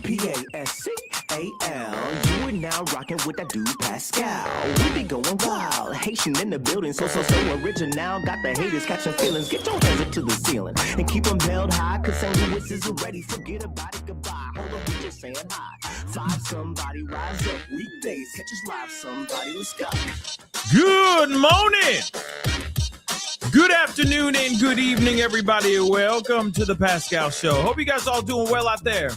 Pascal. You are now rocking with that dude Pascal. We be going wild, Haitian in the building, so original. Got the haters catching feelings. Get your hands up to the ceiling and keep them held high. Cause St. Louis is ready. Forget about it, goodbye. Hold up, we just saying hi. Five somebody, rise up. Weekdays, catch us live. Somebody, let's go. Good morning. Good afternoon and good evening, everybody. Welcome to the Pascal Show. Hope you guys all doing well out there.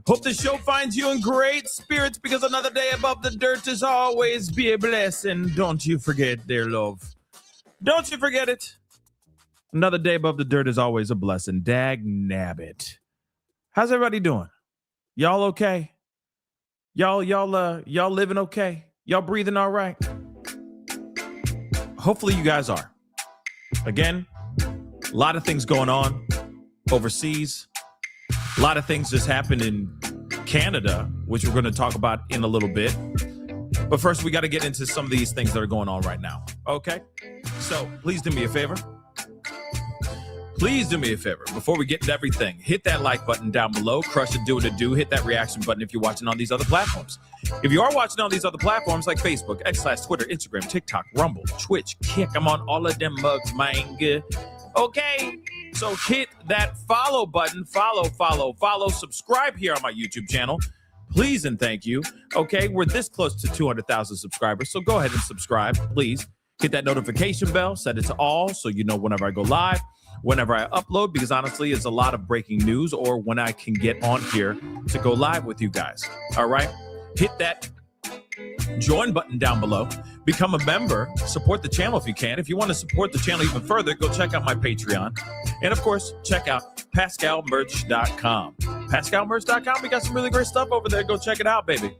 Hope the show finds you in great spirits because another day above the dirt is always be a blessing. Don't you forget, dear love. Don't you forget it. Another day above the dirt is always a blessing. Dag nabbit. How's everybody doing? Y'all okay? Y'all living okay? Y'all breathing all right? Hopefully you guys are. Again, a lot of things going on overseas. A lot of things just happened in Canada, which we're going to talk about in a little bit. But first, we got to get into some of these things that are going on right now. Okay? So please do me a favor. Please do me a favor. Before we get into everything, hit that like button down below. Crush it, do what it do. Hit that reaction button if you're watching on these other platforms. If you are watching on these other platforms like Facebook, X/Twitter, Instagram, TikTok, Rumble, Twitch, Kick, I'm on all of them mugs, man. Okay, so hit that follow button. Follow, subscribe here on my YouTube channel. Please and thank you. Okay, we're this close to 200,000 subscribers, so go ahead and subscribe, please. Hit that notification bell, set it to all so you know whenever I go live, whenever I upload, because honestly, it's a lot of breaking news or when I can get on here to go live with you guys. All right, hit that join button down below. Become a member. Support the channel if you can. If you want to support the channel even further, go check out my Patreon. And of course, check out PascalMerch.com. PascalMerch.com. We got some really great stuff over there. Go check it out, baby.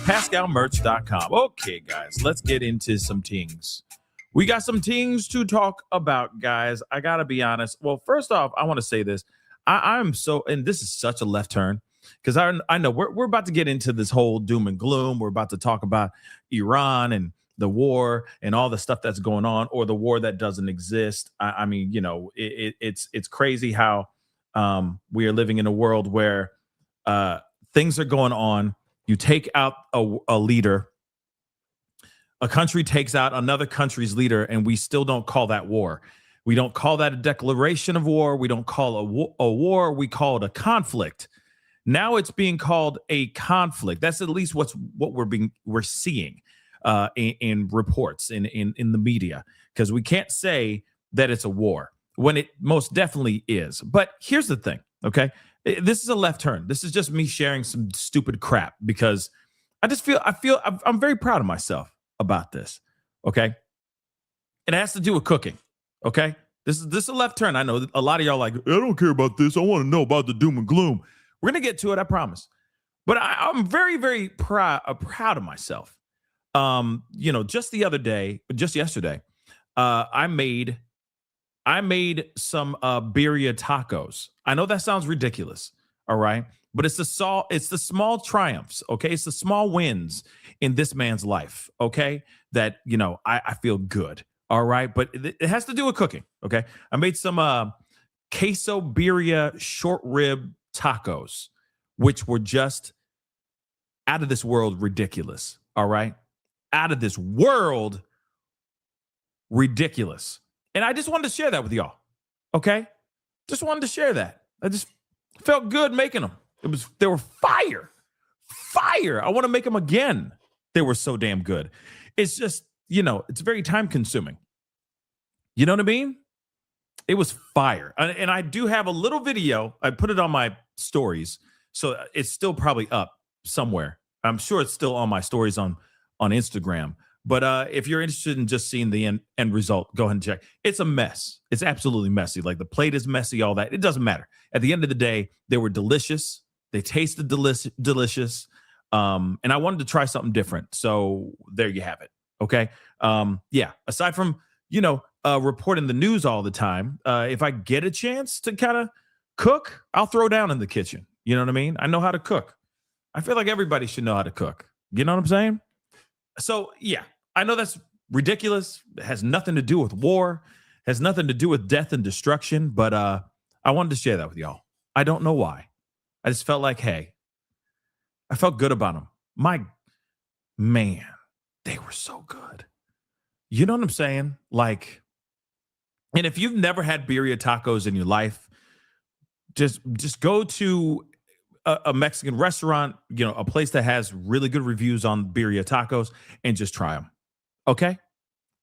PascalMerch.com. Okay, guys, let's get into some things. We got some things to talk about, guys. I got to be honest. Well, first off, I want to say this. I'm so, and this is such a left turn, because I know we're about to get into this whole doom and gloom. We're about to talk about Iran and the war and all the stuff that's going on, or the war that doesn't exist. I mean, you know, it's crazy how we are living in a world where things are going on. You take out a leader. A country takes out another country's leader, and we still don't call that war. We don't call that a declaration of war. We don't call a war. We call it a conflict. Now it's being called a conflict. That's at least what we're seeing in reports in the media, because we can't say that it's a war when it most definitely is. But here's the thing, okay? This is a left turn. This is just me sharing some stupid crap because I'm very proud of myself about this, okay? It has to do with cooking, okay? This is a left turn. I know a lot of y'all like, I don't care about this. I want to know about the doom and gloom. We're going to get to it, I promise. But I'm very, very proud of myself. You know, just yesterday, I made some birria tacos. I know that sounds ridiculous, all right? But it's the small triumphs, okay? It's the small wins in this man's life, okay? That, you know, I feel good, all right? But it has to do with cooking, okay? I made some queso birria short rib tacos, which were just out of this world ridiculous, all right? Out of this world ridiculous. And I just wanted to share that with y'all, okay? Just wanted to share that. I just felt good making them. They were fire. I want to make them again. They were so damn good. It's just, you know, it's very time consuming. You know what I mean? It was fire. And I do have a little video. I put it on my stories. So it's still probably up somewhere. I'm sure it's still on my stories on Instagram. But if you're interested in just seeing the end result, go ahead and check. It's a mess. It's absolutely messy. Like the plate is messy, all that. It doesn't matter. At the end of the day, they were delicious. They tasted delicious. And I wanted to try something different. So there you have it. Okay. Yeah. Aside from, you know, reporting the news all the time, if I get a chance to kind of cook, I'll throw down in the kitchen. You know what I mean? I know how to cook. I feel like everybody should know how to cook. You know what I'm saying? So, yeah, I know that's ridiculous. It has nothing to do with war, has nothing to do with death and destruction. But I wanted to share that with y'all. I don't know why. I just felt like, hey, I felt good about them. My man, they were so good. You know what I'm saying? Like, and if you've never had birria tacos in your life, just go to a Mexican restaurant, a place that has really good reviews on birria tacos, and just try them. Okay?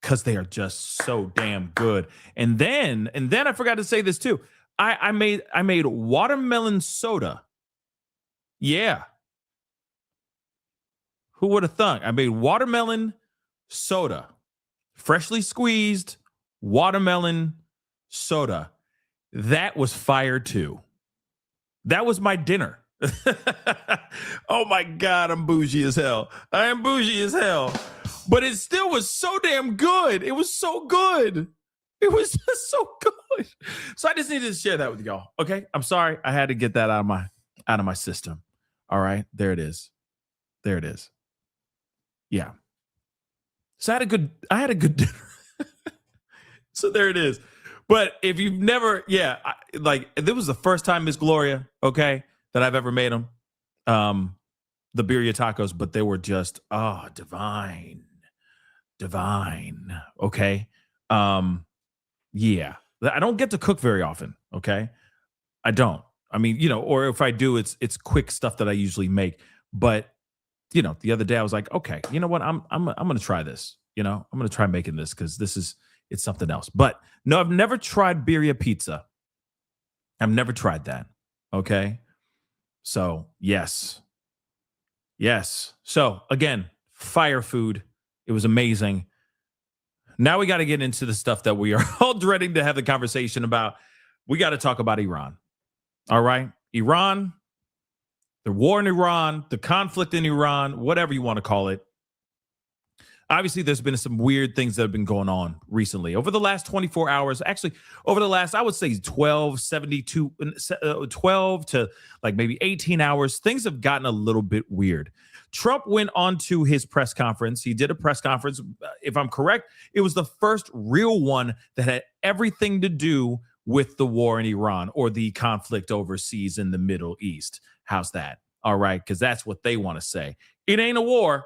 Because they are just so damn good. And then I forgot to say this too. I made watermelon soda. Yeah. Who would have thunk? I made watermelon soda. Freshly squeezed watermelon soda. That was fire too. That was my dinner. Oh my God, I'm bougie as hell. I am bougie as hell. But it still was so damn good. It was so good. It was just so good. So I just needed to share that with y'all. Okay. I'm sorry. I had to get that out of my system. All right. There it is. There it is. Yeah. So I had a good dinner. So there it is. But if you've never, this was the first time, Miss Gloria, okay, that I've ever made them. The birria tacos, but they were just divine. Okay. Yeah. I don't get to cook very often, okay? I don't. I mean, or if I do, it's quick stuff that I usually make. But the other day I was like, okay, you know what? I'm gonna try this. I'm gonna try making this because it's something else. But no, I've never tried birria pizza. I've never tried that. Okay. So yes. So again, fire food. It was amazing. Now we got to get into the stuff that we are all dreading to have the conversation about. We got to talk about Iran. All right. Iran, the war in Iran, the conflict in Iran, whatever you want to call it. Obviously, there's been some weird things that have been going on recently. Over the last 24 hours, actually, over the last, I would say 12 to like maybe 18 hours, things have gotten a little bit weird. Trump went on to his press conference. He did a press conference. If I'm correct, it was the first real one that had everything to do with the war in Iran or the conflict overseas in the Middle East. How's that? All right, because that's what they want to say. It ain't a war.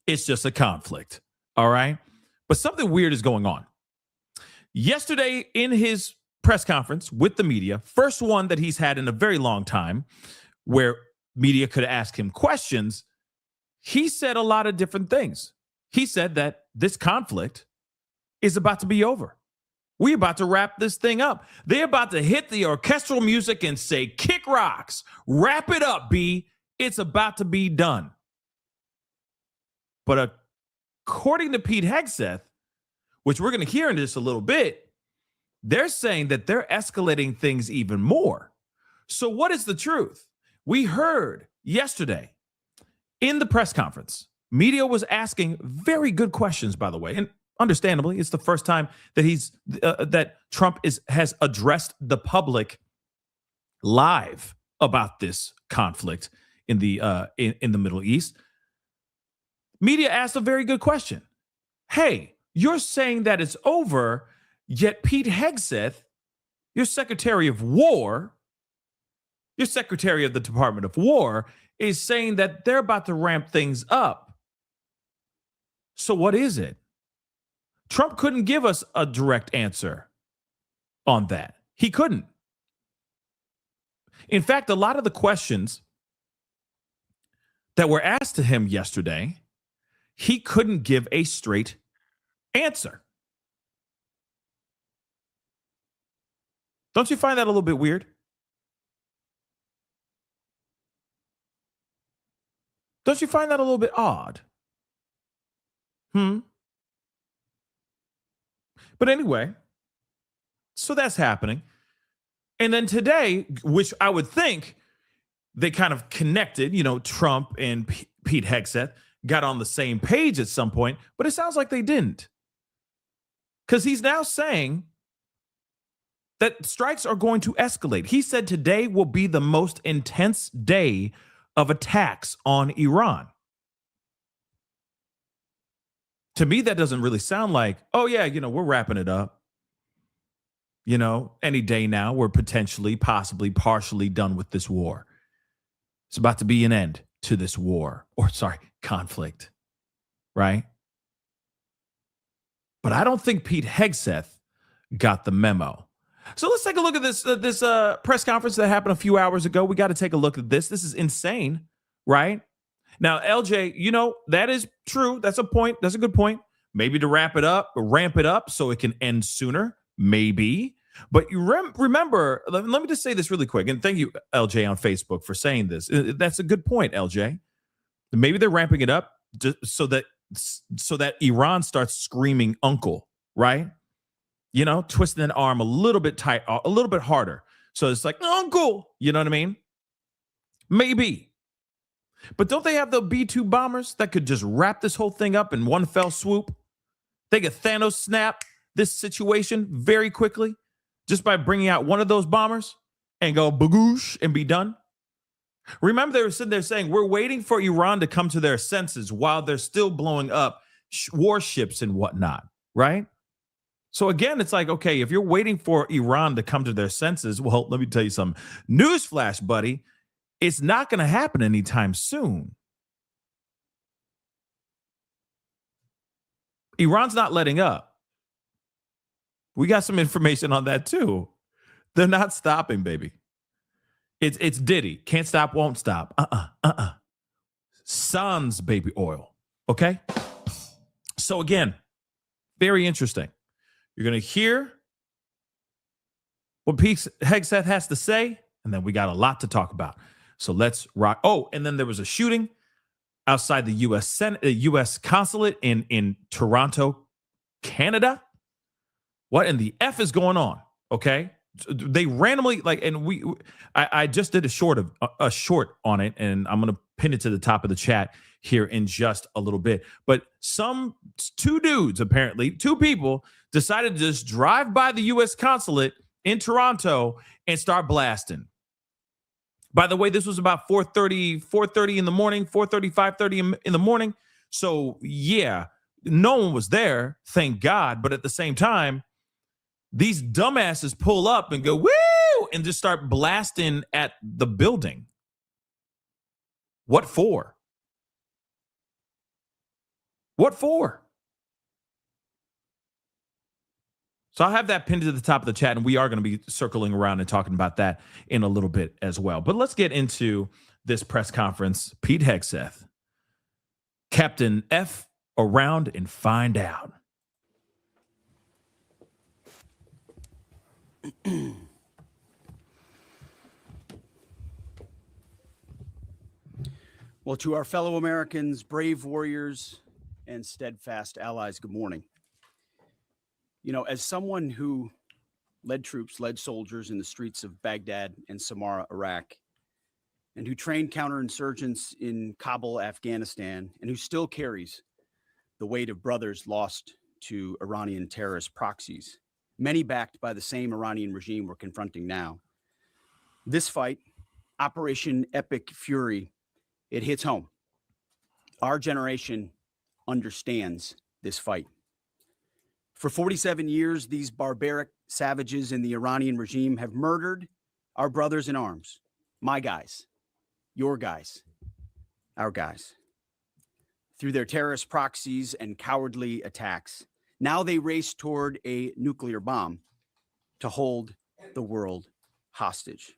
It's just a conflict. All right. But something weird is going on. Yesterday in his press conference with the media, first one that he's had in a very long time, where media could ask him questions, he said a lot of different things. He said that this conflict is about to be over. We're about to wrap this thing up. They're about to hit the orchestral music and say, kick rocks, wrap it up, B. It's about to be done. But according to Pete Hegseth, which we're going to hear in just a little bit, they're saying that they're escalating things even more. So what is the truth? We heard yesterday in the press conference, media was asking very good questions, by the way. And understandably, it's the first time that that Trump has addressed the public live about this conflict in the Middle East. Media asked a very good question. Hey, you're saying that it's over, yet Pete Hegseth, your Secretary of War, your Secretary of the Department of War, is saying that they're about to ramp things up. So what is it? Trump couldn't give us a direct answer on that. He couldn't. In fact, a lot of the questions that were asked to him yesterday, he couldn't give a straight answer. Don't you find that a little bit weird? Don't you find that a little bit odd? But anyway, so that's happening. And then today, which I would think they kind of connected, Trump and Pete Hegseth got on the same page at some point, but it sounds like they didn't. Because he's now saying that strikes are going to escalate. He said today will be the most intense day of attacks on Iran. To me, that doesn't really sound like, oh yeah, we're wrapping it up. Any day now, we're potentially, possibly, partially done with this war. It's about to be an end to this war, or conflict, right? But I don't think Pete Hegseth got the memo. So let's take a look at this press conference that happened a few hours ago. We got to take a look at this. This is insane, right? Now, LJ, that is true. That's a point. That's a good point. Maybe to ramp it up so it can end sooner. Maybe. But you remember, let me just say this really quick. And thank you, LJ, on Facebook for saying this. That's a good point, LJ. Maybe they're ramping it up just so that Iran starts screaming uncle, right? Twisting that arm a little bit tight, a little bit harder. So it's like, uncle, you know what I mean? Maybe. But don't they have the B-2 bombers that could just wrap this whole thing up in one fell swoop? They could Thanos snap this situation very quickly just by bringing out one of those bombers and go bagoosh and be done. Remember, they were sitting there saying, we're waiting for Iran to come to their senses while they're still blowing up warships and whatnot, right? So again, it's like, okay, if you're waiting for Iran to come to their senses, well, let me tell you something. Newsflash, buddy, it's not going to happen anytime soon. Iran's not letting up. We got some information on that too. They're not stopping, baby. It's Diddy. Can't stop, won't stop. Sans baby oil. Okay? So again, very interesting. You're going to hear what Pete Hegseth has to say, and then we got a lot to talk about. So let's rock. Oh, and then there was a shooting outside the U.S. consulate in Toronto, Canada. What in the F is going on? Okay. They randomly I just did a short on it, and I'm going to pin it to the top of the chat here in just a little bit. But two people decided to just drive by the U.S. consulate in Toronto and start blasting. By the way, this was about 4:30 in the morning, 4:30, 5:30 in the morning. So yeah, no one was there, thank God. But at the same time, these dumbasses pull up and go, woo, and just start blasting at the building. What for? What for? So I'll have that pinned to the top of the chat, and we are going to be circling around and talking about that in a little bit as well. But let's get into this press conference. Pete Hegseth, Captain F around and find out. Well, to our fellow Americans, brave warriors, and steadfast allies, good morning. As someone who led soldiers in the streets of Baghdad and Samarra, Iraq, and who trained counterinsurgents in Kabul, Afghanistan, and who still carries the weight of brothers lost to Iranian terrorist proxies, many backed by the same Iranian regime we're confronting now. This fight, Operation Epic Fury, it hits home. Our generation understands this fight. For 47 years, these barbaric savages in the Iranian regime have murdered our brothers in arms, my guys, your guys, our guys, through their terrorist proxies and cowardly attacks. Now they race toward a nuclear bomb to hold the world hostage.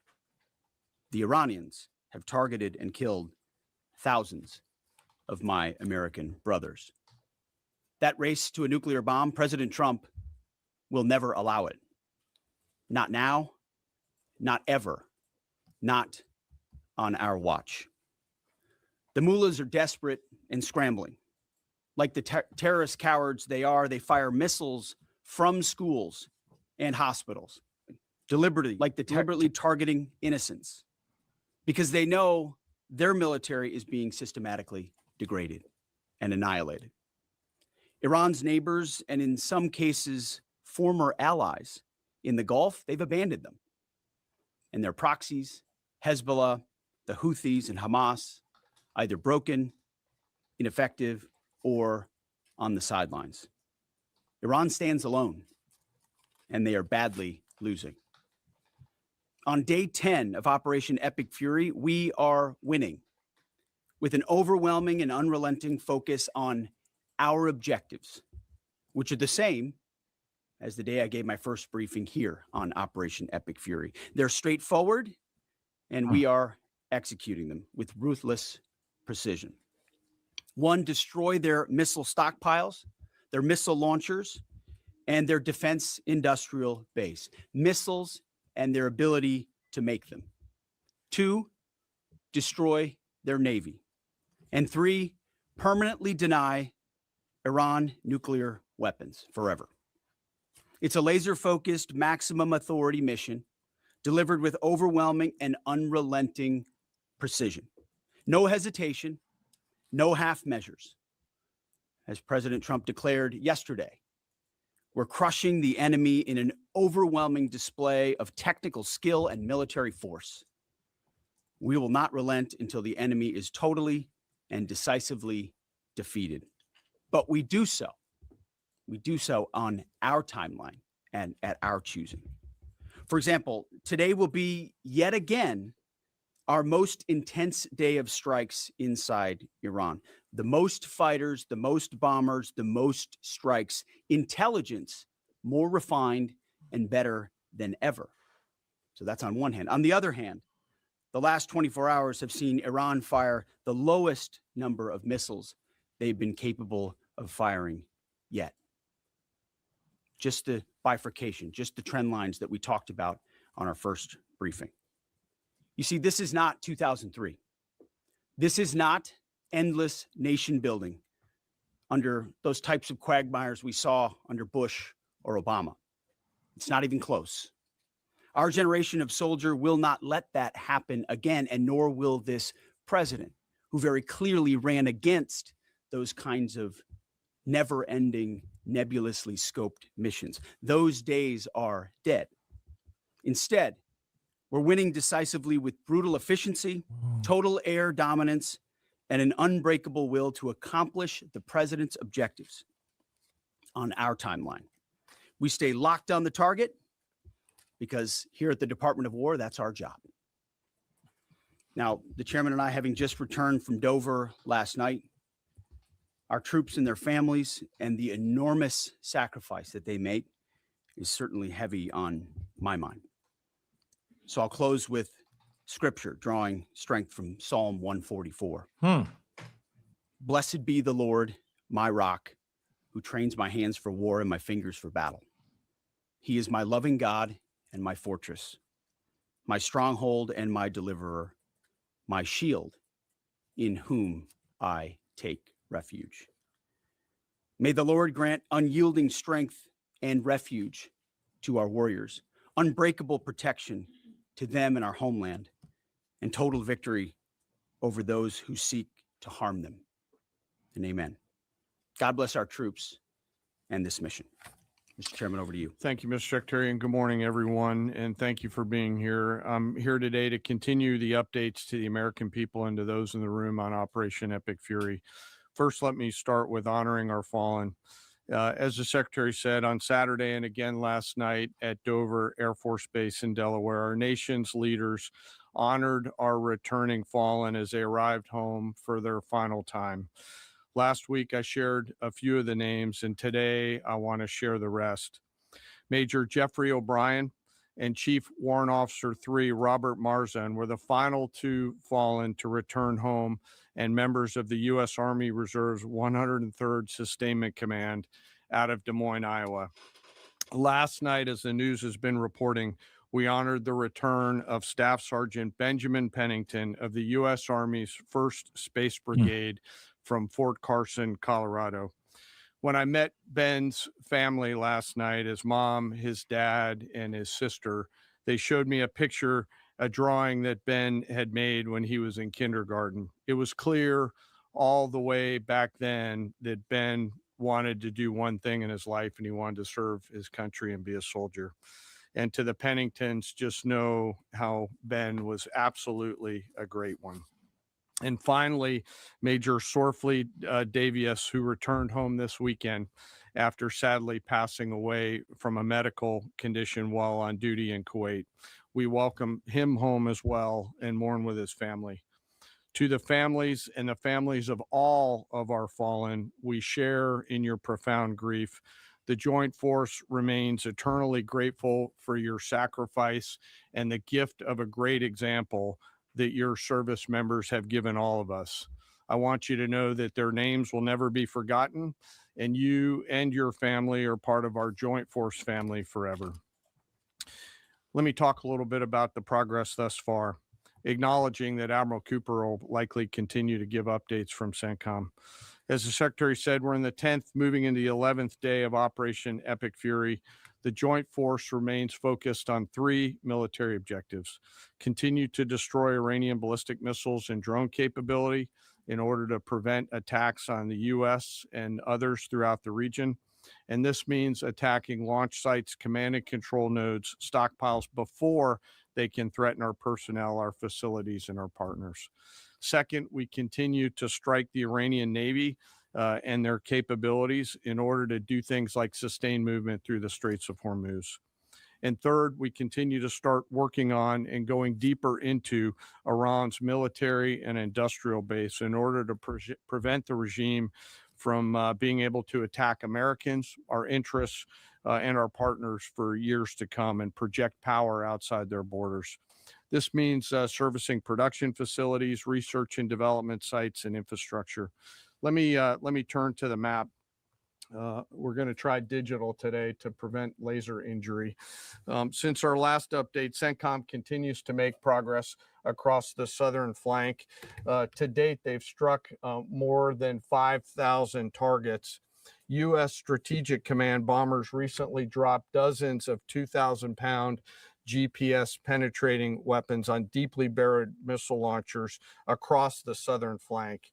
The Iranians have targeted and killed thousands of my American brothers. That race to a nuclear bomb, President Trump will never allow it. Not now, not ever, not on our watch. The mullahs are desperate and scrambling. Like the terrorist cowards they are, they fire missiles from schools and hospitals, deliberately targeting innocents, because they know their military is being systematically degraded and annihilated. Iran's neighbors, and in some cases, former allies in the Gulf, they've abandoned them. And their proxies, Hezbollah, the Houthis, and Hamas, either broken, ineffective, or on the sidelines. Iran stands alone, and they are badly losing. On day 10 of Operation Epic Fury, we are winning with an overwhelming and unrelenting focus on our objectives, which are the same as the day I gave my first briefing here on Operation Epic Fury. They're straightforward, and we are executing them with ruthless precision. One, destroy their missile stockpiles, their missile launchers, and their defense industrial base, missiles and their ability to make them. Two, destroy their navy. And three, permanently deny Iran nuclear weapons forever. It's a laser-focused, maximum authority mission delivered with overwhelming and unrelenting precision. No hesitation, no half measures. As President Trump declared yesterday, we're crushing the enemy in an overwhelming display of technical skill and military force. We will not relent until the enemy is totally and decisively defeated. But we do so on our timeline and at our choosing. For example, today will be yet again our most intense day of strikes inside Iran. The most fighters, the most bombers, the most strikes, intelligence more refined and better than ever. So that's on one hand. On the other hand, the last 24 hours have seen Iran fire the lowest number of missiles they've been capable of firing yet. Just the bifurcation, just the trend lines that we talked about on our first briefing. You see, this is not 2003. This is not endless nation building under those types of quagmires we saw under Bush or Obama. It's not even close. Our generation of soldier will not let that happen again, and nor will this president, who very clearly ran against those kinds of never-ending, nebulously scoped missions. Those days are dead. Instead, we're winning decisively with brutal efficiency, total air dominance, and an unbreakable will to accomplish the president's objectives on our timeline. We stay locked on the target because here at the Department of War, that's our job. Now, the chairman and I, having just returned from Dover last night, our troops and their families and the enormous sacrifice that they make is certainly heavy on my mind. So I'll close with scripture, drawing strength from Psalm 144. Blessed be the Lord, my rock, who trains my hands for war and my fingers for battle. He is my loving God and my fortress, my stronghold and my deliverer, my shield, in whom I take refuge. May the Lord grant unyielding strength and refuge to our warriors, unbreakable protection to them and our homeland, and total victory over those who seek to harm them. And amen. God bless our troops and this mission. Mr. Chairman, over to you. Thank you, Mr. Secretary, and good morning, everyone. And thank you for being here. I'm here today to continue the updates to the American people and to those in the room on Operation Epic Fury. First, let me start with honoring our fallen. As the Secretary said, on Saturday and again last night at Dover Air Force Base in Delaware, our nation's leaders honored our returning fallen as they arrived home for their final time. Last week, I shared a few of the names, and today I want to share the rest. Major Jeffrey O'Brien and Chief Warrant Officer 3 Robert Marzan were the final two fallen to return home, and members of the U.S. Army Reserve's 103rd Sustainment Command out of Des Moines, Iowa. Last night, as the news has been reporting, we honored the return of Staff Sergeant Benjamin Pennington of the U.S. Army's 1st Space Brigade from Fort Carson, Colorado. When I met Ben's family last night, his mom, his dad, and his sister, they showed me a picture, a drawing that Ben had made when he was in kindergarten. It was clear all the way back then that Ben wanted to do one thing in his life, and he wanted to serve his country and be a soldier. And to the Penningtons, just know how Ben was absolutely a great one. And finally, Major Sorfleet Davies, who returned home this weekend after sadly passing away from a medical condition while on duty in Kuwait. we welcome him home as well and mourn with his family. To the families and the families of all of our fallen, we share in your profound grief. The Joint Force remains eternally grateful for your sacrifice and the gift of a great example that your service members have given all of us. I want you to know that their names will never be forgotten, and you and your family are part of our Joint Force family forever. Let me talk a little bit about the progress thus far, acknowledging that Admiral Cooper will likely continue to give updates from CENTCOM. As the Secretary said, we're in the 10th, moving into the 11th day of Operation Epic Fury. The Joint Force remains focused on 3 military objectives: continue to destroy Iranian ballistic missiles and drone capability in order to prevent attacks on the U.S. and others throughout the region. And this means attacking launch sites, command and control nodes, stockpiles before they can threaten our personnel, our facilities, and our partners. Second, we continue to strike the Iranian Navy and their capabilities in order to do things like sustain movement through the Straits of Hormuz. And third, we continue to start working on and going deeper into Iran's military and industrial base in order to prevent the regime from being able to attack Americans, our interests, and our partners for years to come and project power outside their borders. This means servicing production facilities, research and development sites, and infrastructure. Let me turn to the map. We're going to try digital today to prevent laser injury. Since our last update, CENTCOM continues to make progress across the southern flank. To date, they've struck more than 5,000 targets. U.S. Strategic Command bombers recently dropped dozens of 2,000-pound GPS penetrating weapons on deeply buried missile launchers across the southern flank.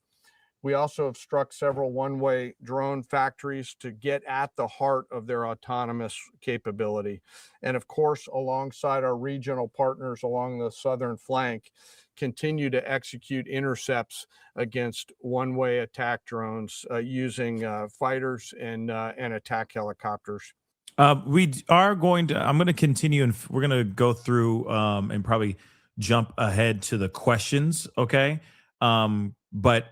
We also have struck several one-way drone factories to get at the heart of their autonomous capability. And of course, alongside our regional partners along the southern flank, continue to execute intercepts against one-way attack drones using fighters and attack helicopters. We are going to, I'm going to continue and we're going to go through and probably jump ahead to the questions. Okay. But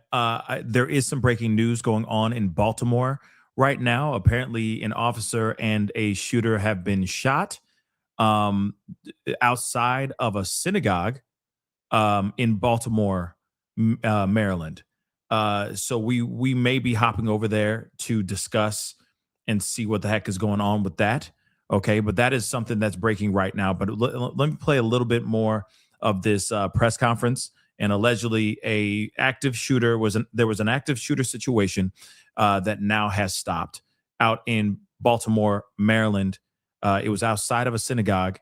there is some breaking news going on in Baltimore right now. Apparently an officer and a shooter have been shot outside of a synagogue in Baltimore, Maryland. So we may be hopping over there to discuss and see what the heck is going on with that. Okay, but that is something that's breaking right now. But let me play a little bit more of this press conference. And allegedly, there was an active shooter situation that now has stopped out in Baltimore, Maryland. It was outside of a synagogue.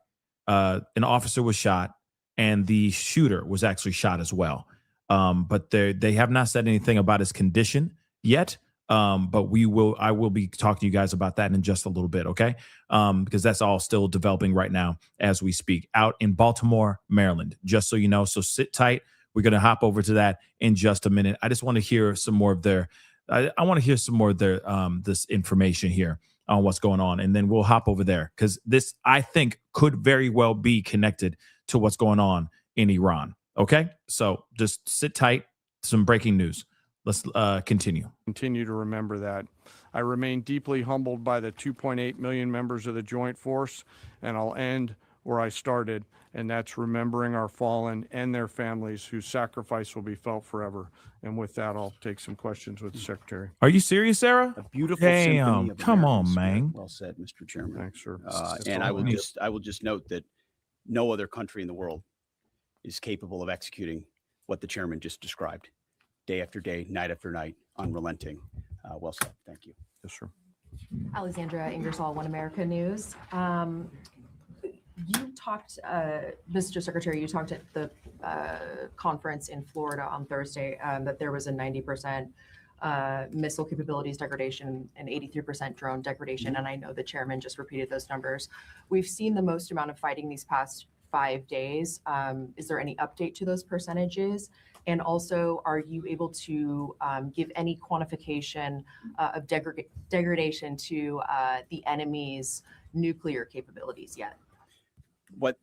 An officer was shot, and the shooter was actually shot as well. But they have not said anything about his condition yet. But I will be talking to you guys about that in just a little bit, okay? Because that's all still developing right now as we speak out in Baltimore, Maryland, just so you know. So sit tight. We're going to hop over to that in just a minute. I just want to hear some more of their, I want to hear some more of their, this information here on what's going on. And then we'll hop over there because this, I think, could very well be connected to what's going on in Iran. Okay. So just sit tight. Some breaking news. Let's continue. Continue to remember that. I remain deeply humbled by the 2.8 million members of the Joint Force, and I'll end where I started, and that's remembering our fallen and their families whose sacrifice will be felt forever. And with that, I'll take some questions with the Secretary. Are you serious, Sarah? A beautiful symphony of come on, American man. spirit. Well said, Mr. Chairman. Thanks, sir. And I will just note that no other country in the world is capable of executing what the chairman just described, day after day, night after night, unrelenting. Well said. Thank you. Yes, sir. Alexandra Ingersoll, One America News. You talked, Mr. Secretary, you talked at the conference in Florida on Thursday that there was a 90% missile capabilities degradation and 83% drone degradation. And I know the chairman just repeated those numbers. We've seen the most amount of fighting these past 5 days. Is there any update to those percentages? And also, are you able to give any quantification of degradation to the enemy's nuclear capabilities yet? What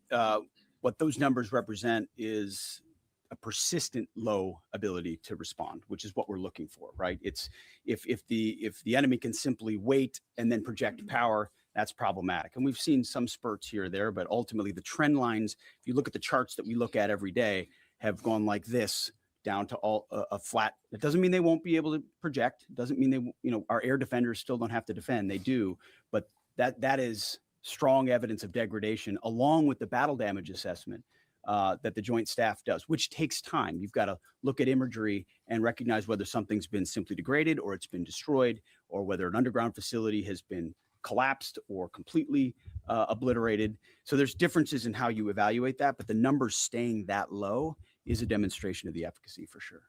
what those numbers represent is a persistent low ability to respond, which is what we're looking for, right? It's if the enemy can simply wait and then project power, that's problematic. And we've seen some spurts here or there, but ultimately the trend lines, if you look at the charts that we look at every day, have gone like this down to all a flat. It doesn't mean they won't be able to project. It doesn't mean they, our air defenders still don't have to defend. They do, but that is strong evidence of degradation, along with the battle damage assessment that the Joint Staff does, which takes time. You've got to look at imagery and recognize whether something's been simply degraded or it's been destroyed, or whether an underground facility has been collapsed or completely obliterated. So there's differences in how you evaluate that, but the numbers staying that low is a demonstration of the efficacy for sure.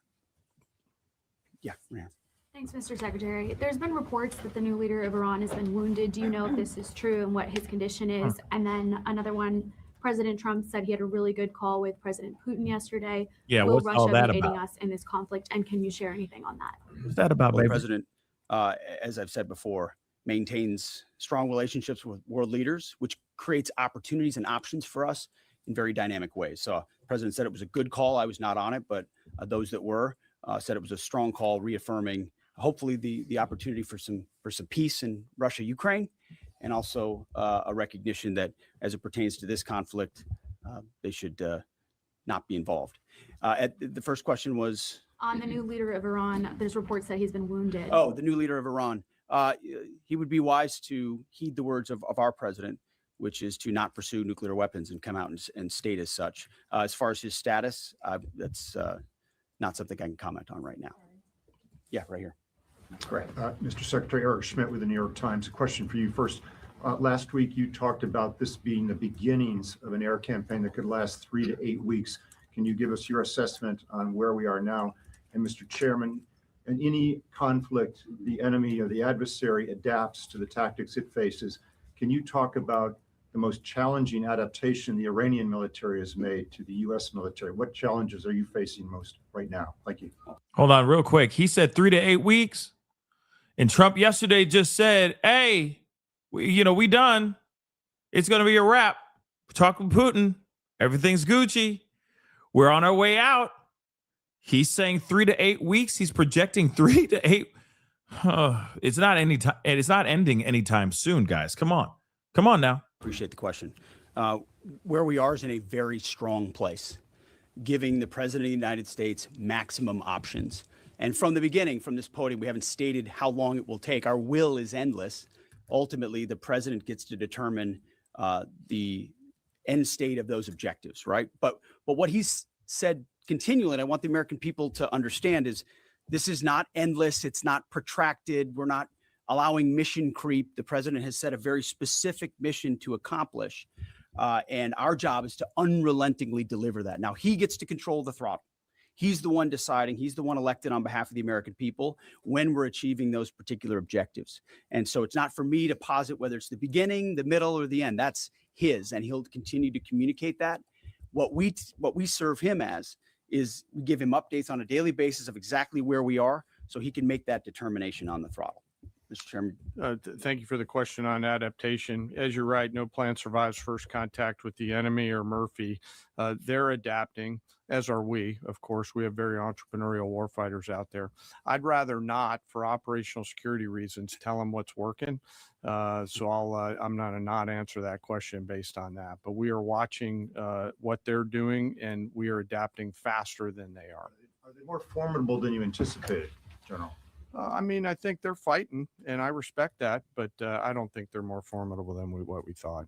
Yeah. Thanks, Mr. Secretary. There's been reports that the new leader of Iran has been wounded. Do you know if this is true and what his condition is? And then another one, President Trump said he had a really good call with President Putin yesterday. Yeah, Will what's all Russia that be aiding about? us in this conflict? And can you share anything on that? What's that about, Well, the baby? president, as I've said before, maintains strong relationships with world leaders, which creates opportunities and options for us in very dynamic ways. So the president said it was a good call. I was not on it, but those that were said it was a strong call, reaffirming hopefully the opportunity for some peace in Russia, Ukraine, and also a recognition that as it pertains to this conflict, they should not be involved. The first question was On the new leader of Iran, there's reports that he's been wounded. Oh, the new leader of Iran. He would be wise to heed the words of our president, which is to not pursue nuclear weapons and come out and state as such. As far as his status, that's not something I can comment on right now. Yeah, right here. That's correct. Mr. Secretary, Eric Schmidt with the New York Times. A question for you first. Last week, you talked about this being the beginnings of an air campaign that could last 3 to 8 weeks. Can you give us your assessment on where we are now? And Mr. Chairman, in any conflict, the enemy or the adversary adapts to the tactics it faces. Can you talk about the most challenging adaptation the Iranian military has made to the U.S. military? What challenges are you facing most right now? Thank you. Hold on real quick. He said 3 to 8 weeks. And Trump yesterday just said, hey, we done. It's going to be a wrap. We're talking Putin. Everything's Gucci. We're on our way out. He's saying 3 to 8 weeks. He's projecting 3 to 8. It's not any time. It's not ending anytime soon, guys. Come on now. Appreciate the question. Where we are is in a very strong place, giving the president of the United States maximum options. And from the beginning, from this podium, we haven't stated how long it will take. Our will is endless. Ultimately, the president gets to determine the end state of those objectives, right? But what he's said continually, and I want the American people to understand, is this is not endless. It's not protracted. We're not allowing mission creep. The president has set a very specific mission to accomplish. And our job is to unrelentingly deliver that. Now, he gets to control the throttle. He's the one deciding, he's the one elected on behalf of the American people when we're achieving those particular objectives. And so it's not for me to posit whether it's the beginning, the middle, or the end. That's his, and he'll continue to communicate that. What we serve him as is we give him updates on a daily basis of exactly where we are so he can make that determination on the throttle. Mr. Chairman. Thank you for the question on adaptation. As you're right, no plan survives first contact with the enemy or Murphy. They're adapting, as are we. Of course, we have very entrepreneurial warfighters out there. I'd rather not, for operational security reasons, tell them what's working. So I'm not a not answer that question based on that. But we are watching what they're doing, and we are adapting faster than they are. Are they more formidable than you anticipated, General? I think they're fighting, and I respect that, but I don't think they're more formidable than what we thought.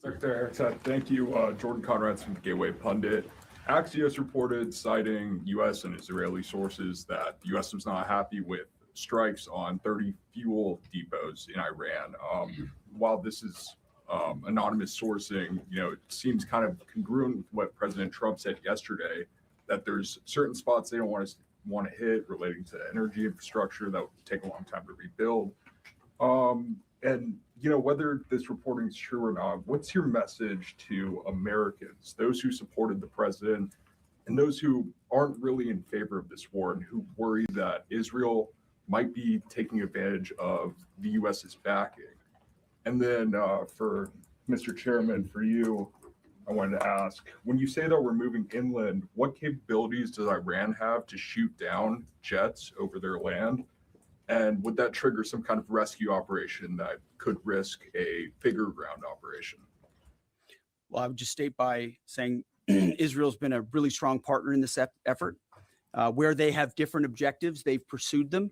Secretary Eric, thank you. Jordan Conrad's from the Gateway Pundit. Axios reported, citing U.S. and Israeli sources, that the U.S. was not happy with strikes on 30 fuel depots in Iran. While this is anonymous sourcing, it seems kind of congruent with what President Trump said yesterday, that there's certain spots they don't want to hit relating to energy infrastructure that would take a long time to rebuild. And whether this reporting is true or not, what's your message to Americans, those who supported the president and those who aren't really in favor of this war and who worry that Israel might be taking advantage of the U.S.'s backing? And then for Mr. Chairman, for you, I wanted to ask, when you say that we're moving inland, what capabilities does Iran have to shoot down jets over their land? And would that trigger some kind of rescue operation that could risk a bigger ground operation? Well, I would just state by saying Israel's been a really strong partner in this effort. Where they have different objectives, they've pursued them.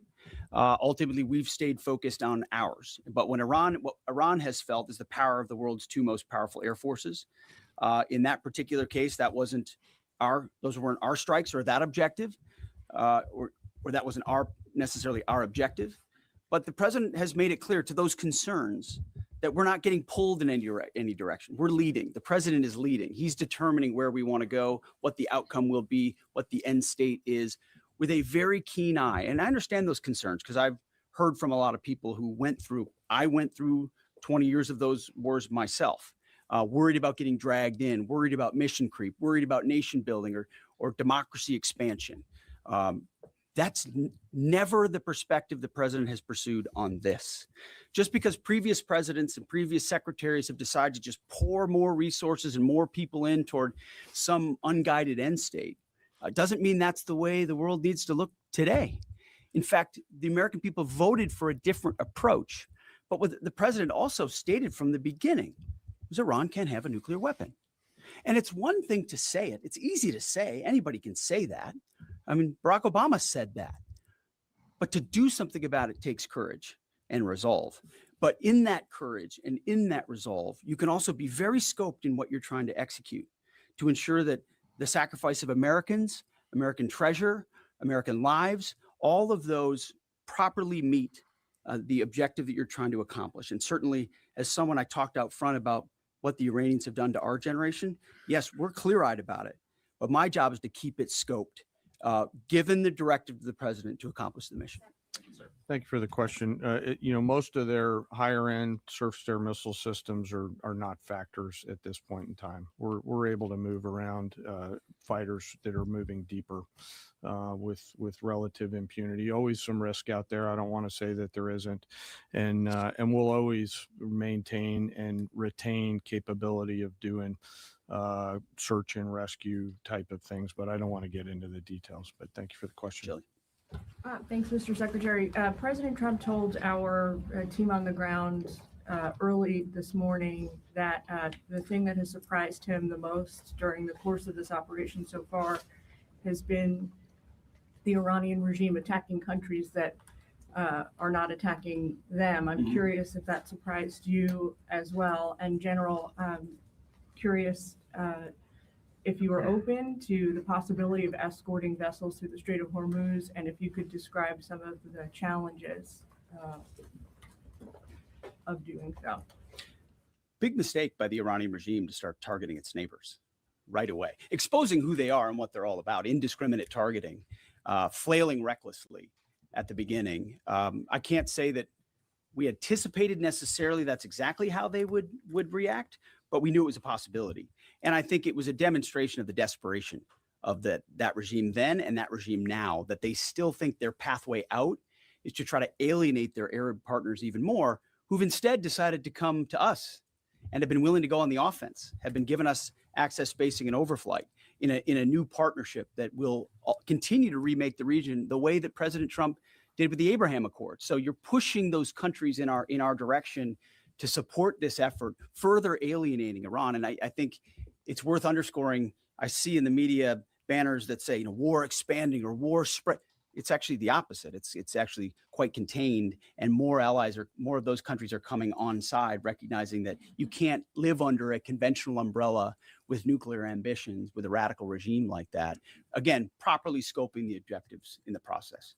Ultimately, we've stayed focused on ours. But what Iran has felt is the power of the world's two most powerful air forces. In that particular case, those weren't our strikes or that objective, or that wasn't necessarily our objective. But the president has made it clear to those concerns that we're not getting pulled in any direction. We're leading. The president is leading. He's determining where we want to go, what the outcome will be, what the end state is, with a very keen eye. And I understand those concerns because I've heard from a lot of people who I went through 20 years of those wars myself, worried about getting dragged in, worried about mission creep, worried about nation building or democracy expansion. That's never the perspective the president has pursued on this. Just because previous presidents and previous secretaries have decided to just pour more resources and more people in toward some unguided end state, doesn't mean that's the way the world needs to look today. In fact, the American people voted for a different approach. But what the president also stated from the beginning was Iran can't have a nuclear weapon. And it's one thing to say it. It's easy to say. Anybody can say that. I mean, Barack Obama said that. But to do something about it takes courage and resolve. But in that courage and in that resolve, you can also be very scoped in what you're trying to execute to ensure that the sacrifice of Americans, American treasure, American lives, all of those properly meet the objective that you're trying to accomplish. And certainly, as someone I talked out front about what the Iranians have done to our generation, yes, we're clear-eyed about it. But my job is to keep it scoped, given the directive of the president to accomplish the mission. Thank you for the question. Most of their higher end surface-to-air missile systems are not factors at this point in time. We're able to move around fighters that are moving deeper with relative impunity. Always some risk out there. I don't want to say that there isn't, and we'll always maintain and retain capability of doing search and rescue type of things. But I don't want to get into the details. But thank you for the question. Shelley. Thanks, Mr. Secretary. President Trump told our team on the ground early this morning that the thing that has surprised him the most during the course of this operation so far has been the Iranian regime attacking countries that are not attacking them. I'm curious if that surprised you as well. And General, curious if you are open to the possibility of escorting vessels through the Strait of Hormuz, and if you could describe some of the challenges of doing so. Big mistake by the Iranian regime to start targeting its neighbors right away, exposing who they are and what they're all about, indiscriminate targeting, flailing recklessly at the beginning. I can't say that we anticipated necessarily that's exactly how they would react, but we knew it was a possibility. And I think it was a demonstration of the desperation of that regime then and that regime now, that they still think their pathway out is to try to alienate their Arab partners even more, who've instead decided to come to us and have been willing to go on the offense, have been giving us access, spacing, and overflight in a new partnership that will continue to remake the region the way that President Trump did with the Abraham Accords. So you're pushing those countries in our direction to support this effort, further alienating Iran. And I think it's worth underscoring. I see in the media banners that say, war expanding or war spread. It's actually the opposite. It's actually quite contained, and more of those countries are coming on side, recognizing that you can't live under a conventional umbrella with nuclear ambitions with a radical regime like that. Again, properly scoping the objectives in the process.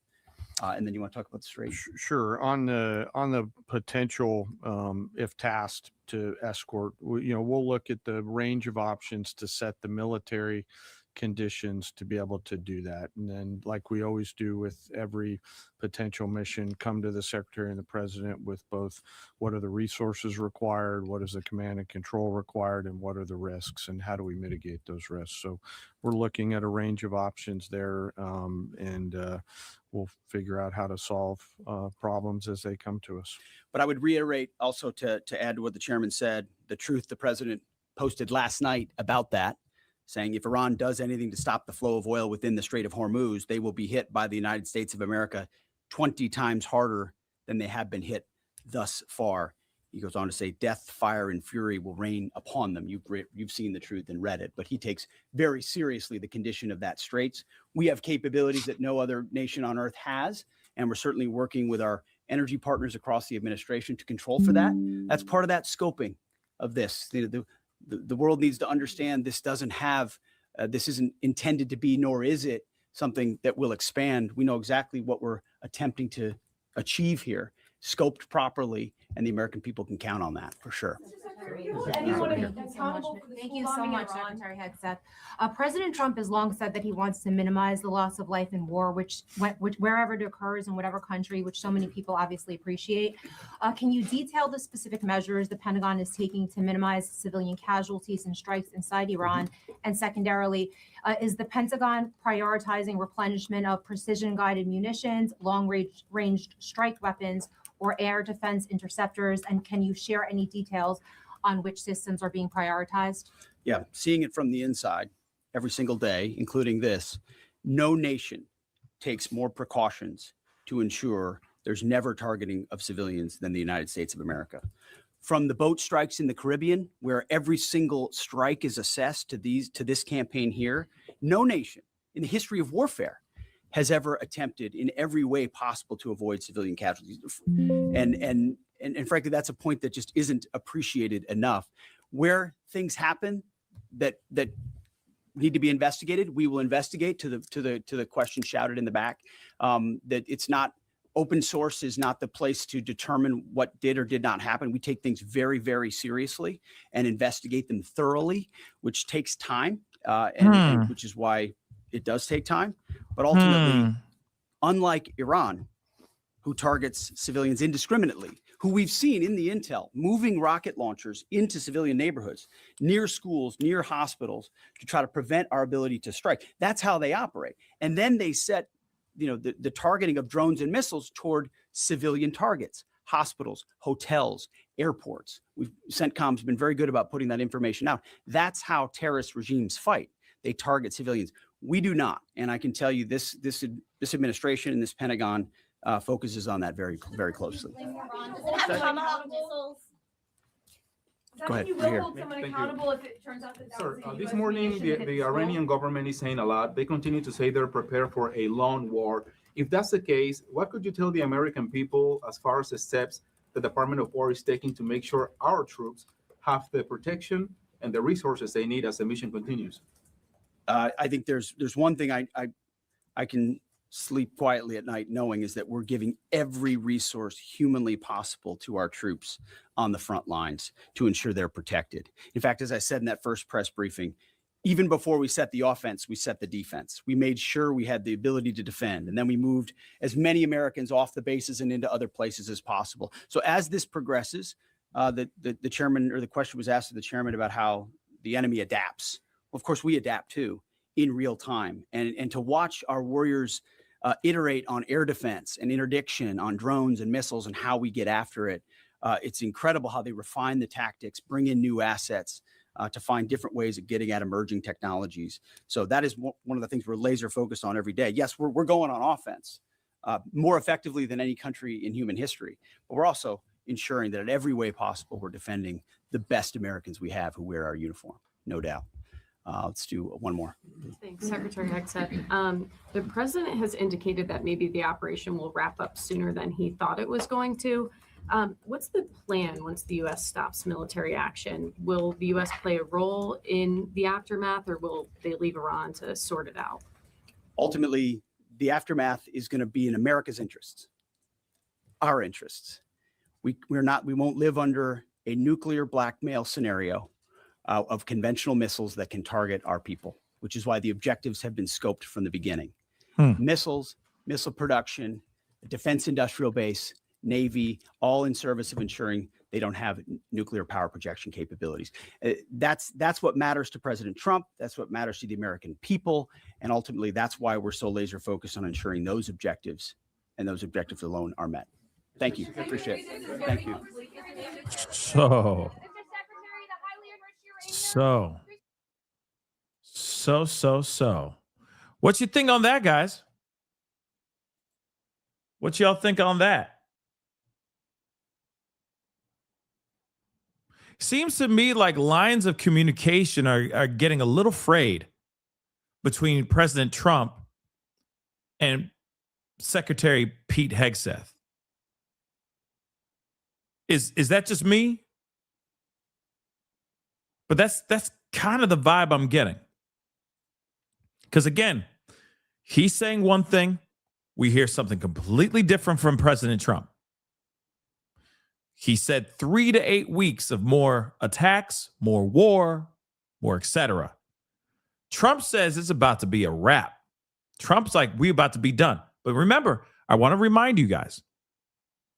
And then you want to talk about the Strait? Sure. On the potential, if tasked to escort, we'll look at the range of options to set the military conditions to be able to do that. And then, like we always do with every potential mission, come to the Secretary and the President with both what are the resources required, what is the command and control required, and what are the risks, and how do we mitigate those risks. So we're looking at a range of options there, and we'll figure out how to solve problems as they come to us. But I would reiterate also to add to what the chairman said, the truth the president posted last night about that, saying if Iran does anything to stop the flow of oil within the Strait of Hormuz, they will be hit by the United States of America 20 times harder than they have been hit thus far. He goes on to say, death, fire, and fury will rain upon them. You've seen the truth and read it, but he takes very seriously the condition of that straits. We have capabilities that no other nation on earth has, and we're certainly working with our energy partners across the administration to control for that. That's part of that scoping of this. The world needs to understand this doesn't have, this isn't intended to be, nor is it something that will expand. We know exactly what we're attempting to achieve here, scoped properly, and the American people can count on that for sure. Thank you so much, Secretary Hegseth. President Trump has long said that he wants to minimize the loss of life in war, which wherever it occurs in whatever country, which so many people obviously appreciate. Can you detail the specific measures the Pentagon is taking to minimize civilian casualties and strikes inside Iran? And secondarily, is the Pentagon prioritizing replenishment of precision-guided munitions, long-range strike weapons, or air defense interceptors? And can you share any details on which systems are being prioritized? Yeah, seeing it from the inside every single day, including this, no nation takes more precautions to ensure there's never targeting of civilians than the United States of America. From the boat strikes in the Caribbean, where every single strike is assessed to this campaign here, no nation in the history of warfare has ever attempted in every way possible to avoid civilian casualties. And frankly, that's a point that just isn't appreciated enough. Where things happen that need to be investigated, we will investigate. To the question shouted in the back, that it's not, open source is not the place to determine what did or did not happen. We take things very, very seriously and investigate them thoroughly, which takes time, and which is why it does take time. But ultimately, unlike Iran, who targets civilians indiscriminately, who we've seen in the intel moving rocket launchers into civilian neighborhoods, near schools, near hospitals, to try to prevent our ability to strike. That's how they operate. And then they set, the targeting of drones and missiles toward civilian targets, hospitals, hotels, airports. CENTCOM's been very good about putting that information out. That's how terrorist regimes fight. They target civilians. We do not. And I can tell you this administration and this Pentagon focuses on that very, very closely. Go ahead. You will hold someone accountable if it turns out that that was a This US morning, nation that hit the the Iranian government is saying a lot. They continue to say they're prepared for a long war. If that's the case, what could you tell the American people as far as the steps the Department of War is taking to make sure our troops have the protection and the resources they need as the mission continues? I think there's one thing I can sleep quietly at night knowing is that we're giving every resource humanly possible to our troops on the front lines to ensure they're protected. In fact, as I said in that first press briefing, even before we set the offense, we set the defense. We made sure we had the ability to defend, and then we moved as many Americans off the bases and into other places as possible. So as this progresses, the chairman, or the question was asked to the chairman about how the enemy adapts. Well, of course, we adapt too in real time, and to watch our warriors iterate on air defense and interdiction, on drones and missiles, and how we get after it. It's incredible how they refine the tactics, bring in new assets to find different ways of getting at emerging technologies. So that is one of the things we're laser focused on every day. Yes, we're going on offense more effectively than any country in human history, but we're also ensuring that in every way possible, we're defending the best Americans we have who wear our uniform, no doubt. Let's do one more. Thanks, Secretary Hegseth. The president has indicated that maybe the operation will wrap up sooner than he thought it was going to. What's the plan once the U.S. stops military action? Will the U.S. play a role in the aftermath, or will they leave Iran to sort it out? Ultimately, the aftermath is going to be in America's interests, our interests. We won't live under a nuclear blackmail scenario of conventional missiles that can target our people, which is why the objectives have been scoped from the beginning. Missiles, missile production, defense industrial base, Navy, all in service of ensuring they don't have nuclear power projection capabilities. That's what matters to President Trump. That's what matters to the American people. And ultimately, that's why we're so laser focused on ensuring those objectives and those objectives alone are met. Thank you. I appreciate it. Thank you. So. What you think on that, guys? What y'all think on that? Seems to me like lines of communication are getting a little frayed between President Trump and Secretary Pete Hegseth. Is that just me? But that's kind of the vibe I'm getting. Because again, he's saying one thing, we hear something completely different from President Trump. He said 3 to 8 weeks of more attacks, more war, more etc. Trump says it's about to be a wrap. Trump's like, we about to be done. But remember, I want to remind you guys,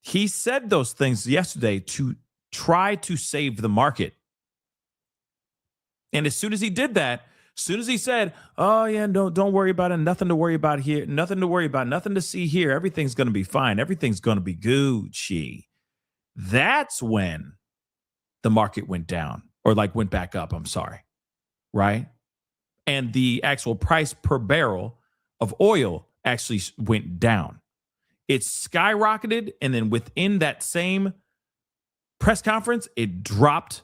he said those things yesterday to try to save the market. And as soon as he did that, as soon as he said, oh yeah, don't worry about it, nothing to worry about here, nothing to worry about, nothing to see here, everything's going to be fine, everything's going to be Gucci. That's when the market went down, or like went back up, I'm sorry, right? And the actual price per barrel of oil actually went down. It skyrocketed, and then within that same press conference, it dropped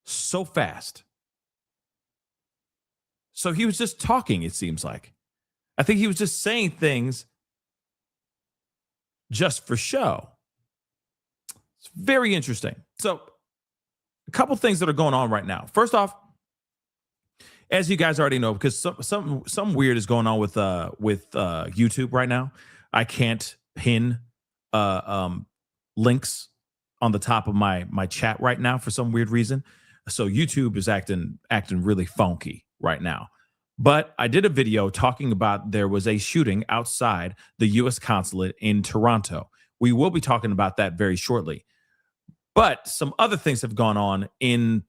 so fast. So he was just talking, it seems like. I think he was just saying things just for show. It's very interesting. So a couple things that are going on right now. First off, as you guys already know, because some weird is going on with YouTube right now. I can't pin links on the top of my chat right now for some weird reason. So YouTube is acting really funky right now. But I did a video talking about there was a shooting outside the U.S. consulate in Toronto. We will be talking about that very shortly. But some other things have gone on in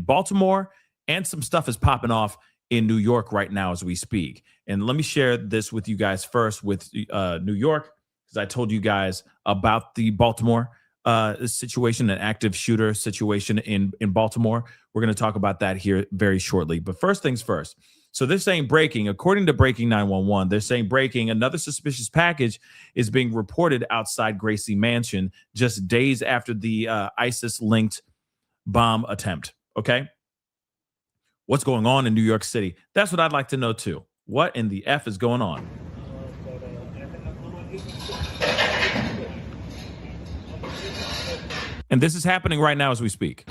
Baltimore, and some stuff is popping off in New York right now as we speak. And let me share this with you guys first with New York, because I told you guys about the Baltimore situation, an active shooter situation in Baltimore. We're going to talk about that here very shortly. But first things first. So they're saying breaking, according to Breaking 911, they're saying breaking, another suspicious package is being reported outside Gracie Mansion just days after the ISIS-linked bomb attempt. Okay? What's going on in New York City? That's what I'd like to know too. What in the F is going on? And this is happening right now as we speak.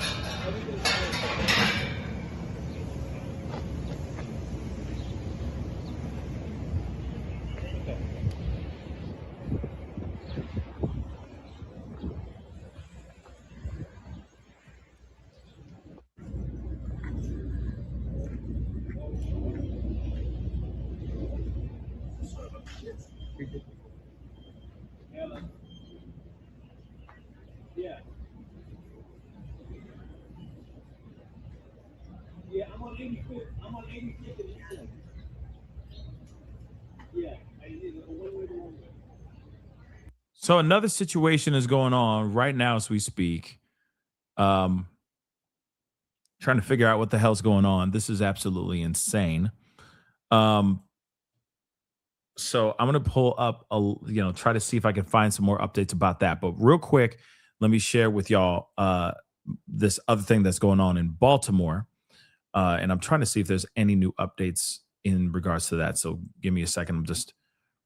So another situation is going on right now as we speak. Trying to figure out what the hell's going on. This is absolutely insane. So I'm going to pull up, try to see if I can find some more updates about that. But real quick, let me share with y'all this other thing that's going on in Baltimore. And I'm trying to see if there's any new updates in regards to that. So give me a second. I'm just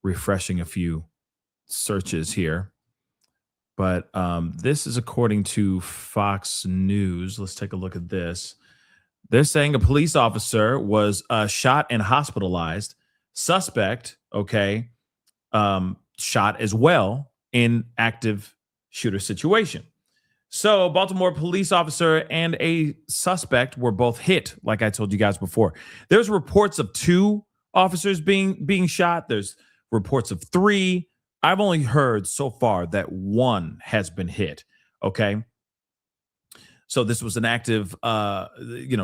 refreshing a few searches here. But this is according to Fox News. Let's take a look at this. They're saying a police officer was shot and hospitalized. Suspect, shot as well in active shooter situation. So Baltimore police officer and a suspect were both hit, like I told you guys before. There's reports of 2 officers being shot. There's reports of 3. I've only heard so far that 1 has been hit. Okay. So this was an active,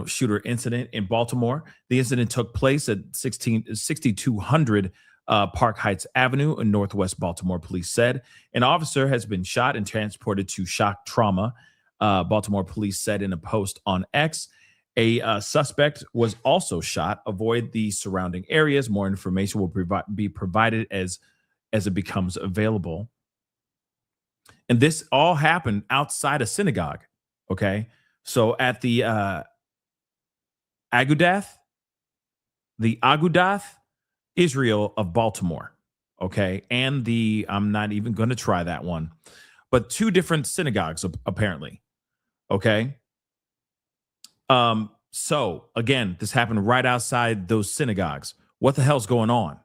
shooter incident in Baltimore. The incident took place at 6200 Park Heights Avenue in Northwest Baltimore, police said. An officer has been shot and transported to shock trauma Baltimore police said in a post on X. A suspect was also shot. Avoid the surrounding areas. More information will be provided as it becomes available. And this all happened outside a synagogue. Okay, so at the Agudath Israel of Baltimore. Okay, and I'm not even going to try that one, but two different synagogues apparently. Okay. So again, this happened right outside those synagogues. What the hell's going on?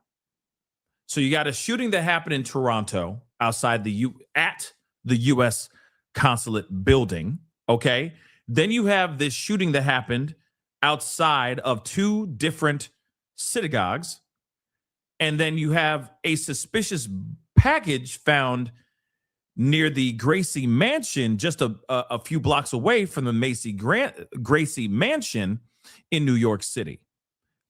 So you got a shooting that happened in Toronto outside at the U.S. consulate building. Okay. Then you have this shooting that happened outside of two different synagogues. And then you have a suspicious package found near the Gracie Mansion, just a few blocks away from the Gracie Mansion in New York City.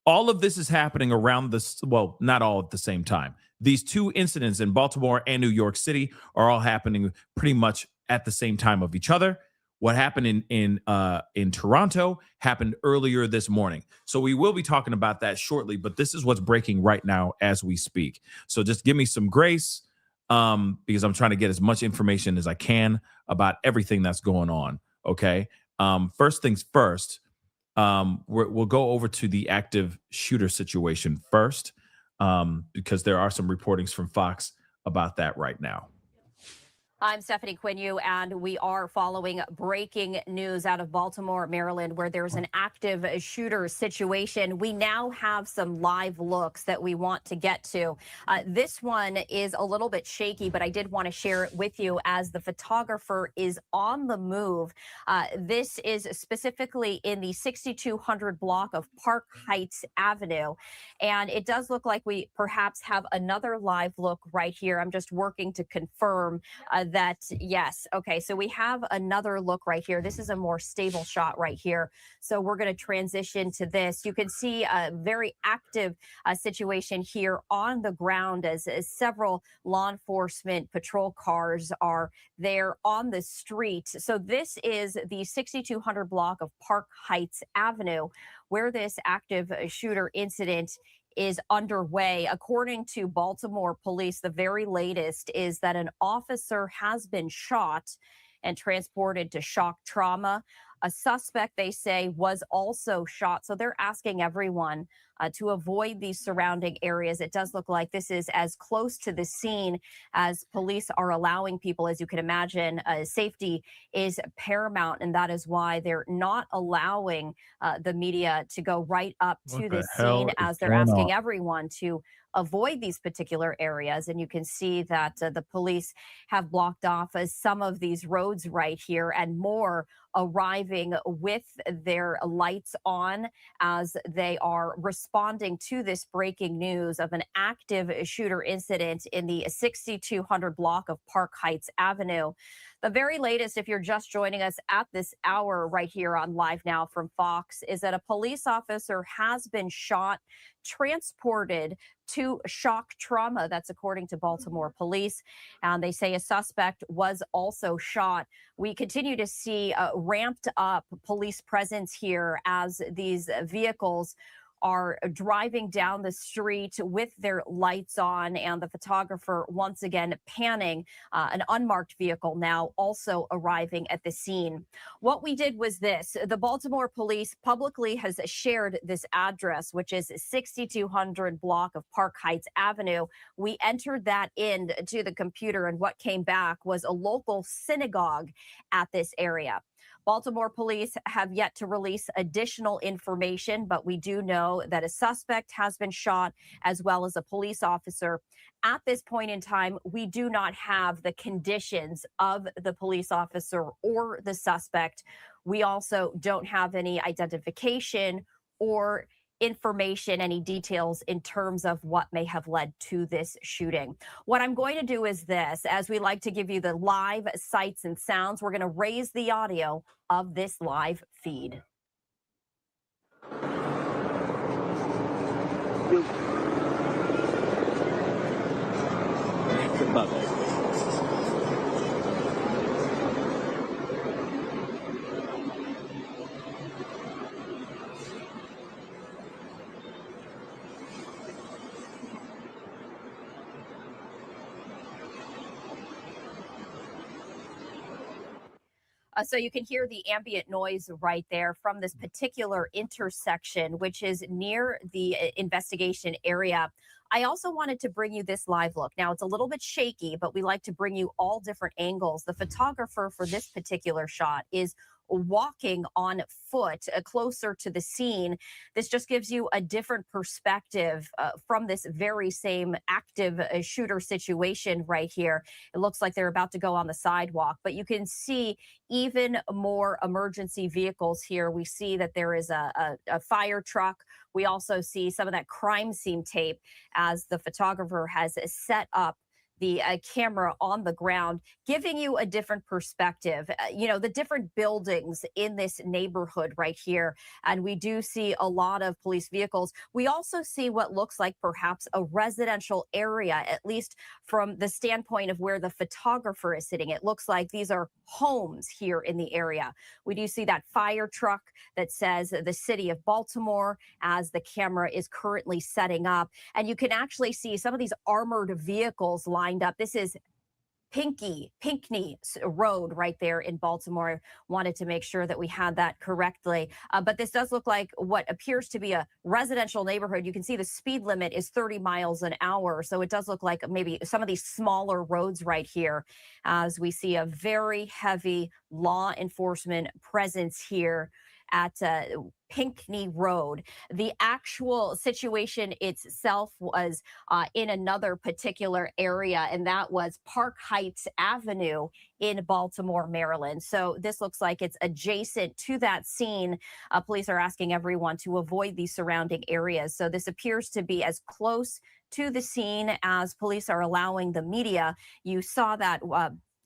All of this is happening around this, well, not all at the same time. These two incidents in Baltimore and New York City are all happening pretty much at the same time of each other. What happened in Toronto happened earlier this morning. So we will be talking about that shortly, but this is what's breaking right now as we speak. So just give me some grace. Because I'm trying to get as much information as I can about everything that's going on. Okay. First things first, we'll go over to the active shooter situation first, because there are some reportings from Fox about that right now. I'm Stephanie Quinu, and we are following breaking news out of Baltimore, Maryland, where there's an active shooter situation. We now have some live looks that we want to get to. This one is a little bit shaky, but I did want to share it with you as the photographer is on the move. This is specifically in the 6200 block of Park Heights Avenue, and it does look like we perhaps have another live look right here. I'm just working to confirm that, yes. Okay, so we have another look right here. This is a more stable shot right here. So we're going to transition to this. You can see a very active situation here on the ground as several law enforcement patrol cars are there on the street. So this is the 6200 block of Park Heights Avenue, where this active shooter incident is underway. According to Baltimore police, the very latest is that an officer has been shot and transported to shock trauma. A suspect, they say, was also shot. So they're asking everyone to avoid these surrounding areas. It does look like this is as close to the scene as police are allowing people. As you can imagine, safety is paramount, and that is why they're not allowing the media to go right up to the scene, as they're asking everyone to avoid these particular areas. And you can see that the police have blocked off some of these roads right here, and more arriving with their lights on as they are responding to this breaking news of an active shooter incident in the 6200 block of Park Heights Avenue. The very latest, if you're just joining us at this hour right here on Live Now from Fox, is that a police officer has been shot, transported to shock trauma. That's according to Baltimore police. And they say a suspect was also shot. We continue to see ramped up police presence here as these vehicles are driving down the street with their lights on, and the photographer once again panning an unmarked vehicle now also arriving at the scene. What we did was this: the Baltimore police publicly has shared this address, which is 6200 block of Park Heights Avenue. We entered that into the computer, and what came back was a local synagogue at this area. Baltimore police have yet to release additional information, but we do know that a suspect has been shot as well as a police officer. At this point in time, we do not have the conditions of the police officer or the suspect. We also don't have any identification or information, any details in terms of what may have led to this shooting. What I'm going to do is this: as we like to give you the live sights and sounds, we're going to raise the audio of this live feed. So you can hear the ambient noise right there from this particular intersection, which is near the investigation area. I also wanted to bring you this live look. Now, it's a little bit shaky, but we like to bring you all different angles. The photographer for this particular shot is walking on foot closer to the scene. This just gives you a different perspective from this very same active shooter situation right here. It looks like they're about to go on the sidewalk, but you can see even more emergency vehicles here. We see that there is a fire truck. We also see some of that crime scene tape as the photographer has set up the camera on the ground, giving you a different perspective. The different buildings in this neighborhood right here. And we do see a lot of police vehicles. We also see what looks like perhaps a residential area, at least from the standpoint of where the photographer is sitting. It looks like these are homes here in the area. We do see that fire truck that says the city of Baltimore as the camera is currently setting up. And you can actually see some of these armored vehicles lined up. This is Pinckney Road right there in Baltimore. Wanted to make sure that we had that correctly. But this does look like what appears to be a residential neighborhood. You can see the speed limit is 30 miles an hour. So it does look like maybe some of these smaller roads right here, as we see a very heavy law enforcement presence here at Pinckney Road. The actual situation itself was in another particular area, and that was Park Heights Avenue in Baltimore, Maryland. So this looks like it's adjacent to that scene. Police are asking everyone to avoid these surrounding areas. So this appears to be as close to the scene as police are allowing the media. You saw that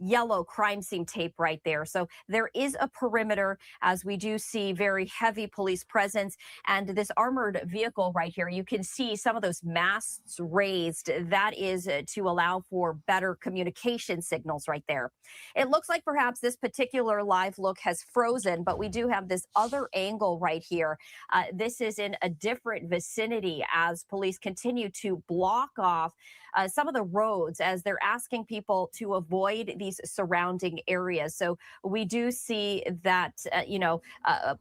yellow crime scene tape right there. So there is a perimeter, as we do see very heavy police presence. And this armored vehicle right here, you can see some of those masts raised. That is to allow for better communication signals right there. It looks like perhaps this particular live look has frozen, but we do have this other angle right here. This is in a different vicinity as police continue to block off some of the roads as they're asking people to avoid these surrounding areas. So we do see that,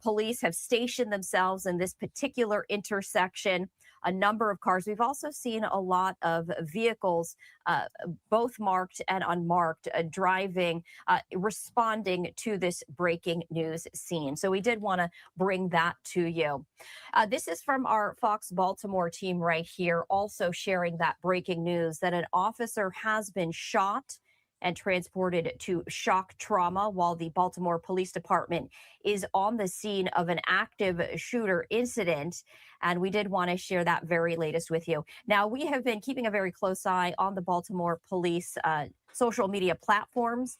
police have stationed themselves in this particular intersection. A number of cars. We've also seen a lot of vehicles, both marked and unmarked, driving, responding to this breaking news scene. So we did want to bring that to you. This is from our Fox Baltimore team right here, also sharing that breaking news that an officer has been shot and transported to shock trauma while the Baltimore Police Department is on the scene of an active shooter incident. And we did want to share that very latest with you. Now, we have been keeping a very close eye on the Baltimore Police social media platforms.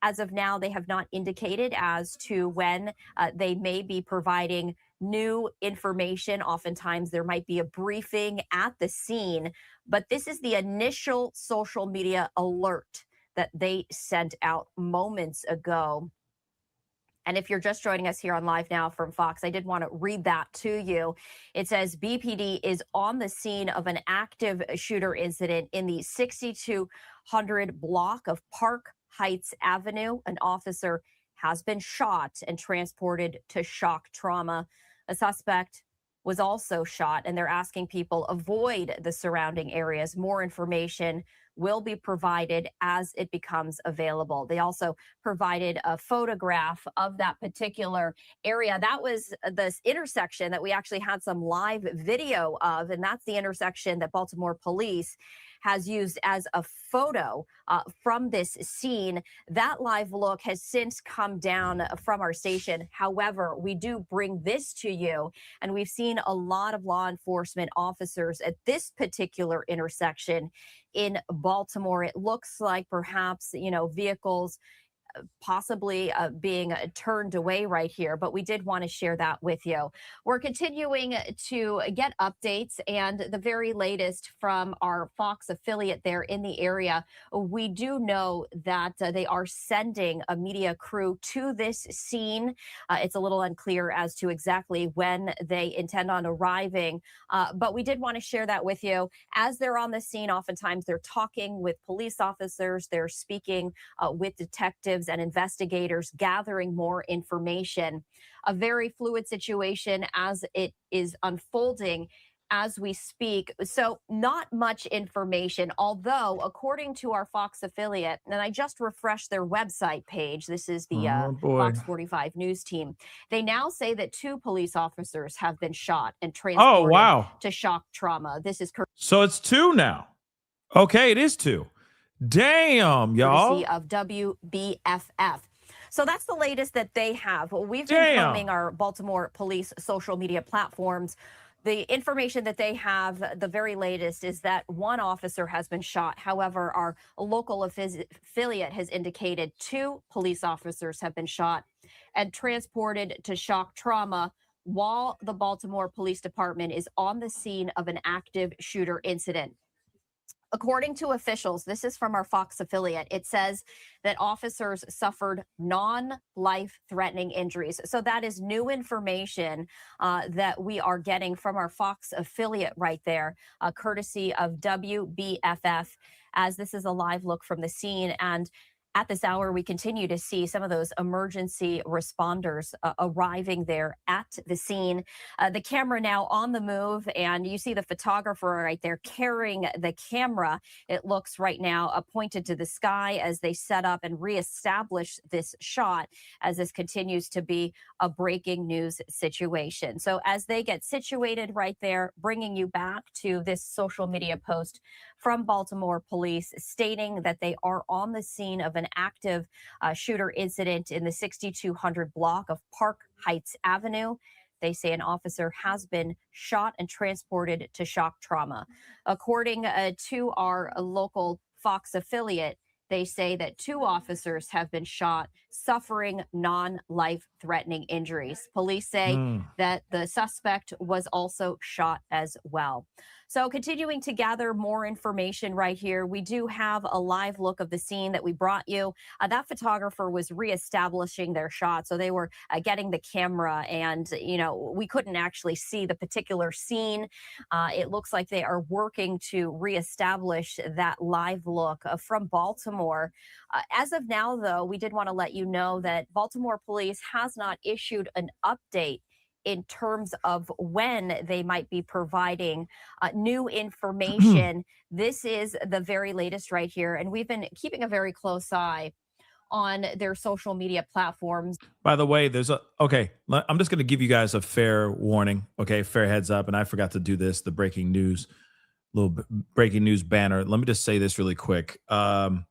As of now, they have not indicated as to when they may be providing new information. Oftentimes, there might be a briefing at the scene, but this is the initial social media alert that they sent out moments ago. And if you're just joining us here on Live Now from Fox, I did want to read that to you. It says BPD is on the scene of an active shooter incident in the 6200 block of Park Heights Avenue. An officer has been shot and transported to shock trauma. A suspect was also shot, and they're asking people avoid the surrounding areas. More information will be provided as it becomes available. They also provided a photograph of that particular area. That was this intersection that we actually had some live video of, and that's the intersection that Baltimore Police has used as a photo from this scene. That live look has since come down from our station. However, we do bring this to you, and we've seen a lot of law enforcement officers at this particular intersection in Baltimore. It looks like perhaps, vehicles possibly being turned away right here, but we did want to share that with you. We're continuing to get updates and the very latest from our Fox affiliate there in the area. We do know that they are sending a media crew to this scene. It's a little unclear as to exactly when they intend on arriving, but we did want to share that with you. As they're on the scene, oftentimes they're talking with police officers, they're speaking with detectives. detectives and investigators gathering more information. A very fluid situation as it is unfolding as we speak. So not much information, although according to our Fox affiliate, and I just refreshed their website page, this is the Fox 45 news team, they now say that 2 police officers have been shot and transported to shock trauma. This is So it's 2 now. Okay, it is 2. Damn, y'all. courtesy of WBFF. So that's the latest that they have. We've been combing our Baltimore police social media platforms. The information that they have, the very latest, is that 1 officer has been shot. However, our local affiliate has indicated 2 police officers have been shot and transported to shock trauma while the Baltimore Police Department is on the scene of an active shooter incident. According to officials, this is from our Fox affiliate, it says that officers suffered non-life-threatening injuries. So that is new information that we are getting from our Fox affiliate right there, courtesy of WBFF, as this is a live look from the scene. And at this hour, we continue to see some of those emergency responders arriving there at the scene. The camera now on the move, and you see the photographer right there carrying the camera. It looks right now pointed to the sky as they set up and reestablish this shot, as this continues to be a breaking news situation. So as they get situated right there, bringing you back to this social media post from Baltimore police stating that they are on the scene of an active shooter incident in the 6200 block of Park Heights Avenue. They say an officer has been shot and transported to shock trauma. According to our local Fox affiliate, they say that 2 officers have been shot, suffering non-life-threatening injuries. Police say that the suspect was also shot as well. So continuing to gather more information right here, we do have a live look of the scene that we brought you. That photographer was reestablishing their shot. So they were getting the camera and, we couldn't actually see the particular scene. It looks like they are working to reestablish that live look from Baltimore. As of now, though, we did want to let you know that Baltimore police has not issued an update in terms of when they might be providing new information. This is the very latest right here. And we've been keeping a very close eye on their social media platforms. By the way, I'm just going to give you guys a fair warning. Okay, fair heads up. And I forgot to do this, the breaking news, breaking news banner. Let me just say this really quick. A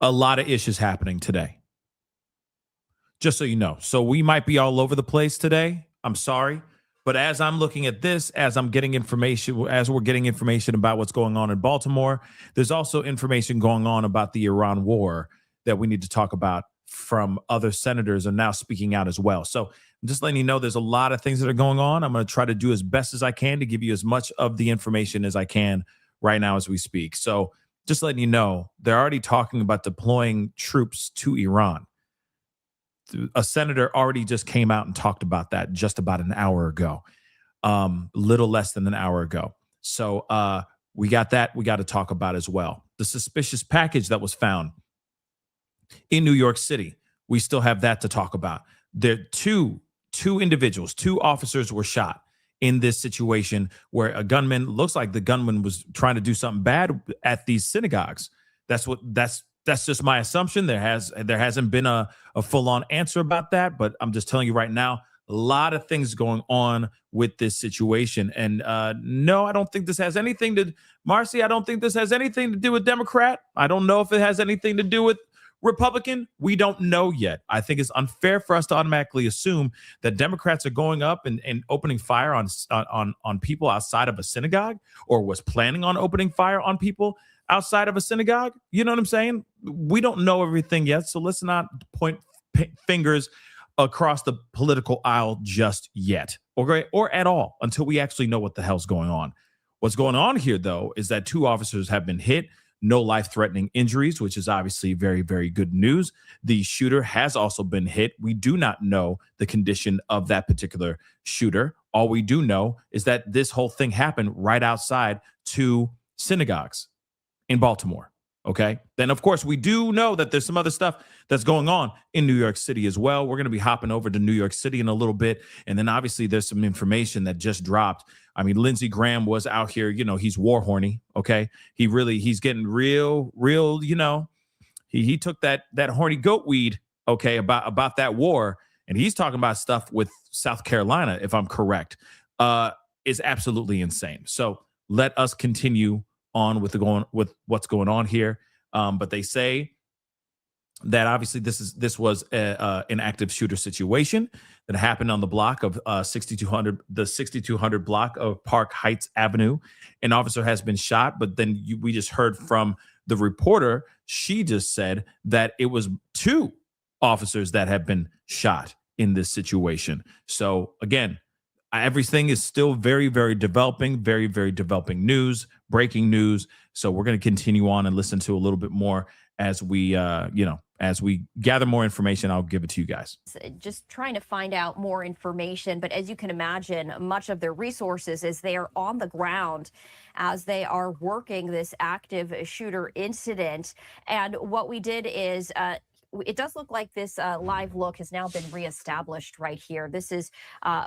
lot of issues happening today. Just so you know. So we might be all over the place today. I'm sorry. But as I'm looking at this, as we're getting information about what's going on in Baltimore, there's also information going on about the Iran war that we need to talk about from other senators are now speaking out as well. So I'm just letting you know there's a lot of things that are going on. I'm going to try to do as best as I can to give you as much of the information as I can right now as we speak. So just letting you know, they're already talking about deploying troops to Iran. A senator already just came out and talked about that just about an hour ago, little less than an hour ago. So we got that we got to talk about as well. The suspicious package that was found in New York City, we still have that to talk about. There two individuals, 2 officers were shot in this situation where a gunman, looks like the gunman was trying to do something bad at these synagogues. That's just my assumption. There hasn't been a full-on answer about that, but I'm just telling you right now, a lot of things going on with this situation. And no, I don't think this has anything to, Marcy, I don't think this has anything to do with Democrat. I don't know if it has anything to do with Republican. We don't know yet. I think it's unfair for us to automatically assume that Democrats are going up and opening fire on people outside of a synagogue, or was planning on opening fire on people outside of a synagogue. You know what I'm saying? We don't know everything yet, so let's not point fingers across the political aisle just yet, or at all, until we actually know what the hell's going on. What's going on here, though, is that 2 officers have been hit, no life-threatening injuries, which is obviously very, very good news. The shooter has also been hit. We do not know the condition of that particular shooter. All we do know is that this whole thing happened right outside 2 synagogues in Baltimore. Okay. Then, of course, we do know that there's some other stuff that's going on in New York City as well. We're going to be hopping over to New York City in a little bit. And then obviously there's some information that just dropped. I mean, Lindsey Graham was out here, he's war horny. Okay. He's getting real, he took that horny goat weed, okay, about that war. And he's talking about stuff with South Carolina, if I'm correct, is absolutely insane. So let us continue on with what's going on here. But they say that obviously this was an active shooter situation that happened on the block of the 6200 block of Park Heights Avenue. An officer has been shot, but then we just heard from the reporter. She just said that it was 2 officers that have been shot in this situation. So again, everything is still very, very developing, very, very developing news, breaking news. So we're going to continue on and listen to a little bit more as we, as we gather more information. I'll give it to you guys. Just trying to find out more information. But as you can imagine, much of their resources is they are on the ground as they are working this active shooter incident. And what we did is, it does look like this live look has now been reestablished right here. This is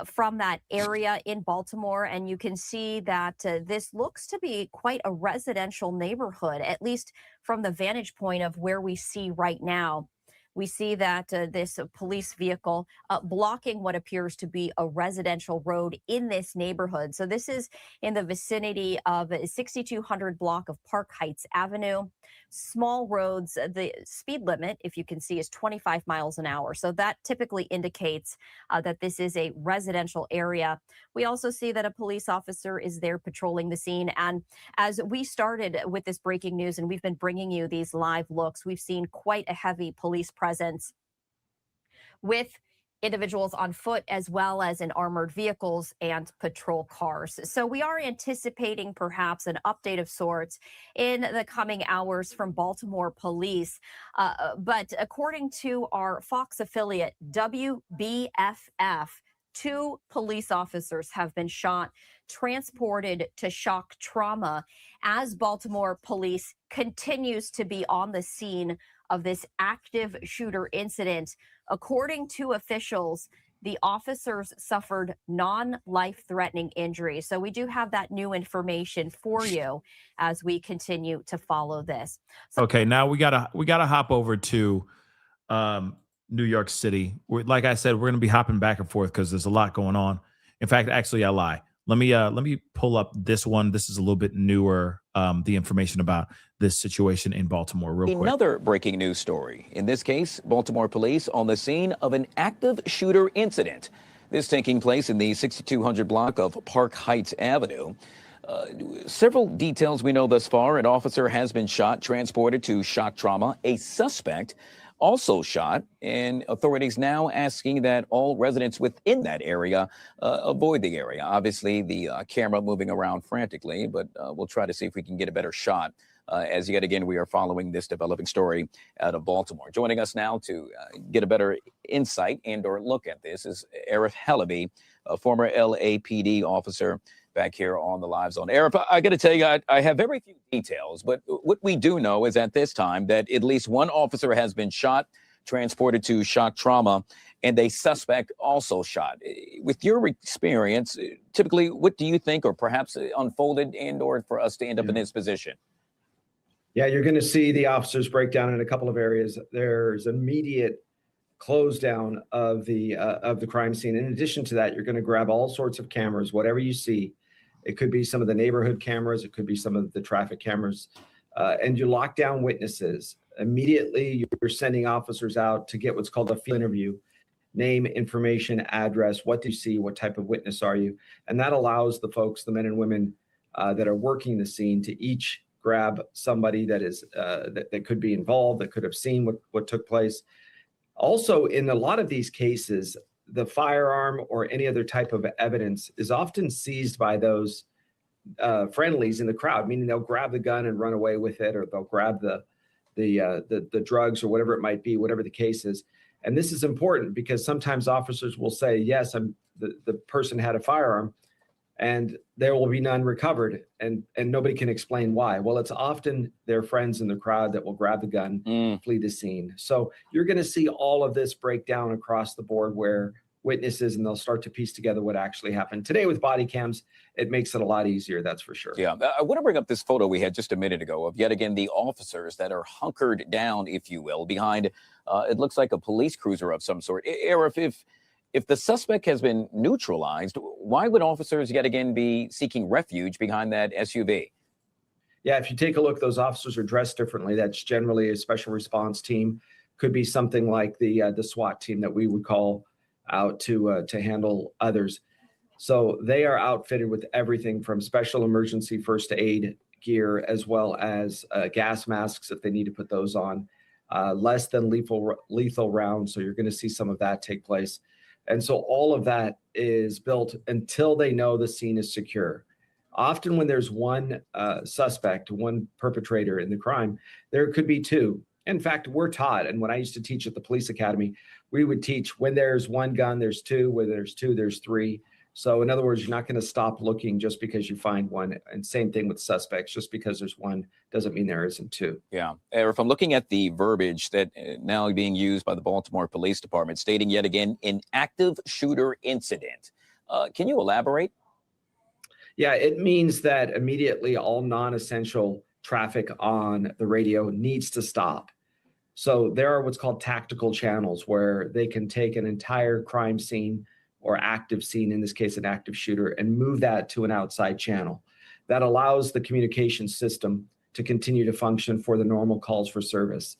from that area in Baltimore, and you can see that this looks to be quite a residential neighborhood, at least from the vantage point of where we see right now. We see that this police vehicle blocking what appears to be a residential road in this neighborhood. So this is in the vicinity of 6200 block of Park Heights Avenue. Small roads, the speed limit, if you can see, is 25 miles an hour. So that typically indicates that this is a residential area. We also see that a police officer is there patrolling the scene. And as we started with this breaking news, and we've been bringing you these live looks, we've seen quite a heavy police presence with individuals on foot as well as in armored vehicles and patrol cars. So we are anticipating perhaps an update of sorts in the coming hours from Baltimore police. But according to our Fox affiliate, WBFF, 2 police officers have been shot, transported to shock trauma as Baltimore police continues to be on the scene of this active shooter incident. According to officials, the officers suffered non-life-threatening injuries. So we do have that new information for you as we continue to follow this. Okay, now we gotta hop over to New York City. Like I said, we're gonna be hopping back and forth because there's a lot going on. In fact, actually, I lie. Let me pull up this one. This is a little bit newer, the information about this situation in Baltimore real quick. Another breaking news story. In this case, Baltimore police on the scene of an active shooter incident. This taking place in the 6200 block of Park Heights Avenue. Several details we know thus far. An officer has been shot, transported to shock trauma. A suspect also shot, and authorities now asking that all residents within that area avoid the area. Obviously, the camera moving around frantically, but we'll try to see if we can get a better shot as yet again we are following this developing story out of Baltimore. Joining us now to get a better insight and or look at this is Arif Halaby, a former LAPD officer, back here on the Live Zone. Arif, I got to tell you, I have very few details, but what we do know is at this time that at least 1 officer has been shot, transported to shock trauma, and a suspect also shot. With your experience, typically, what do you think or perhaps unfolded and or for us to end up in this position? Yeah, you're going to see the officers break down in a couple of areas. There's immediate close down of the crime scene. In addition to that, you're going to grab all sorts of cameras, whatever you see. It could be some of the neighborhood cameras. It could be some of the traffic cameras. And you lock down witnesses. Immediately, you're sending officers out to get what's called a field interview. Name, information, address, what do you see, what type of witness are you? And that allows the folks, the men and women that are working the scene to each grab somebody that is that could be involved, that could have seen what took place. Also, in a lot of these cases, the firearm or any other type of evidence is often seized by those friendlies in the crowd, meaning they'll grab the gun and run away with it, or they'll grab the drugs or whatever it might be, whatever the case is. And this is important because sometimes officers will say, yes, the person had a firearm, and there will be none recovered, and nobody can explain why. Well, it's often their friends in the crowd that will grab the gun, flee the scene. So you're going to see all of this break down across the board where witnesses, and they'll start to piece together what actually happened. Today with body cams, it makes it a lot easier, that's for sure. Yeah, I want to bring up this photo we had just a minute ago of yet again the officers that are hunkered down, if you will, behind it looks like a police cruiser of some sort. Arif, if the suspect has been neutralized, why would officers yet again be seeking refuge behind that SUV? Yeah, if you take a look, those officers are dressed differently. That's generally a special response team. Could be something like the SWAT team that we would call out to handle others. So they are outfitted with everything from special emergency first aid gear, as well as gas masks if they need to put those on, less than lethal rounds. So you're going to see some of that take place. And so all of that is built until they know the scene is secure. Often when there's one suspect, one perpetrator in the crime, there could be two. In fact, we're taught, and when I used to teach at the police academy, we would teach when there's one gun, there's two, when there's two, there's three. So in other words, you're not going to stop looking just because you find one. And same thing with suspects, just because there's one doesn't mean there isn't two. Yeah. If I'm looking at the verbiage that now being used by the Baltimore Police Department, stating yet again, an active shooter incident. Can you elaborate? Yeah, it means that immediately all non-essential traffic on the radio needs to stop. So there are what's called tactical channels where they can take an entire crime scene or active scene, in this case, an active shooter, and move that to an outside channel. That allows the communication system to continue to function for the normal calls for service,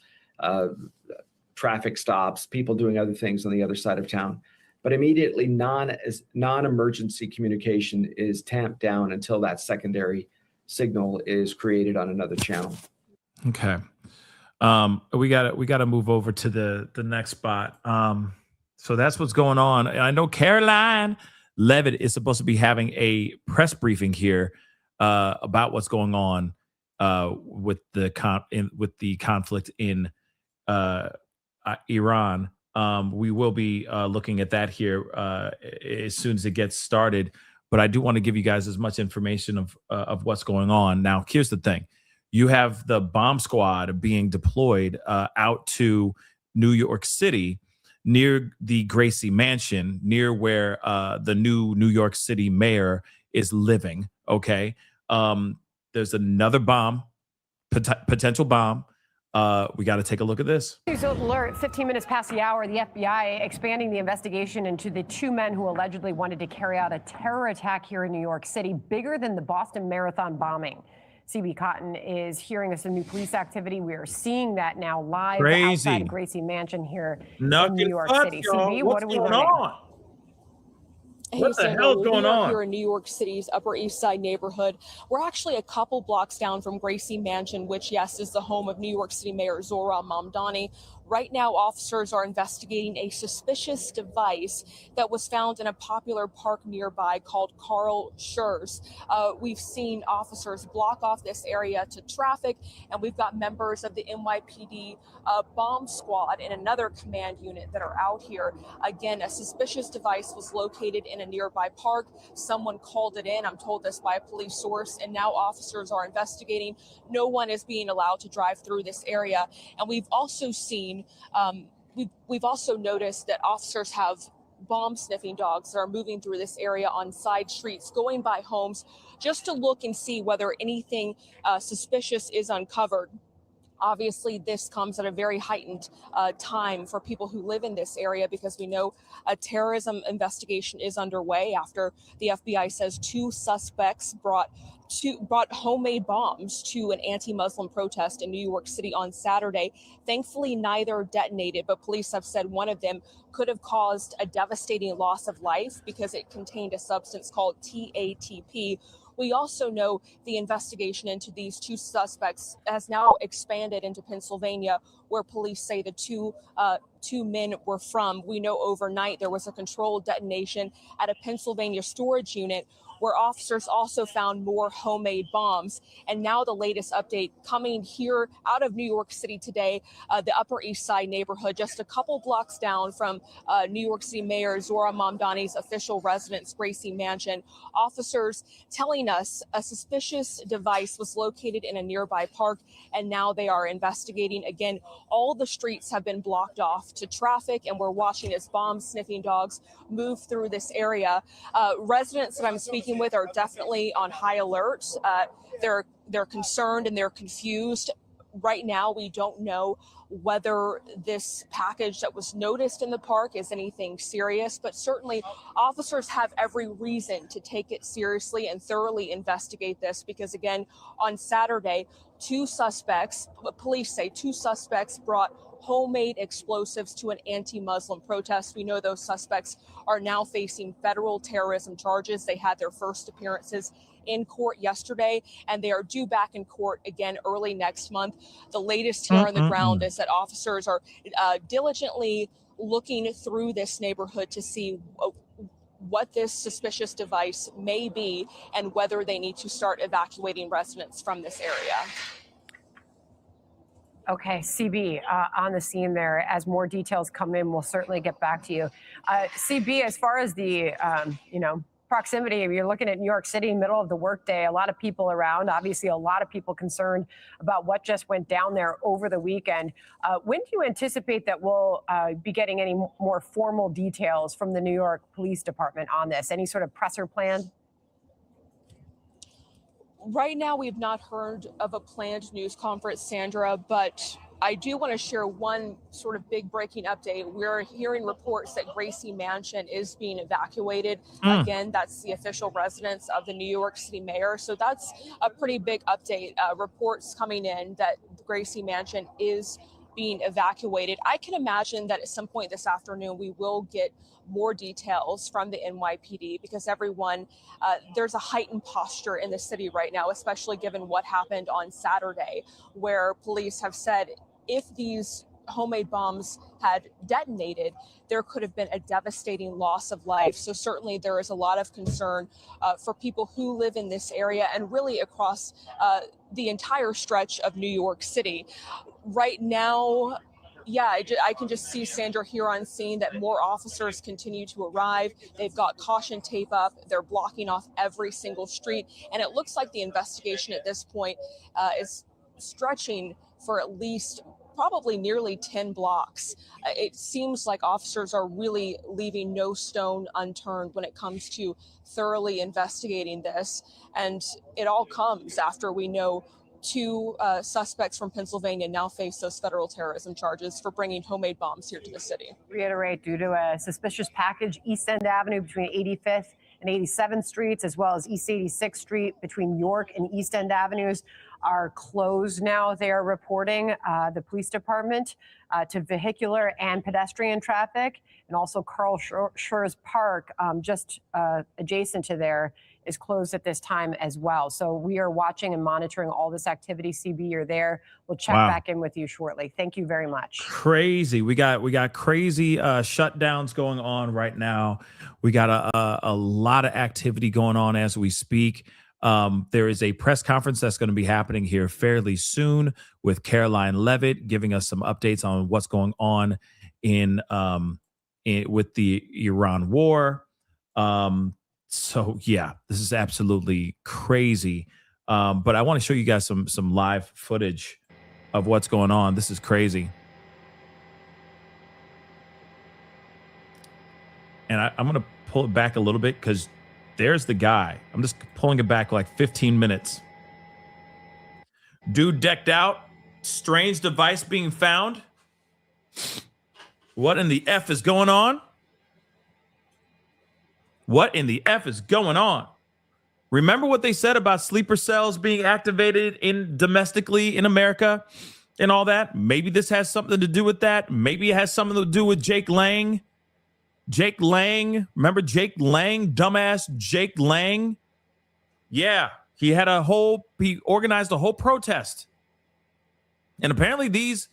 traffic stops, people doing other things on the other side of town. But immediately non-emergency communication is tamped down until that secondary signal is created on another channel. Okay. We gotta move over to the next spot. So that's what's going on. I know Caroline Levitt is supposed to be having a press briefing here about what's going on with the conflict in Iran. We will be looking at that here as soon as it gets started. But I do want to give you guys as much information of what's going on. Now, here's the thing. You have the bomb squad being deployed out to New York City near the Gracie Mansion, near where the new New York City mayor is living. Okay. There's another bomb, potential bomb. We got to take a look at this. News alert, 15 minutes past the hour, the FBI expanding the investigation into the two men who allegedly wanted to carry out a terror attack here in New York City, bigger than the Boston Marathon bombing. CB Cotton is hearing of some new police activity. We are seeing that now live outside Gracie Mansion here in New York City. CB, what are we learning? What the hell is going on? Here in New York City's Upper East Side neighborhood. We're actually a couple blocks down from Gracie Mansion, which, yes, is the home of New York City Mayor Zohran Mamdani. Right now, officers are investigating a suspicious device that was found in a popular park nearby called Carl Schurz. We've seen officers block off this area to traffic, and we've got members of the NYPD bomb squad and another command unit that are out here. Again, a suspicious device was located in a nearby park. Someone called it in. I'm told this by a police source, and now officers are investigating. No one is being allowed to drive through this area. And we've also seen we've also noticed that officers have bomb sniffing dogs that are moving through this area on side streets, going by homes just to look and see whether anything suspicious is uncovered. Obviously, this comes at a very heightened time for people who live in this area, because we know a terrorism investigation is underway after the FBI says two suspects brought homemade bombs to an anti-Muslim protest in New York City on Saturday. Thankfully, neither detonated, but police have said one of them could have caused a devastating loss of life because it contained a substance called TATP. We also know the investigation into these two suspects has now expanded into Pennsylvania, where police say the two men were from. We know overnight there was a controlled detonation at a Pennsylvania storage unit where officers also found more homemade bombs. And now the latest update coming here out of New York City today, the Upper East Side neighborhood, just a couple blocks down from New York City Mayor Zohran Mamdani's official residence, Gracie Mansion. Officers telling us a suspicious device was located in a nearby park, and now they are investigating. Again, all the streets have been blocked off to traffic, and we're watching as bomb-sniffing dogs move through this area. Residents that I'm speaking with are definitely on high alert. They're concerned and they're confused. Right now, we don't know whether this package that was noticed in the park is anything serious, but certainly officers have every reason to take it seriously and thoroughly investigate this because, again, on Saturday, police say two suspects brought homemade explosives to an anti-Muslim protest. We know those suspects are now facing federal terrorism charges. They had their first appearances in court yesterday, and they are due back in court again early next month. The latest here on the ground is that officers are diligently looking through this neighborhood to see what this suspicious device may be and whether they need to start evacuating residents from this area. Okay, CB, on the scene there. As more details come in, we'll certainly get back to you. CB, as far as the, proximity, you're looking at New York City, middle of the workday, a lot of people around, obviously a lot of people concerned about what just went down there over the weekend. When do you anticipate that we'll be getting any more formal details from the New York Police Department on this? Any sort of presser planned? Right now, we've not heard of a planned news conference, Sandra, but I do want to share one sort of big breaking update. We're hearing reports that Gracie Mansion is being evacuated. Again, that's the official residence of the New York City mayor. So that's a pretty big update. Reports coming in that Gracie Mansion is being evacuated. I can imagine that at some point this afternoon, we will get more details from the NYPD because there's a heightened posture in the city right now, especially given what happened on Saturday, where police have said if these homemade bombs had detonated, there could have been a devastating loss of life. So certainly there is a lot of concern for people who live in this area and really across the entire stretch of New York City. Right now, I can just see, Sandra, here on scene that more officers continue to arrive. They've got caution tape up. They're blocking off every single street. And it looks like the investigation at this point is stretching for at least probably nearly 10 blocks. It seems like officers are really leaving no stone unturned when it comes to thoroughly investigating this. And it all comes after we know two suspects from Pennsylvania now face those federal terrorism charges for bringing homemade bombs here to the city. Reiterate, due to a suspicious package, East End Avenue between 85th and 87th Streets, as well as East 86th Street between York and East End Avenues, are closed now. They are reporting the police department to vehicular and pedestrian traffic, and also Carl Schurz Park, just adjacent to there, is closed at this time as well. So we are watching and monitoring all this activity. CB, you're there. We'll check back in with you shortly. Thank you very much. Crazy. We got crazy shutdowns going on right now. We got a lot of activity going on as we speak. There is a press conference that's going to be happening here fairly soon with Caroline Levitt giving us some updates on what's going on with the Iran war. So yeah, this is absolutely crazy. But I want to show you guys some live footage of what's going on. This is crazy. And I'm going to pull it back a little bit because there's the guy. I'm just pulling it back like 15 minutes. Dude decked out. Strange device being found. What in the F is going on? What in the F is going on? Remember what they said about sleeper cells being activated domestically in America and all that? Maybe this has something to do with that. Maybe it has something to do with Jake Lang. Jake Lang. Remember Jake Lang? Dumbass Jake Lang. Yeah, he organized a whole protest. And apparently these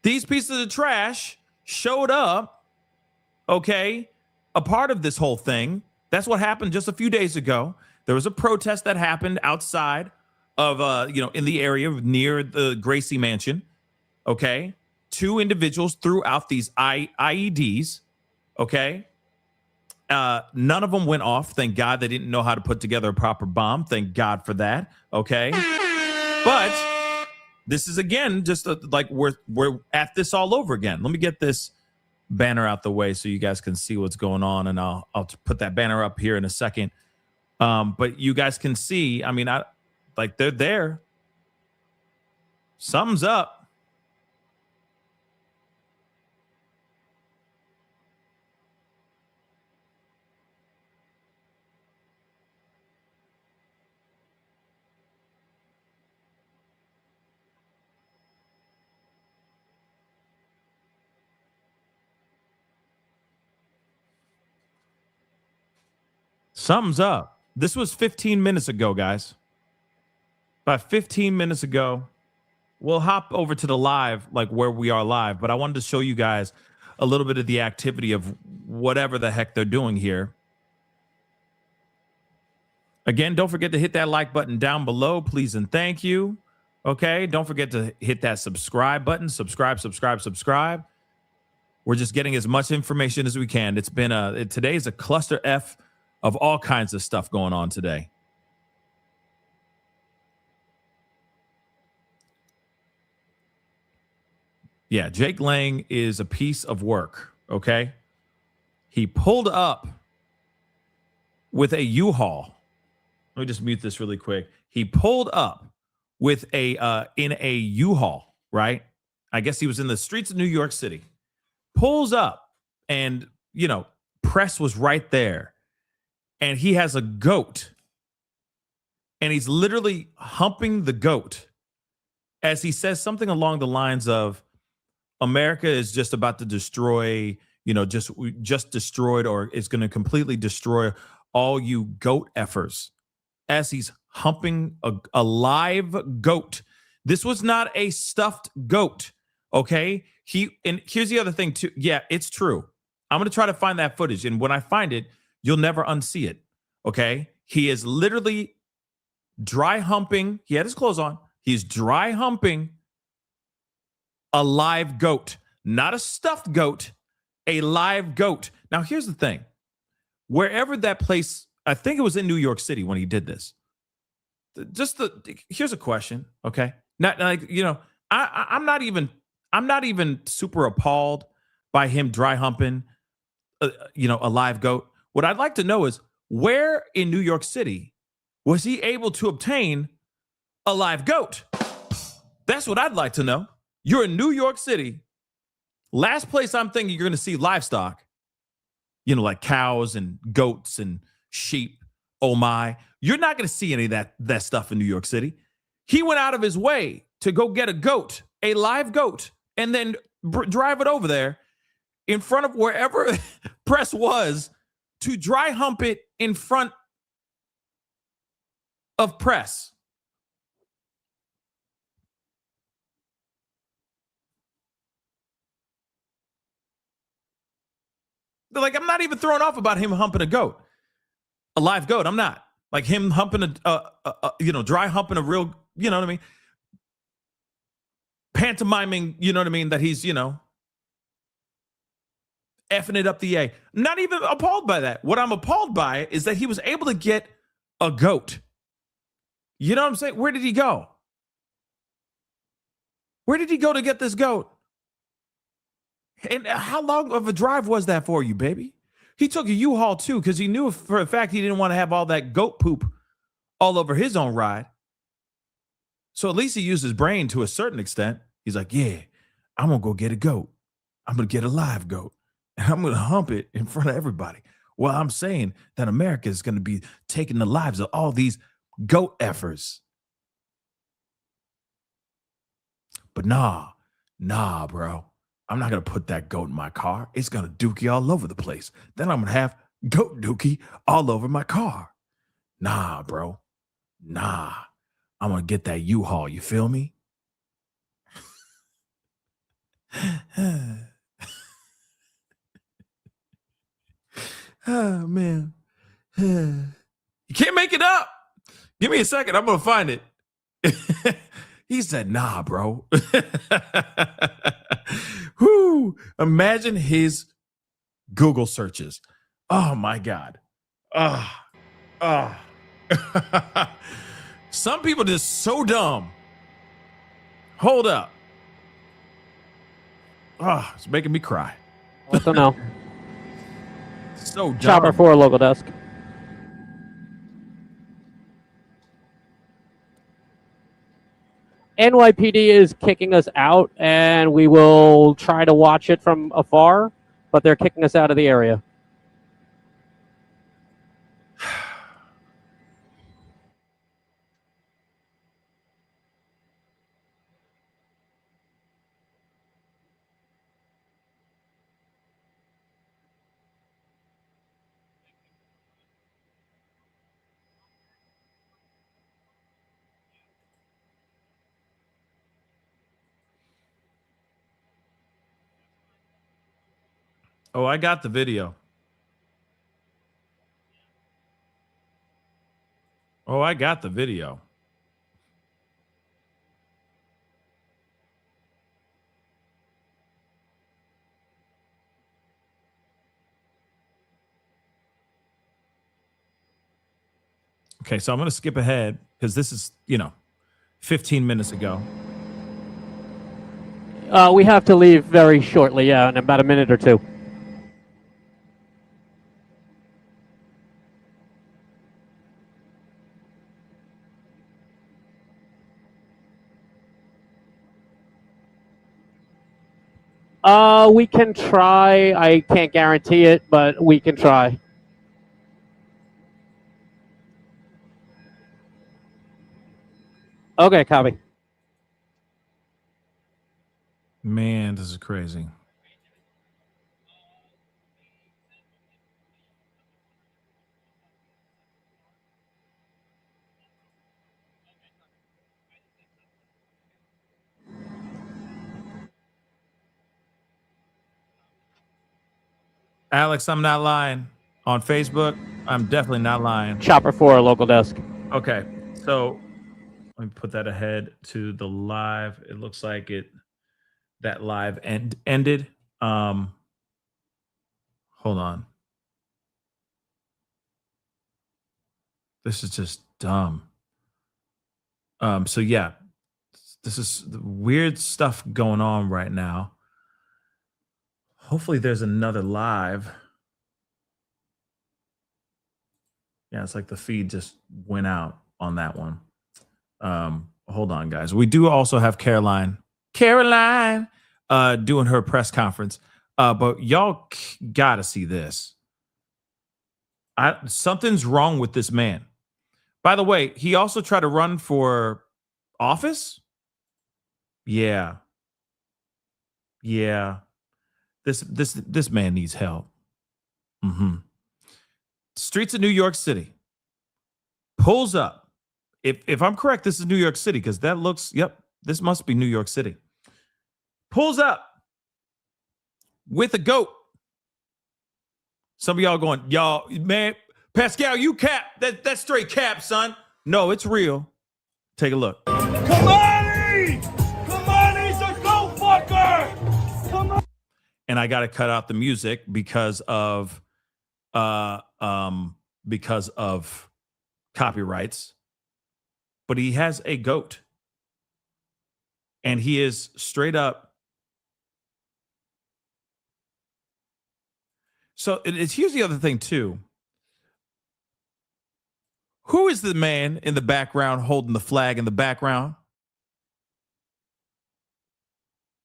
pieces of trash showed up, okay, a part of this whole thing. That's what happened just a few days ago. There was a protest that happened outside of, in the area near the Gracie Mansion. Okay. 2 individuals threw out these IEDs. Okay. None of them went off. Thank God they didn't know how to put together a proper bomb. Thank God for that. Okay. But this is, again, just like we're at this all over again. Let me get this banner out the way so you guys can see what's going on, and I'll put that banner up here in a second. But you guys can see, I mean, they're there. Something's up. Something's up. This was 15 minutes ago, guys. About 15 minutes ago. We'll hop over to the live, like where we are live, but I wanted to show you guys a little bit of the activity of whatever the heck they're doing here. Again, don't forget to hit that like button down below, please and thank you. Okay, don't forget to hit that subscribe button. Subscribe. We're just getting as much information as we can. It's been today's a cluster F of all kinds of stuff going on today. Yeah, Jake Lang is a piece of work, okay? He pulled up with a U-Haul. Let me just mute this really quick. He pulled up with in a U-Haul, right? I guess he was in the streets of New York City. Pulls up and, press was right there. And he has a goat. And he's literally humping the goat as he says something along the lines of, America is just about to destroy, just destroyed, or is going to completely destroy all you goat effers, as he's humping a live goat. This was not a stuffed goat. Okay. And here's the other thing too. Yeah, it's true. I'm going to try to find that footage. And when I find it, you'll never unsee it. Okay. He is literally dry humping. He had his clothes on. He's dry humping a live goat, not a stuffed goat, a live goat. Now, here's the thing. Wherever that place, I think it was in New York City when he did this. Here's a question. Okay. Not like, I'm not even super appalled by him dry humping, a live goat. What I'd like to know is, where in New York City was he able to obtain a live goat? That's what I'd like to know. You're in New York City. Last place I'm thinking you're going to see livestock, like cows and goats and sheep. Oh my. You're not going to see any of that stuff in New York City. He went out of his way to go get a goat, a live goat, and then drive it over there in front of wherever press was to dry hump it in front of press. They're like, I'm not even thrown off about him humping a goat, a live goat. I'm not. Like him humping dry humping a real, you know what I mean? Pantomiming, you know what I mean? That he's, effing it up the A. Not even appalled by that. What I'm appalled by is that he was able to get a goat. You know what I'm saying? Where did he go? Where did he go to get this goat? And how long of a drive was that for you, baby? He took a U-Haul too, because he knew for a fact he didn't want to have all that goat poop all over his own ride. So at least he used his brain to a certain extent. He's like, yeah, I'm going to go get a goat. I'm going to get a live goat. And I'm going to hump it in front of everybody. Well, I'm saying that America is going to be taking the lives of all these goat effers. But nah, bro. I'm not going to put that goat in my car. It's going to dookie all over the place. Then I'm going to have goat dookie all over my car. Nah, bro. Nah. I'm going to get that U-Haul. You feel me? Oh, man. You You can't make it up. Give me a second. I'm going to find it. He said, nah, bro. Whew. Imagine his Google searches. Oh, my God. Some people just so dumb. Hold up. It's making me cry. Also no. So dumb. Chopper 4 local desk. NYPD is kicking us out, and we will try to watch it from afar, but they're kicking us out of the area. Oh, I got the video. Oh, I got the video. Okay, so I'm going to skip ahead because this is, 15 minutes ago. We have to leave very shortly, yeah, in about a minute or two. We can try. I can't guarantee it, but we can try. Okay, copy. Man, this is crazy. Alex, I'm not lying. On Facebook, I'm definitely not lying. Chopper 4 local desk. Okay, so let me put that ahead to the live. It looks like that live ended. Hold on. This is just dumb. So yeah, this is weird stuff going on right now. Hopefully there's another live. Yeah, it's like the feed just went out on that one. Hold on, guys. We do also have Caroline doing her press conference. But y'all gotta see this. Something's wrong with this man. By the way, he also tried to run for office. Yeah. This man needs help. Streets of New York City. Pulls up. If I'm correct, this is New York City because that looks, this must be New York City. Pulls up with a goat. Some of y'all going, y'all, man, Pascal, you cap. That's straight cap, son. No, it's real. Take a look. Come on, he's a goat fucker. Come on. And I got to cut out the music because of copyrights. But he has a goat. And he is straight up. So here's the other thing too. Who is the man in the background holding the flag in the background?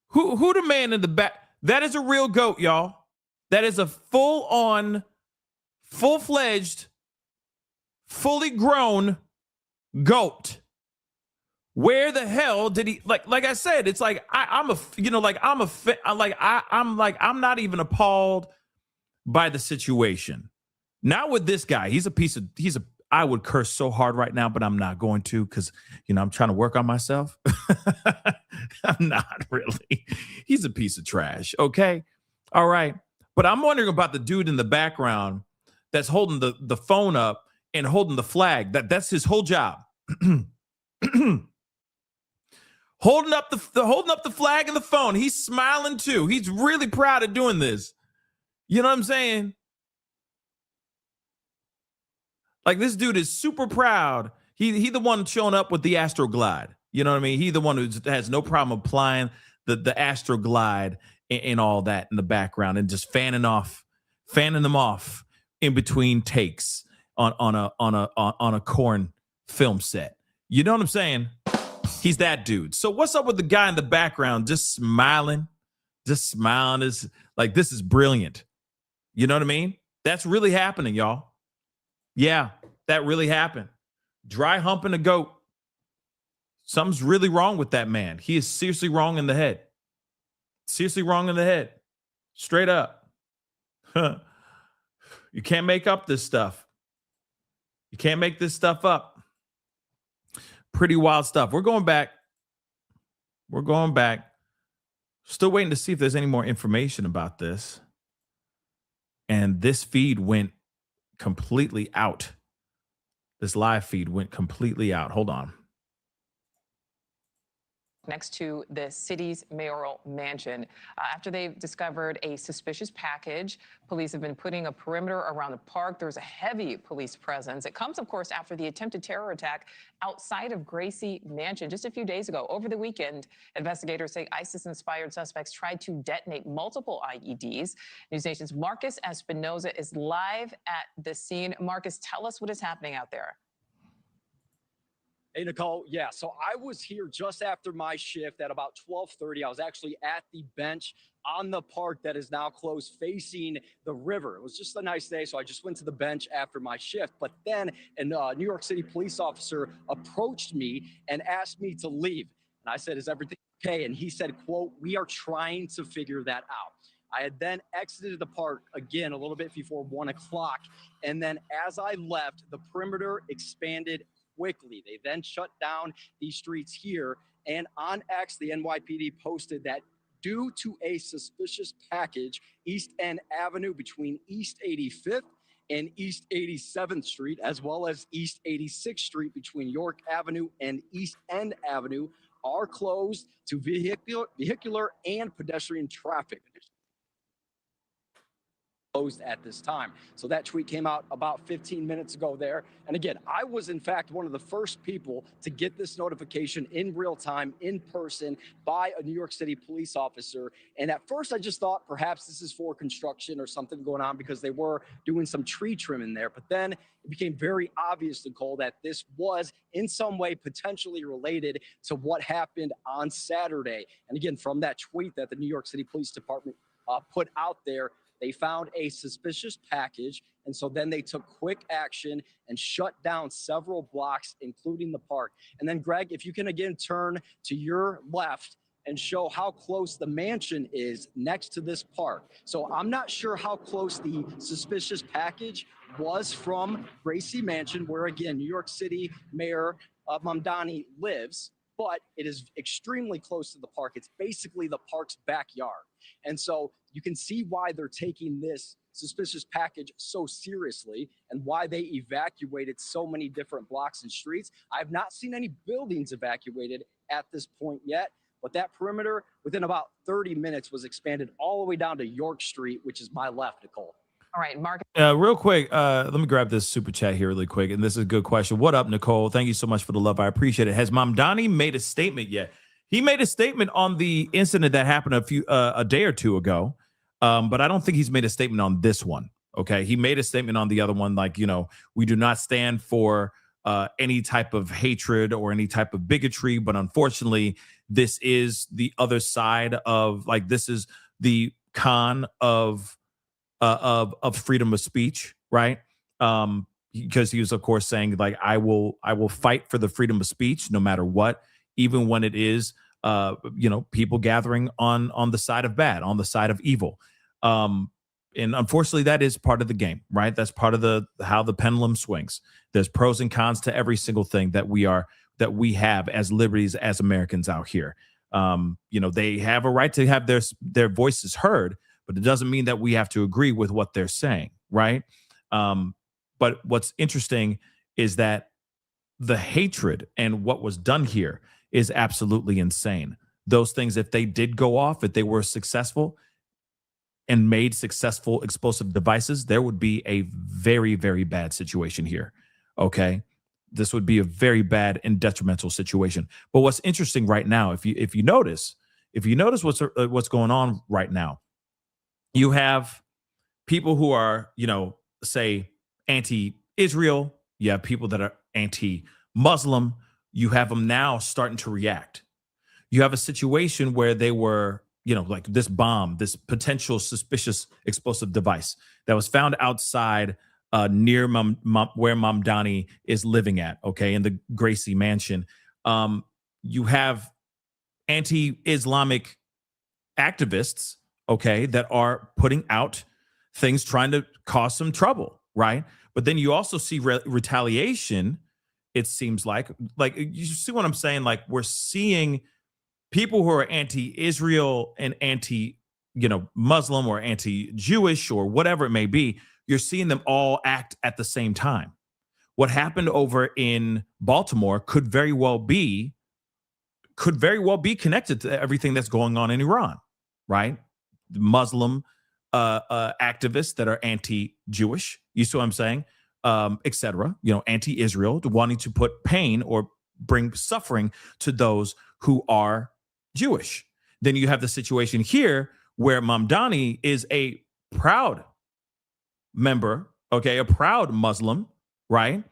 Who the man in the back? That is a real goat, y'all. That is a full-on, full-fledged, fully grown goat. Where the hell did he like I said, it's like I'm not even appalled by the situation. Not with this guy. I would curse so hard right now, but I'm not going to because, I'm trying to work on myself. I'm not really. He's a piece of trash. Okay. All right. But I'm wondering about the dude in the background that's holding the phone up and holding the flag. That's his whole job. Holding up the flag and the phone. He's smiling too. He's really proud of doing this. You know what I'm saying? Like, this dude is super proud. He the one showing up with the Astroglide. You know what I mean? He the one who has no problem applying the Astroglide and all that in the background and just fanning them off in between takes on a corn film set. You know what I'm saying? He's that dude. So what's up with the guy in the background just smiling? Just smiling is like, this is brilliant. You know what I mean? That's really happening, y'all. Yeah, that really happened. Dry humping a goat. Something's really wrong with that man. He is seriously wrong in the head. Seriously wrong in the head. Straight up. You can't make up this stuff. You can't make this stuff up. Pretty wild stuff. We're going back. Still waiting to see if there's any more information about this. And this feed went completely out. This live feed went completely out. Hold on. Next to the city's mayoral mansion. After they've discovered a suspicious package, police have been putting a perimeter around the park. There's a heavy police presence. It comes, of course, after the attempted terror attack outside of Gracie Mansion just a few days ago. Over the weekend, investigators say ISIS-inspired suspects tried to detonate multiple IEDs. News Nation's Marcus Espinoza is live at the scene. Marcus, tell us what is happening out there. Hey, Nicole. Yeah, so I was here just after my shift at about 12:30. I was actually at the bench on the park that is now closed facing the river. It was just a nice day, so I just went to the bench after my shift. But then a New York City police officer approached me and asked me to leave. And I said, is everything okay? And he said, quote, we are trying to figure that out. I had then exited the park again a little bit before 1 o'clock. And then as I left, the perimeter expanded quickly. They then shut down these streets here. And on X, the NYPD posted that due to a suspicious package, East End Avenue between East 85th and East 87th Street, as well as East 86th Street between York Avenue and East End Avenue, are closed to vehicular and pedestrian traffic. Closed at this time. So that tweet came out about 15 minutes ago there. And again, I was in fact one of the first people to get this notification in real time, in person, by a New York City police officer. And at first I just thought perhaps this is for construction or something going on because they were doing some tree trimming there. But then it became very obvious, Nicole, that this was in some way potentially related to what happened on Saturday. And again, from that tweet that the New York City Police Department put out there, they found a suspicious package, and so then they took quick action and shut down several blocks, including the park. And then, Greg, if you can again turn to your left and show how close the mansion is next to this park. So I'm not sure how close the suspicious package was from Gracie Mansion, where, again, New York City Mayor Mamdani lives, but it is extremely close to the park. It's basically the park's backyard. And so you can see why they're taking this suspicious package so seriously and why they evacuated so many different blocks and streets. I have not seen any buildings evacuated at this point yet, but that perimeter within about 30 minutes was expanded all the way down to York Street, which is my left, Nicole. All right, Mark. Real quick, let me grab this super chat here really quick. And this is a good question. What up, Nicole? Thank you so much for the love. I appreciate it. Has Mamdani made a statement yet? He made a statement on the incident that happened a day or two ago, but I don't think he's made a statement on this one. Okay, he made a statement on the other one, like, you know, we do not stand for any type of hatred or any type of bigotry, but unfortunately, this is the other side of, like, this is the con of freedom of speech, right? Because he was, of course, saying, like, I will fight for the freedom of speech no matter what, even when it is, people gathering on the side of bad, on the side of evil. And unfortunately, that is part of the game, right? That's part of how the pendulum swings. There's pros and cons to every single thing that we have as liberties, as Americans out here. They have a right to have their voices heard, but it doesn't mean that we have to agree with what they're saying, right? But what's interesting is that the hatred and what was done here is absolutely insane. Those things, if they did go off, if they were successful and made successful explosive devices, there would be a very, very bad situation here. Okay. This would be a very bad and detrimental situation. But what's interesting right now, if you notice what's going on right now, you have people who are, say anti-Israel. You have people that are anti-Muslim. You have them now starting to react. You have a situation where they were, like this bomb, this potential suspicious explosive device that was found outside near where Mamdani is living at, okay, in the Gracie mansion. You have anti-Islamic activists, okay, that are putting out things trying to cause some trouble, right? But then you also see retaliation. It seems like you see what I'm saying? Like, we're seeing people who are anti-Israel and Muslim or anti-Jewish or whatever it may be. You're seeing them all act at the same time. What happened over in Baltimore could very well be connected to everything that's going on in Iran, right? The Muslim activists that are anti-Jewish, you see what I'm saying, etc. Anti-Israel, wanting to put pain or bring suffering to those who are Jewish. Then you have the situation here where Mamdani is a proud member, okay, a proud Muslim, right?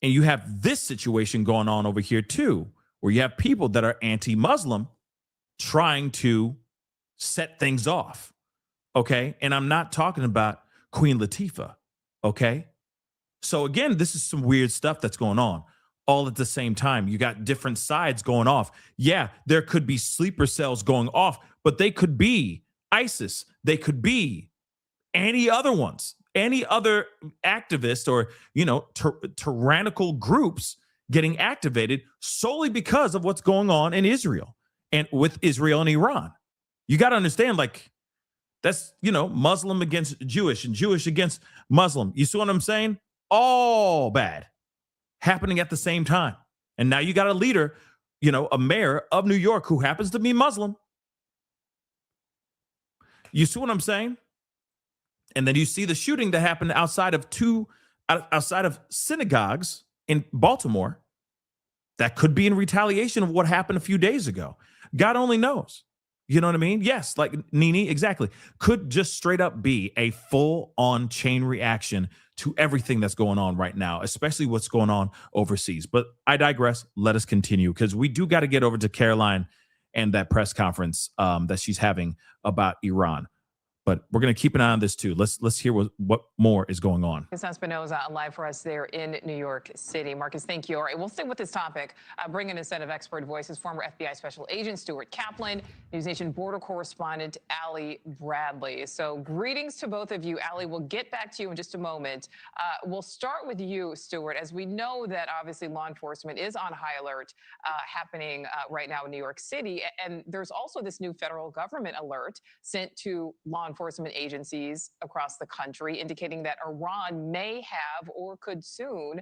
And you have this situation going on over here too, where you have people that are anti-Muslim trying to set things off, okay? And I'm not talking about Queen Latifah, okay? So again, this is some weird stuff that's going on all at the same time. You got different sides going off. Yeah, there could be sleeper cells going off, but they could be ISIS. They could be any other ones, any other activists or, tyrannical groups getting activated solely because of what's going on in Israel and with Israel and Iran. You got to understand, like, that's, Muslim against Jewish and Jewish against Muslim. You see what I'm saying? All bad happening at the same time. And now you got a leader, a mayor of New York who happens to be Muslim. You see what I'm saying? And then you see the shooting that happened outside of synagogues in Baltimore. That could be in retaliation of what happened a few days ago. God only knows. You know what I mean? Yes, like Nini, exactly. Could just straight up be a full-on chain reaction to everything that's going on right now, especially what's going on overseas. But I digress. Let us continue, because we do got to get over to Caroline and that press conference that she's having about Iran. But we're going to keep an eye on this too. Let's hear what more is going on. Marcus Espinoza live for us there in New York City. Marcus, thank you. All right, we'll stay with this topic. Bring in a set of expert voices. Former FBI Special Agent Stuart Kaplan, NewsNation border correspondent Allie Bradley. So greetings to both of you. Allie, we'll get back to you in just a moment. We'll start with you, Stuart, as we know that obviously law enforcement is on high alert happening right now in New York City. And there's also this new federal government alert sent to law enforcement agencies across the country indicating that Iran may have or could soon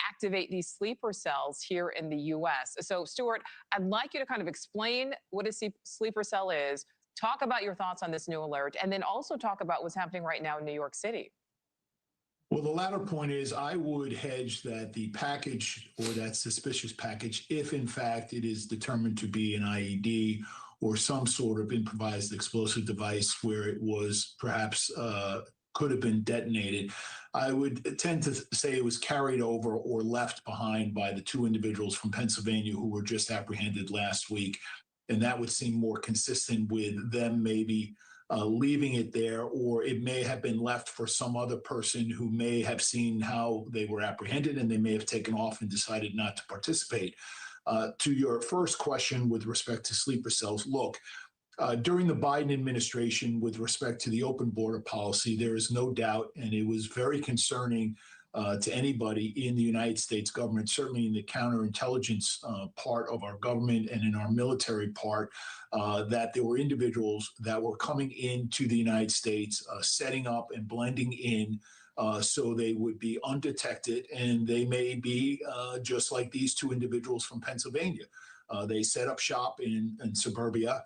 activate these sleeper cells here in the U.S. So, Stuart, I'd like you to kind of explain what a sleeper cell is, talk about your thoughts on this new alert, and then also talk about what's happening right now in New York City. Well, the latter point is I would hedge that the package or that suspicious package, if in fact it is determined to be an IED or some sort of improvised explosive device where it was perhaps could have been detonated, I would tend to say it was carried over or left behind by the two individuals from Pennsylvania who were just apprehended last week. And that would seem more consistent with them maybe leaving it there, or it may have been left for some other person who may have seen how they were apprehended and they may have taken off and decided not to participate. To your first question with respect to sleeper cells, look, during the Biden administration with respect to the open border policy, there is no doubt, and it was very concerning to anybody in the United States government, certainly in the counterintelligence part of our government and in our military part, that there were individuals that were coming into the United States, setting up and blending in so they would be undetected, and they may be just like these two individuals from Pennsylvania. They set up shop in suburbia.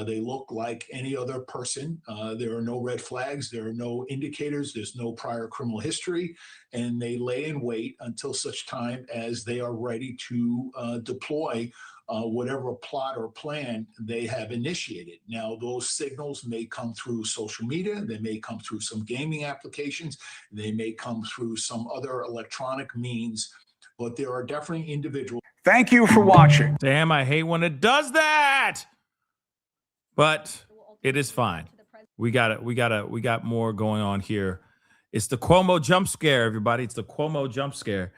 They look like any other person. There are no red flags. There are no indicators. There's no prior criminal history. And they lay in wait until such time as they are ready to deploy whatever plot or plan they have initiated. Now, those signals may come through social media. They may come through some gaming applications. They may come through some other electronic means. But there are definitely individuals. Thank you for watching. Damn, I hate when it does that. But it is fine. We got more going on here. It's the Cuomo jump scare, everybody. It's the Cuomo jump scare.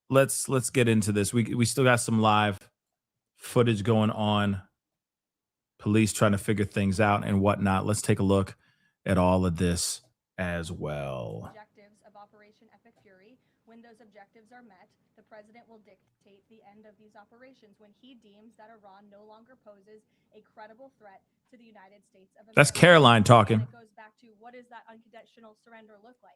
Let's get into this. We still got some live footage going on. Police trying to figure things out and whatnot. Let's take a look at all of this as well. Objectives of Operation Epic Fury. When those objectives are met, the president will dictate the end of these operations when he deems that Iran no longer poses a credible threat to the United States of America. That's Caroline talking. And it goes back to what does that unconditional surrender look like?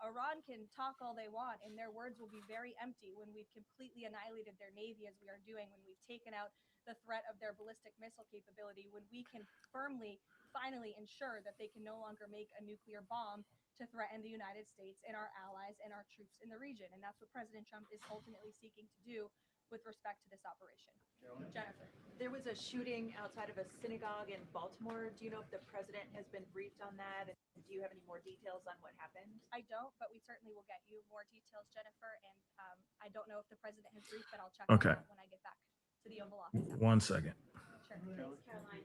Iran can talk all they want, and their words will be very empty when we've completely annihilated their navy, as we are doing, when we've taken out the threat of their ballistic missile capability, when we can firmly, finally ensure that they can no longer make a nuclear bomb to threaten the United States and our allies and our troops in the region. And that's what President Trump is ultimately seeking to do with respect to this operation. Jennifer. There was a shooting outside of a synagogue in Baltimore. Do you know if the president has been briefed on that? And do you have any more details on what happened? I don't, but we certainly will get you more details, Jennifer. And I don't know if the president has briefed, but I'll check on that when I get back to the Oval Office. 1 second. Sure. Thanks, Caroline.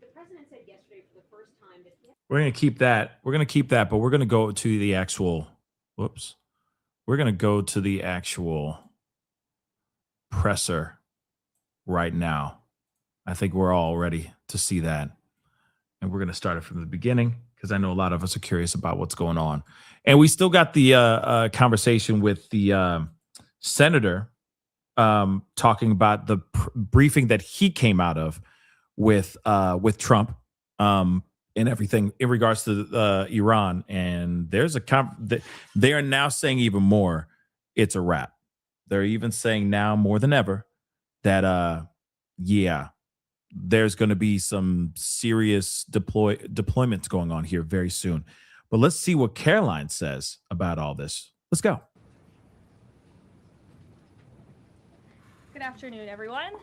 The president said yesterday for the first time that We're going to keep that. We're going to keep that, but we're going to go to the actual, whoops. We're going to go to the actual presser right now. I think we're all ready to see that. And we're going to start it from the beginning because I know a lot of us are curious about what's going on. And we still got the conversation with the senator talking about the briefing that he came out of with Trump and everything in regards to Iran. And there's they are now saying even more, it's a wrap. They're even saying now more than ever that, there's going to be some serious deployments going on here very soon. But let's see what Caroline says about all this. Let's go. Good afternoon, everyone.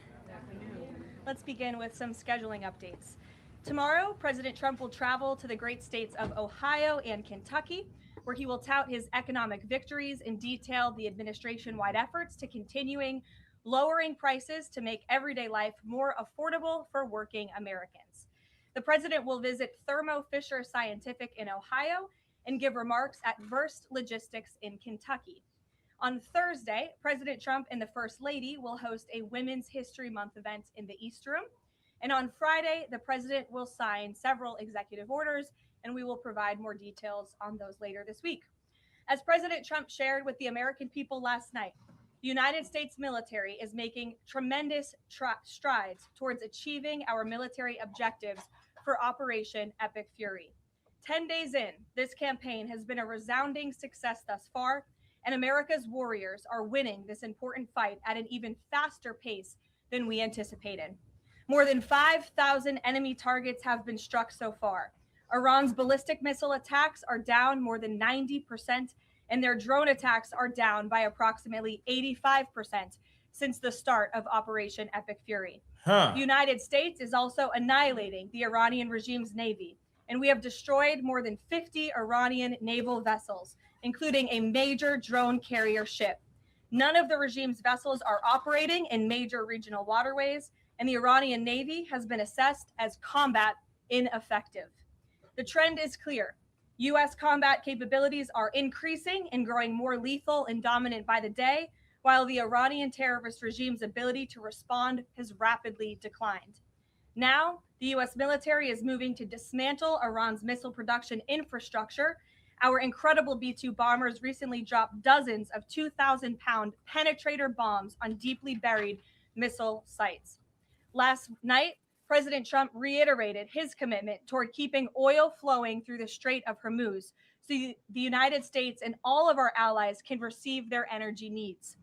Let's begin with some scheduling updates. Tomorrow, President Trump will travel to the great states of Ohio and Kentucky, where he will tout his economic victories and detail the administration-wide efforts to continuing lowering prices to make everyday life more affordable for working Americans. The president will visit Thermo Fisher Scientific in Ohio and give remarks at Verst Logistics in Kentucky. On Thursday, President Trump and the First Lady will host a Women's History Month event in the East Room. And on Friday, the president will sign several executive orders, and we will provide more details on those later this week. As President Trump shared with the American people last night, the United States military is making tremendous strides towards achieving our military objectives for Operation Epic Fury. 10 days in, this campaign has been a resounding success thus far, and America's warriors are winning this important fight at an even faster pace than we anticipated. More than 5,000 enemy targets have been struck so far. Iran's ballistic missile attacks are down more than 90%, and their drone attacks are down by approximately 85% since the start of Operation Epic Fury. The United States is also annihilating the Iranian regime's navy, and we have destroyed more than 50 Iranian naval vessels, including a major drone carrier ship. None of the regime's vessels are operating in major regional waterways, and the Iranian navy has been assessed as combat ineffective. The trend is clear. U.S. combat capabilities are increasing and growing more lethal and dominant by the day, while the Iranian terrorist regime's ability to respond has rapidly declined. Now, the U.S. military is moving to dismantle Iran's missile production infrastructure. Our incredible B-2 bombers recently dropped dozens of 2,000-pound penetrator bombs on deeply buried missile sites. Last night, President Trump reiterated his commitment toward keeping oil flowing through the Strait of Hormuz so the United States and all of our allies can receive their energy needs.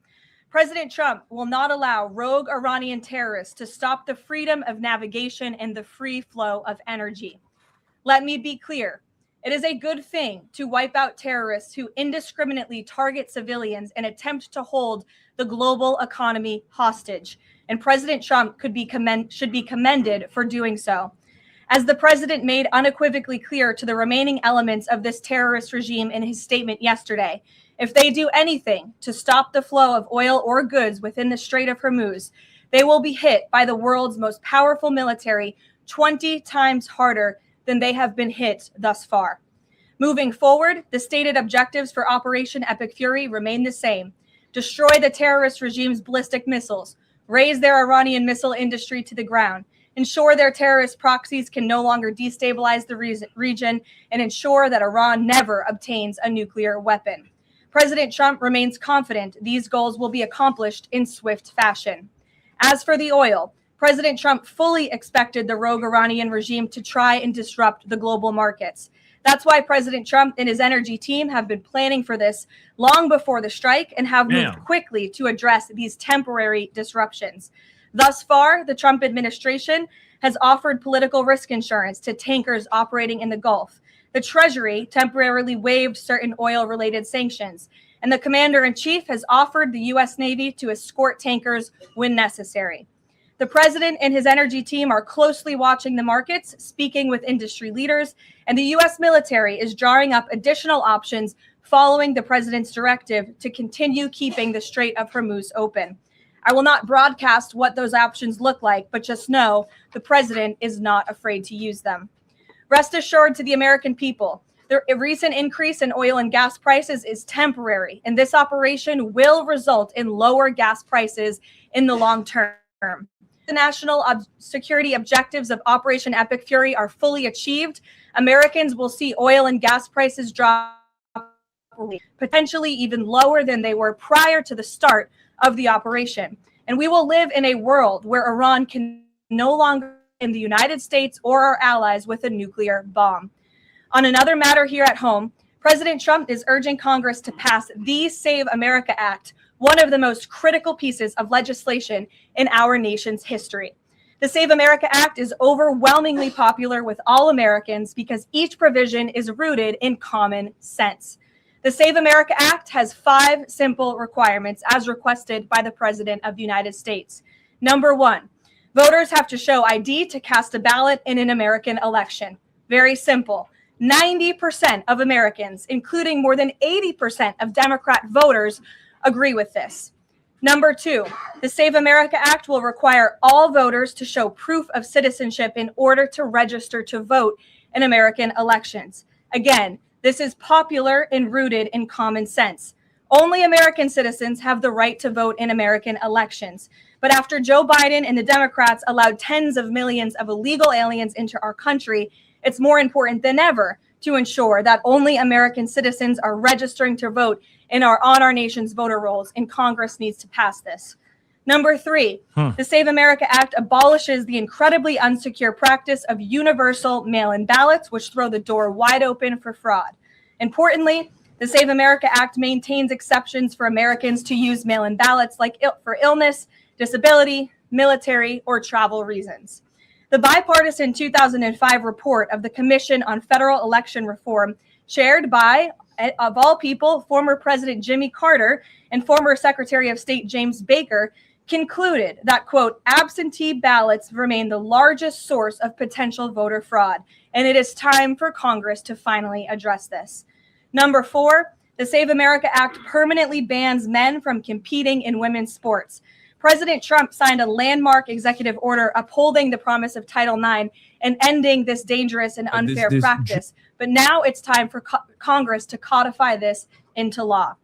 President Trump will not allow rogue Iranian terrorists to stop the freedom of navigation and the free flow of energy. Let me be clear. It is a good thing to wipe out terrorists who indiscriminately target civilians and attempt to hold the global economy hostage. And President Trump should be commended for doing so. As the president made unequivocally clear to the remaining elements of this terrorist regime in his statement yesterday, if they do anything to stop the flow of oil or goods within the Strait of Hormuz, they will be hit by the world's most powerful military 20 times harder than they have been hit thus far. Moving forward, the stated objectives for Operation Epic Fury remain the same: destroy the terrorist regime's ballistic missiles, raise their Iranian missile industry to the ground, ensure their terrorist proxies can no longer destabilize the region, and ensure that Iran never obtains a nuclear weapon. President Trump remains confident these goals will be accomplished in swift fashion. As for the oil, President Trump fully expected the rogue Iranian regime to try and disrupt the global markets. That's why President Trump and his energy team have been planning for this long before the strike and have moved quickly to address these temporary disruptions. Thus far, the Trump administration has offered political risk insurance to tankers operating in the Gulf. The Treasury temporarily waived certain oil-related sanctions, and the commander-in-chief has offered the U.S. Navy to escort tankers when necessary. The president and his energy team are closely watching the markets, speaking with industry leaders, and the U.S. military is drawing up additional options following the president's directive to continue keeping the Strait of Hormuz open. I will not broadcast what those options look like, but just know the president is not afraid to use them. Rest assured to the American people, the recent increase in oil and gas prices is temporary, and this operation will result in lower gas prices in the long term. The national security objectives of Operation Epic Fury are fully achieved. Americans will see oil and gas prices drop, potentially even lower than they were prior to the start of the operation. And we will live in a world where Iran can no longer in the United States or our allies with a nuclear bomb. On another matter here at home, President Trump is urging Congress to pass the Save America Act, one of the most critical pieces of legislation in our nation's history. The Save America Act is overwhelmingly popular with all Americans because each provision is rooted in common sense. The Save America Act has 5 simple requirements as requested by the President of the United States. Number 1, voters have to show ID to cast a ballot in an American election. Very simple. 90% of Americans, including more than 80% of Democrat voters, agree with this. Number 2, the Save America Act will require all voters to show proof of citizenship in order to register to vote in American elections. Again, this is popular and rooted in common sense. Only American citizens have the right to vote in American elections. But after Joe Biden and the Democrats allowed tens of millions of illegal aliens into our country, it's more important than ever to ensure that only American citizens are registering to vote on our nation's voter rolls, and Congress needs to pass this. Number 3, the Save America Act abolishes the incredibly unsecure practice of universal mail-in ballots, which throw the door wide open for fraud. Importantly, the Save America Act maintains exceptions for Americans to use mail-in ballots like for illness, disability, military, or travel reasons. The bipartisan 2005 report of the Commission on Federal Election Reform, chaired by, of all people, former President Jimmy Carter and former Secretary of State James Baker, concluded that, quote, absentee ballots remain the largest source of potential voter fraud, and it is time for Congress to finally address this. Number 4, the Save America Act permanently bans men from competing in women's sports. President Trump signed a landmark executive order upholding the promise of Title IX and ending this dangerous and unfair practice. But now it's time for Congress to codify this into law.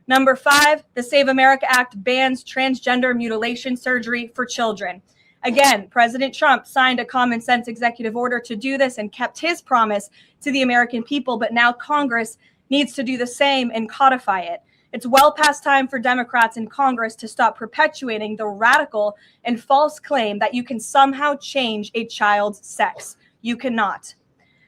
Number 5, the Save America Act bans transgender mutilation surgery for children. Again, President Trump signed a common sense executive order to do this and kept his promise to the American people, but now Congress needs to do the same and codify it. It's well past time for Democrats in Congress to stop perpetuating the radical and false claim that you can somehow change a child's sex. You cannot.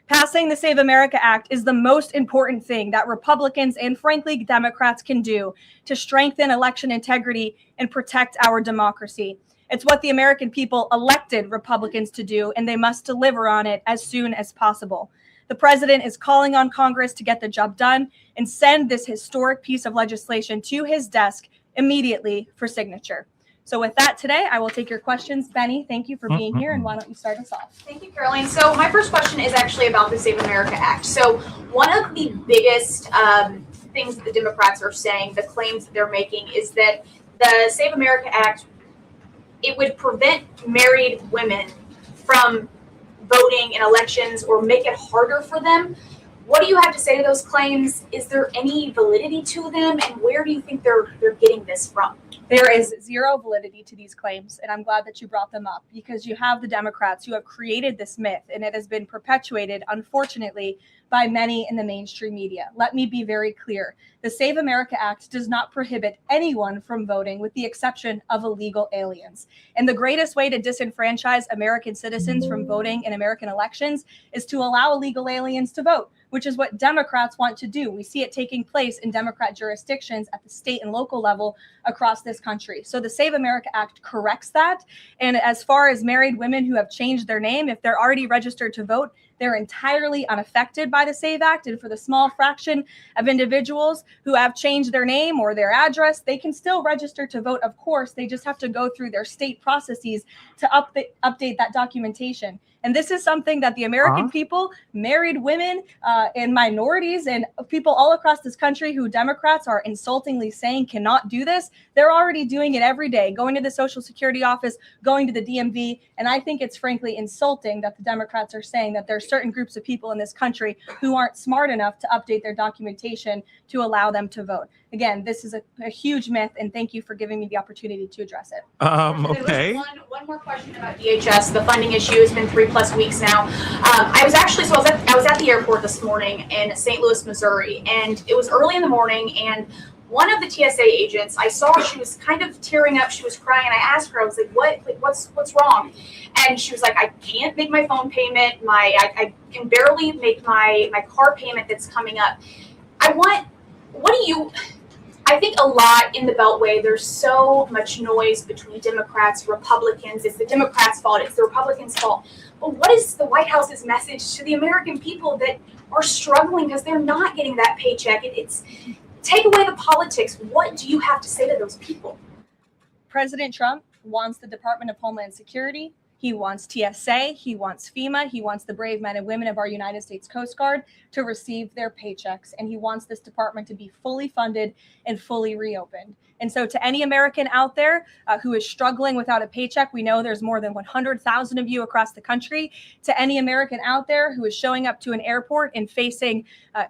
Passing the Save America Act is the most important thing that Republicans and frankly Democrats can do to strengthen election integrity and protect our democracy. It's what the American people elected Republicans to do, and they must deliver on it as soon as possible. The president is calling on Congress to get the job done and send this historic piece of legislation to his desk immediately for signature. So with that today, I will take your questions. Benny, thank you for being here, and why don't you start us off? Thank you, Caroline. So my first question is actually about the Save America Act. So one of the biggest things that the Democrats are saying, the claims that they're making, is that the Save America Act, it would prevent married women from voting in elections or make it harder for them. What do you have to say to those claims? Is there any validity to them, and where do you think they're getting this from? There is zero validity to these claims, and I'm glad that you brought them up, because you have the Democrats who have created this myth, and it has been perpetuated, unfortunately, by many in the mainstream media. Let me be very clear. The Save America Act does not prohibit anyone from voting with the exception of illegal aliens. And the greatest way to disenfranchise American citizens from voting in American elections is to allow illegal aliens to vote, which is what Democrats want to do. We see it taking place in Democrat jurisdictions at the state and local level across this country. So the Save America Act corrects that. And as far as married women who have changed their name, if they're already registered to vote, they're entirely unaffected by the SAVE Act. And for the small fraction of individuals who have changed their name or their address, they can still register to vote. Of course, they just have to go through their state processes to update that documentation. And this is something that the American people, married women and minorities and people all across this country who Democrats are insultingly saying cannot do this, they're already doing it every day, going to the Social Security office, going to the DMV. And I think it's frankly insulting that the Democrats are saying that there are certain groups of people in this country who aren't smart enough to update their documentation to allow them to vote. Again, this is a huge myth, and thank you for giving me the opportunity to address it. Okay. One more question about DHS. The funding issue has been 3+ weeks now. I was at the airport this morning in St. Louis, Missouri, and it was early in the morning, and one of the TSA agents, I saw she was kind of tearing up. She was crying, and I asked her, I was like, what's wrong? And she was like, I can't make my phone payment. I can barely make my car payment that's coming up. I think a lot in the Beltway, there's so much noise between Democrats, Republicans. It's the Democrats' fault. It's the Republicans' fault. But what is the White House's message to the American people that are struggling because they're not getting that paycheck? It's take away the politics. What do you have to say to those people? President Trump wants the Department of Homeland Security. He wants TSA, he wants FEMA, he wants the brave men and women of our United States Coast Guard to receive their paychecks. And he wants this department to be fully funded and fully reopened. And so to any American out there who is struggling without a paycheck, we know there's more than 100,000 of you across the country. To any American out there who is showing up to an airport and facing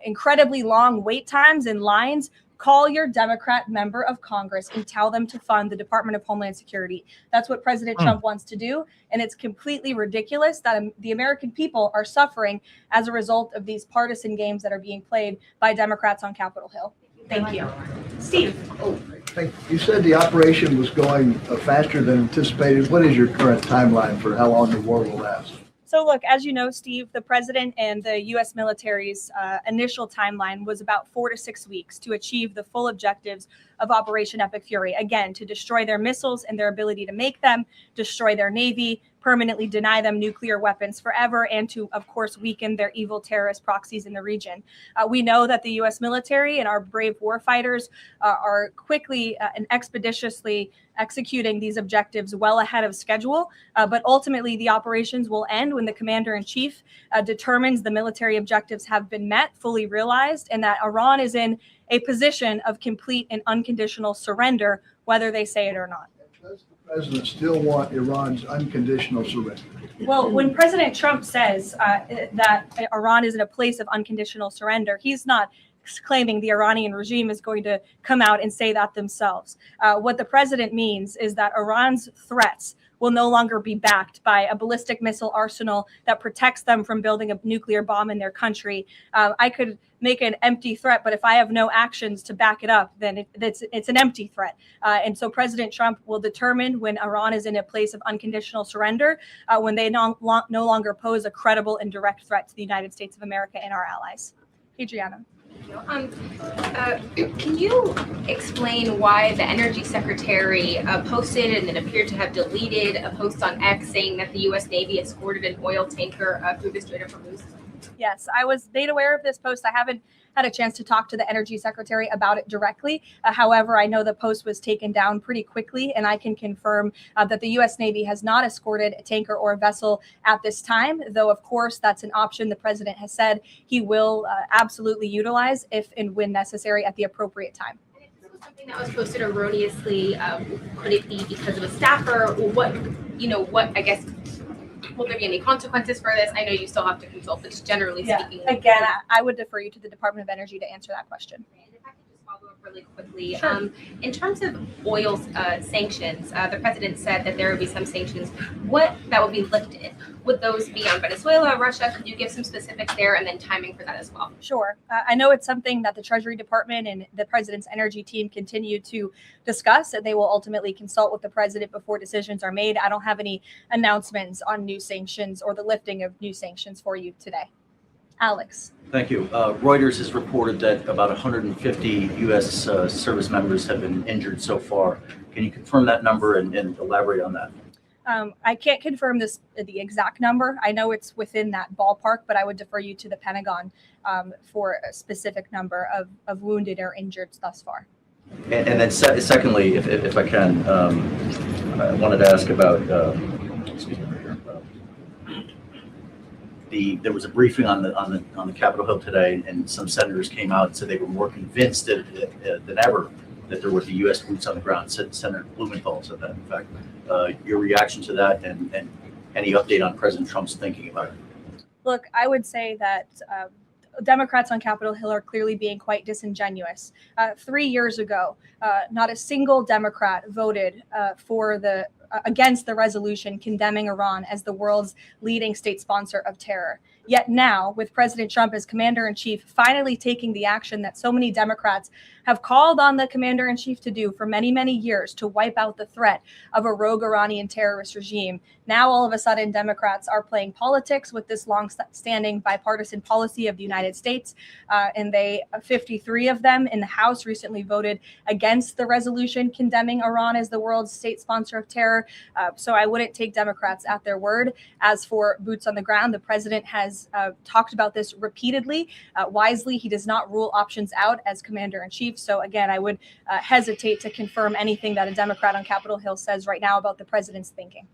incredibly long wait times and lines, call your Democrat member of Congress and tell them to fund the Department of Homeland Security. That's what President Trump wants to do. And it's completely ridiculous that the American people are suffering as a result of these partisan games that are being played by Democrats on Capitol Hill. Thank you. Steve. You said the operation was going faster than anticipated. What is your current timeline for how long the war will last? So look, as you know, Steve, the president and the U.S. military's initial timeline was about 4 to 6 weeks to achieve the full objectives of Operation Epic Fury. Again, to destroy their missiles and their ability to make them, destroy their Navy, permanently deny them nuclear weapons forever, and to, of course, weaken their evil terrorist proxies in the region. We know that the U.S. military and our brave warfighters are quickly and expeditiously executing these objectives well ahead of schedule. But ultimately, the operations will end when the commander-in-chief determines the military objectives have been met, fully realized, and that Iran is in a position of complete and unconditional surrender, whether they say it or not. Does the president still want Iran's unconditional surrender? Well, when President Trump says that Iran is in a place of unconditional surrender, he's not claiming the Iranian regime is going to come out and say that themselves. What the president means is that Iran's threats will no longer be backed by a ballistic missile arsenal that protects them from building a nuclear bomb in their country. I could make an empty threat, but if I have no actions to back it up, then it's an empty threat. And so President Trump will determine when Iran is in a place of unconditional surrender, when they no longer pose a credible and direct threat to the United States of America and our allies. Adriana. Can you explain why the Energy Secretary posted and then appeared to have deleted a post on X saying that the U.S. Navy escorted an oil tanker through the Strait of Hormuz? Yes, I was made aware of this post. I haven't had a chance to talk to the Energy Secretary about it directly. However, I know the post was taken down pretty quickly, and I can confirm that the U.S. Navy has not escorted a tanker or a vessel at this time, though, of course, that's an option the president has said he will absolutely utilize if and when necessary at the appropriate time. Something that was posted erroneously, could it be because of a staffer? What, I guess, will there be any consequences for this? I know you still have to consult, but just generally speaking. Again, I would defer you to the Department of Energy to answer that question. And if I could just follow up really quickly. Sure. In terms of oil sanctions, the president said that there would be some sanctions that would be lifted. Would those be on Venezuela, Russia? Could you give some specifics there and then timing for that as well? Sure. I know it's something that the Treasury Department and the president's energy team continue to discuss, and they will ultimately consult with the president before decisions are made. I don't have any announcements on new sanctions or the lifting of new sanctions for you today. Alex. Thank you. Reuters has reported that about 150 U.S. service members have been injured so far. Can you confirm that number and elaborate on that? I can't confirm the exact number. I know it's within that ballpark, but I would defer you to the Pentagon for a specific number of wounded or injured thus far. And then secondly, if I can, I wanted to ask about, there was a briefing on the Capitol Hill today, and some senators came out and said they were more convinced than ever that there would be U.S. boots on the ground. Senator Blumenthal said that. In fact, your reaction to that and any update on President Trump's thinking about it? Look, I would say that Democrats on Capitol Hill are clearly being quite disingenuous. 3 years ago, not a single Democrat voted against the resolution condemning Iran as the world's leading state sponsor of terror. Yet now, with President Trump as commander-in-chief finally taking the action that so many Democrats have called on the commander-in-chief to do for many, many years, to wipe out the threat of a rogue Iranian terrorist regime, now all of a sudden Democrats are playing politics with this long-standing bipartisan policy of the United States, and 53 of them in the House recently voted against the resolution condemning Iran as the world's state sponsor of terror. So I wouldn't take Democrats at their word. As for boots on the ground, the president has talked about this repeatedly. Wisely, he does not rule options out as commander-in-chief. So again, I would hesitate to confirm anything that a Democrat on Capitol Hill says right now about the president's thinking.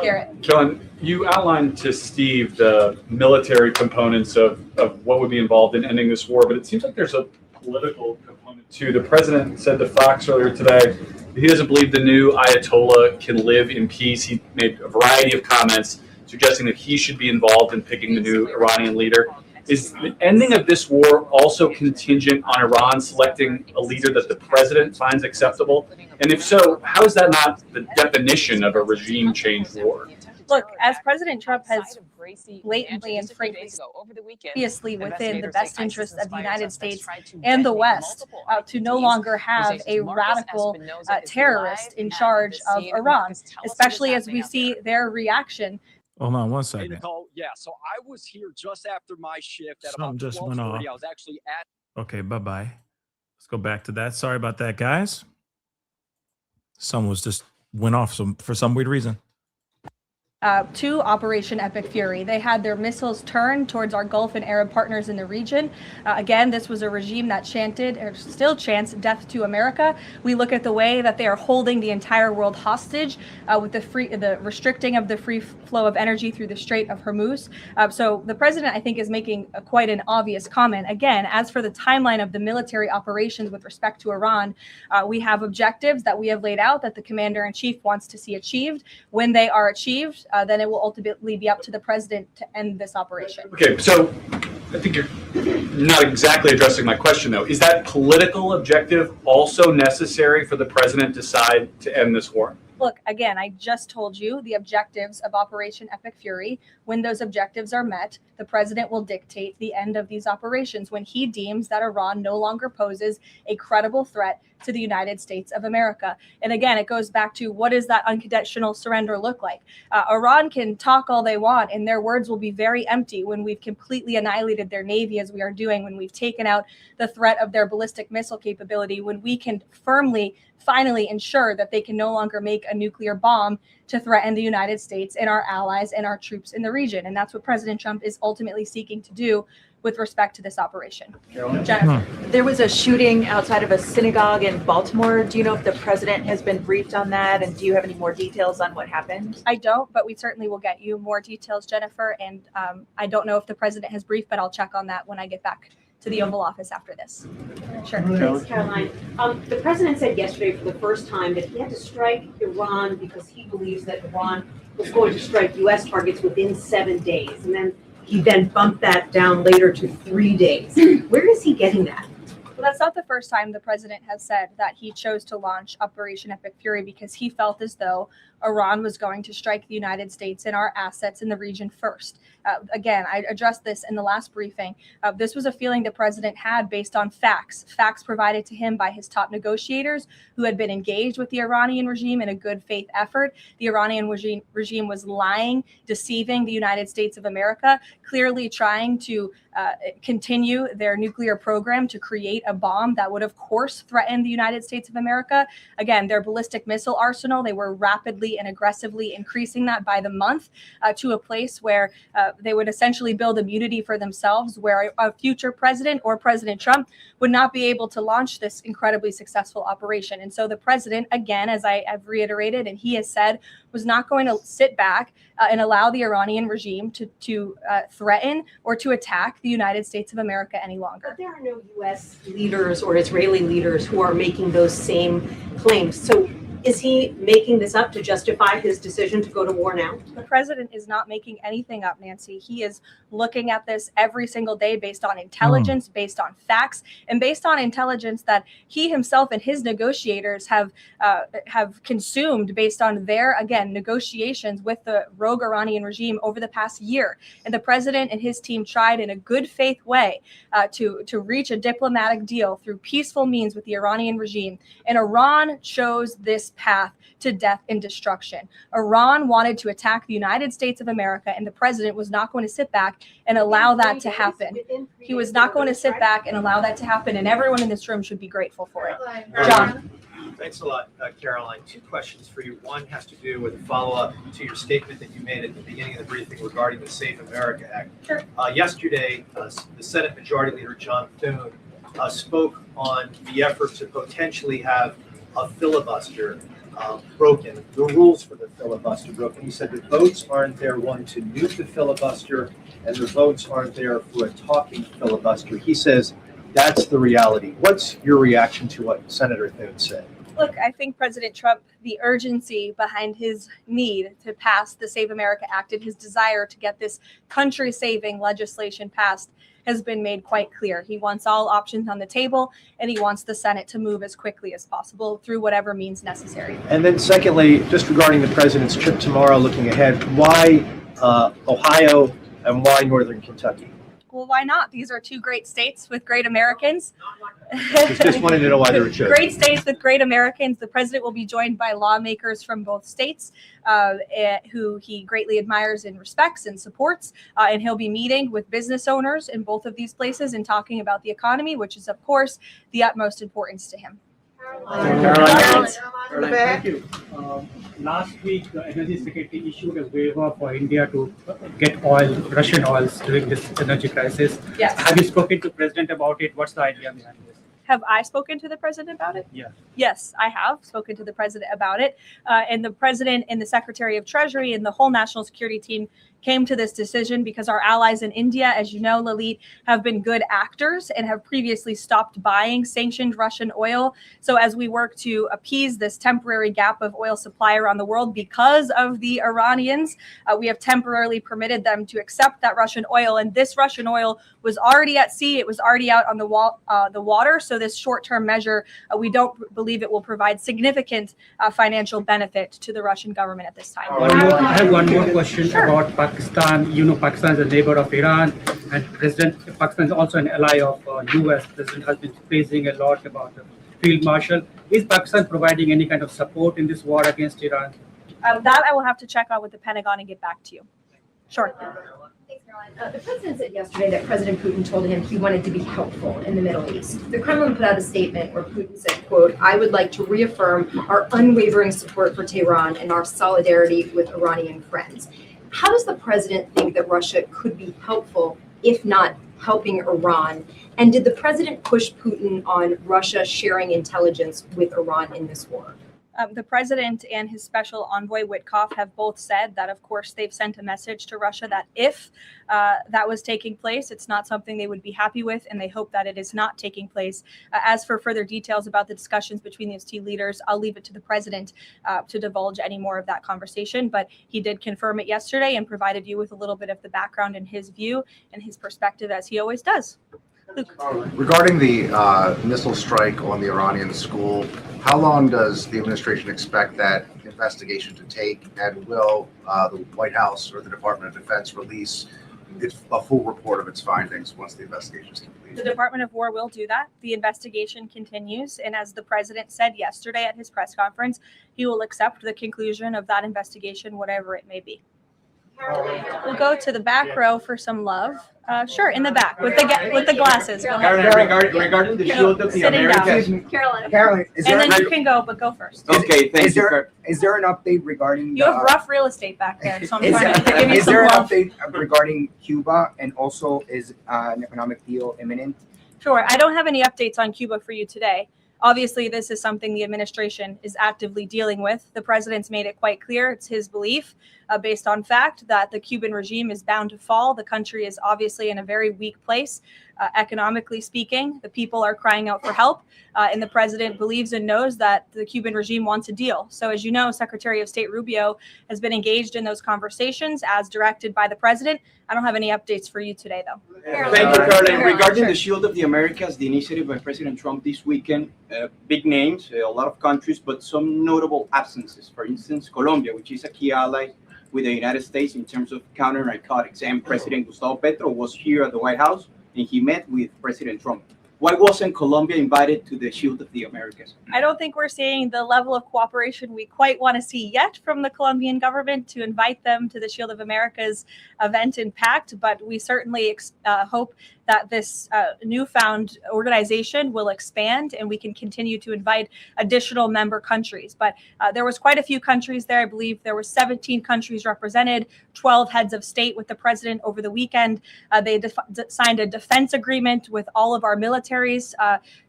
Garrett. John, you outlined to Steve the military components of what would be involved in ending this war, but it seems like there's a political component too. The president said to Fox earlier today that he doesn't believe the new Ayatollah can live in peace. He made a variety of comments suggesting that he should be involved in picking the new Iranian leader. Is the ending of this war also contingent on Iran selecting a leader that the president finds acceptable? And if so, how is that not the definition of a regime change war? Look, as President Trump has blatantly and frankly obviously within the best interest of the United States and the West to no longer have a radical terrorist in charge of Iran, especially as we see their reaction. Hold on one Hey, second. Nicole. Yeah, so I was here just after my shift at Something about just went off. 12:40. I was actually at. Okay, bye-bye. Let's go back to that. Sorry about that, guys. Someone was just went off for some weird reason. To Operation Epic Fury. They had their missiles turned towards our Gulf and Arab partners in the region. Again, this was a regime that chanted, or still chants, death to America. We look at the way that they are holding the entire world hostage with the restricting of the free flow of energy through the Strait of Hormuz. So the president, I think, is making quite an obvious comment. Again, as for the timeline of the military operations with respect to Iran, we have objectives that we have laid out that the commander-in-chief wants to see achieved. When they are achieved, then it will ultimately be up to the president to end this operation. Okay, so I think not exactly addressing my question, though. Is that political objective also necessary for the president to decide to end this war? Look, again, I just told you the objectives of Operation Epic Fury. When those objectives are met, the president will dictate the end of these operations when he deems that Iran no longer poses a credible threat to the United States of America. And again, it goes back to what does that unconditional surrender look like? Iran can talk all they want, and their words will be very empty when we've completely annihilated their navy, as we are doing, when we've taken out the threat of their ballistic missile capability, when we can firmly finally ensure that they can no longer make a nuclear bomb to threaten the United States and our allies and our troops in the region. And that's what President Trump is ultimately seeking to do with respect to this operation. Jennifer. There was a shooting outside of a synagogue in Baltimore. Do you know if the president has been briefed on that? And do you have any more details on what happened? I don't, but we certainly will get you more details, Jennifer. And I don't know if the president has briefed, but I'll check on that when I get back to the Oval Office after this. Sure. Thanks, Caroline. The president said yesterday for the first time that he had to strike Iran because he believes that Iran was going to strike U.S. targets within 7 days. And then he bumped that down later to 3 days. Where is he getting that? Well, that's not the first time the president has said that he chose to launch Operation Epic Fury because he felt as though Iran was going to strike the United States and our assets in the region first. Again, I addressed this in the last briefing. This was a feeling the president had based on facts provided to him by his top negotiators who had been engaged with the Iranian regime in a good faith effort. The Iranian regime was lying, deceiving the United States of America, clearly trying to continue their nuclear program to create a bomb that would, of course, threaten the United States of America. Again, their ballistic missile arsenal, they were rapidly and aggressively increasing that by the month to a place where they would essentially build immunity for themselves, where a future president or President Trump would not be able to launch this incredibly successful operation. And so the president, again, as I have reiterated, and he has said, was not going to sit back and allow the Iranian regime to threaten or to attack the United States of America any longer. But there are no U.S. leaders or Israeli leaders who are making those same claims. So is he making this up to justify his decision to go to war now? The president is not making anything up, Nancy. He is looking at this every single day based on intelligence, based on facts, and based on intelligence that he himself and his negotiators have consumed based on their, again, negotiations with the rogue Iranian regime over the past year. And the president and his team tried in a good faith way to reach a diplomatic deal through peaceful means with the Iranian regime. And Iran chose this path to death and destruction. Iran wanted to attack the United States of America, and the president was not going to sit back and allow that to happen. He was not going to sit back and allow that to happen, and everyone in this room should be grateful for it. John. Thanks a lot, Caroline. Two questions for you. One has to do with a follow-up to your statement that you made at the beginning of the briefing regarding the Safe America Act. Sure. Yesterday, the Senate Majority Leader John Thune spoke on the effort to potentially have a filibuster broken, the rules for the filibuster broken. He said the votes aren't there, one, to nuke the filibuster, and the votes aren't there for a talking filibuster. He says that's the reality. What's your reaction to what Senator Thune said? Look, I think President Trump, the urgency behind his need to pass the Save America Act and his desire to get this country-saving legislation passed has been made quite clear. He wants all options on the table, and he wants the Senate to move as quickly as possible through whatever means necessary. And then secondly, just regarding the president's trip tomorrow, looking ahead, why Ohio and why Northern Kentucky? Well, why not? These are two great states with great Americans. Just wanted to know why they were chosen. Great states with great Americans. The president will be joined by lawmakers from both states who he greatly admires and respects and supports. And he'll be meeting with business owners in both of these places and talking about the economy, which is, of course, the utmost importance to him. Caroline, thank you. Last week, the Energy Secretary issued a waiver for India to get oil, Russian oils during this energy crisis. Yes. Have you spoken to President about it? What's the idea behind this? Have I spoken to the president about it? Yeah. Yes, I have spoken to the president about it. And the president and the Secretary of Treasury and the whole national security team came to this decision because our allies in India, as you know, Lalit, have been good actors and have previously stopped buying sanctioned Russian oil. So as we work to appease this temporary gap of oil supply around the world because of the Iranians, we have temporarily permitted them to accept that Russian oil. And this Russian oil was already at sea. It was already out on the water. So this short-term measure, we don't believe it will provide significant financial benefit to the Russian government at this time. I have one more question about Pakistan. You know, Pakistan is a neighbor of Iran, and Pakistan is also an ally of U.S. President has been praising a lot about the field marshal. Is Pakistan providing any kind of support in this war against Iran? That I will have to check out with the Pentagon and get back to you. Sure. The president said yesterday that President Putin told him he wanted to be helpful in the Middle East. The Kremlin put out a statement where Putin said, quote, "I would like to reaffirm our unwavering support for Tehran and our solidarity with Iranian friends." How does the president think that Russia could be helpful, if not helping Iran? And did the president push Putin on Russia sharing intelligence with Iran in this war? The president and his special envoy Witkoff have both said that, of course, they've sent a message to Russia that if that was taking place, it's not something they would be happy with, and they hope that it is not taking place. As for further details about the discussions between these two leaders, I'll leave it to the president to divulge any more of that conversation. But he did confirm it yesterday and provided you with a little bit of the background and his view and his perspective, as he always does. Luke. Regarding the missile strike on the Iranian school, how long does the administration expect that investigation to take, and will the White House or the Department of Defense release a full report of its findings once the investigation is complete? The Department of War will do that. The investigation continues, and as the president said yesterday at his press conference, he will accept the conclusion of that investigation, whatever it may be. We'll go to the back row for some love. Sure, in the back with the glasses. Go ahead. Regarding the shield of the Sitting down. Americas. Carolyn, and then you can go, but go first. Okay, thank you. Is there an update regarding? You have rough real estate back there, so I'm Is trying to give you is some there an love. update regarding Cuba, and also is an economic deal imminent? Sure, I don't have any updates on Cuba for you today. Obviously, this is something the administration is actively dealing with. The president's made it quite clear. It's his belief, based on fact, that the Cuban regime is bound to fall. The country is obviously in a very weak place, economically speaking. The people are crying out for help, and the president believes and knows that the Cuban regime wants a deal. So as you know, Secretary of State Rubio has been engaged in those conversations as directed by the president. I don't have any updates for you today, though. Thank you, Caroline. Regarding the Shield of the Americas, the initiative by President Trump this weekend, big names, a lot of countries, but some notable absences. For instance, Colombia, which is a key ally with the United States in terms of counter-narcotics. And President Gustavo Petro was here at the White House, and he met with President Trump. Why wasn't Colombia invited to the Shield of the Americas? I don't think we're seeing the level of cooperation we quite want to see yet from the Colombian government to invite them to the Shield of America's event in Pact, but we certainly hope that this newfound organization will expand and we can continue to invite additional member countries. But there was quite a few countries there. I believe there were 17 countries represented, 12 heads of state with the president over the weekend. They signed a defense agreement with all of our militaries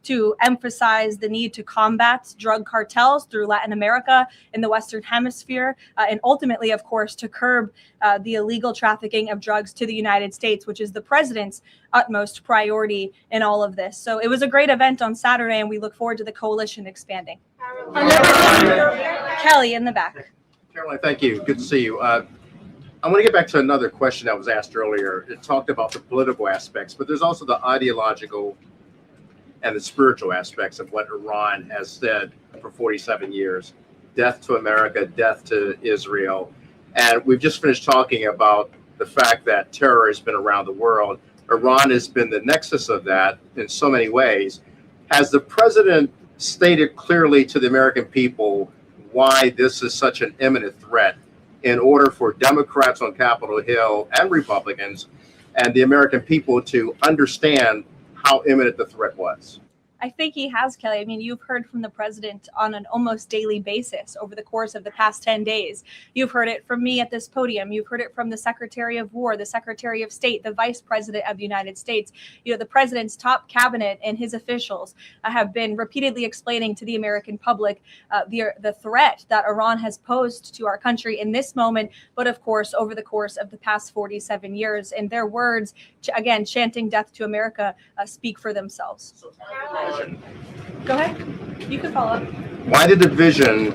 to emphasize the need to combat drug cartels through Latin America in the Western Hemisphere, and ultimately, of course, to curb the illegal trafficking of drugs to the United States, which is the president's utmost priority in all of this. So it was a great event on Saturday, and we look forward to the coalition expanding. Kelly in the back. Caroline, thank you. Good to see you. I want to get back to another question that was asked earlier. It talked about the political aspects, but there's also the ideological and the spiritual aspects of what Iran has said for 47 years. Death to America, death to Israel. And we've just finished talking about the fact that terror has been around the world. Iran has been the nexus of that in so many ways. Has the president stated clearly to the American people why this is such an imminent threat in order for Democrats on Capitol Hill and Republicans and the American people to understand how imminent the threat was? I think he has, Kelly. I mean, you've heard from the president on an almost daily basis over the course of the past 10 days. You've heard it from me at this podium. You've heard it from the Secretary of War, the Secretary of State, the Vice President of the United States. You know, the president's top cabinet and his officials have been repeatedly explaining to the American public the threat that Iran has posed to our country in this moment, but of course, over the course of the past 47 years. And their words, again, chanting death to America, speak for themselves. Go ahead. You can follow up. Why the division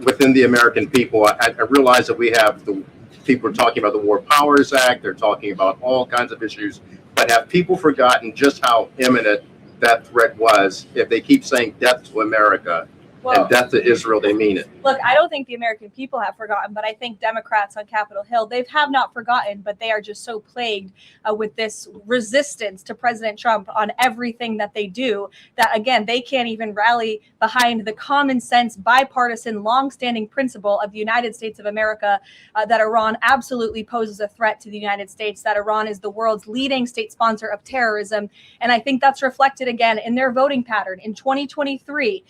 within the American people? I realize that we have the people are talking about the War Powers Act. They're talking about all kinds of issues, but have people forgotten just how imminent that threat was? If they keep saying death to America and death to Israel, they mean it. Look, I don't think the American people have forgotten, but I think Democrats on Capitol Hill, they have not forgotten, but they are just so plagued with this resistance to President Trump on everything that they do that, again, they can't even rally behind the common sense, bipartisan, longstanding principle of the United States of America that Iran absolutely poses a threat to the United States, that Iran is the world's leading state sponsor of terrorism. And I think that's reflected again in their voting pattern. In 2023,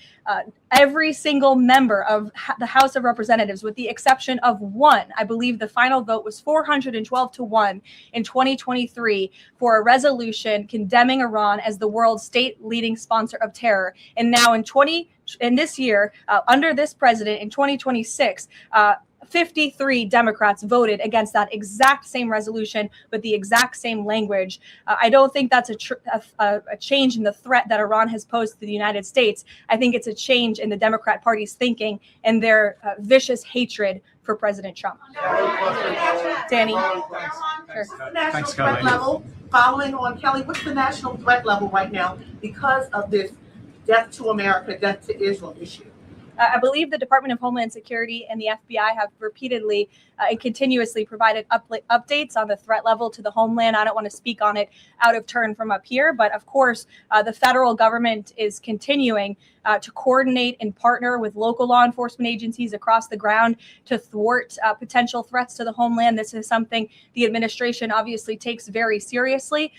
every single member of the House of Representatives, with the exception of one, I believe the final vote was 412-1 in 2023 for a resolution condemning Iran as the world's state leading sponsor of terror. And now in this year, under this president in 2026, 53 Democrats voted against that exact same resolution with the exact same language. I don't think that's a change in the threat that Iran has posed to the United States. I think it's a change in the Democrat Party's thinking and their vicious hatred for President Trump. Danny. Sure. National threat level, following on Kelly, what's the national threat level right now because of this death to America, death to Israel issue? I believe the Department of Homeland Security and the FBI have repeatedly and continuously provided updates on the threat level to the homeland. I don't want to speak on it out of turn from up here, but of course, the federal government is continuing to coordinate and partner with local law enforcement agencies across the ground to thwart potential threats to the homeland. This is something the administration obviously takes very seriously.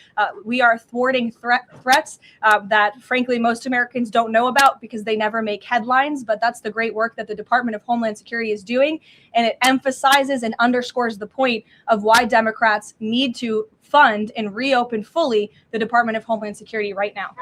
We are thwarting threats that, frankly, most Americans don't know about because they never make headlines, but that's the great work that the Department of Homeland Security is doing, and it emphasizes and underscores the point of why Democrats need to fund and reopen fully the Department of Homeland Security right now.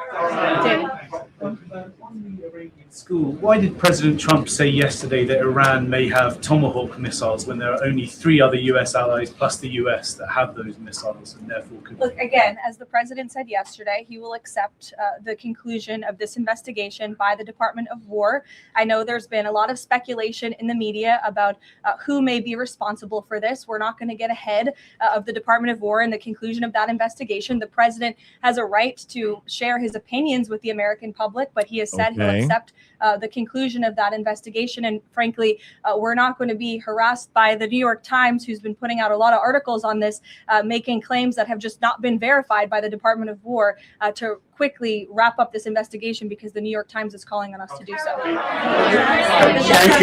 School. Why did President Trump say yesterday that Iran may have Tomahawk missiles when there are only 3 other U.S. allies plus the U.S. that have those missiles and therefore could... Look, again, as the president said yesterday, he will accept the conclusion of this investigation by the Department of War. I know there's been a lot of speculation in the media about who may be responsible for this. We're not going to get ahead of the Department of War and the conclusion of that investigation. The president has a right to share his opinions with the American public, but he has said he'll accept the conclusion of that investigation. And frankly, we're not going to be harassed by the New York Times, who's been putting out a lot of articles on this, making claims that have just not been verified by the Department of War, to quickly wrap up this investigation because the New York Times is calling on us to do so. Thank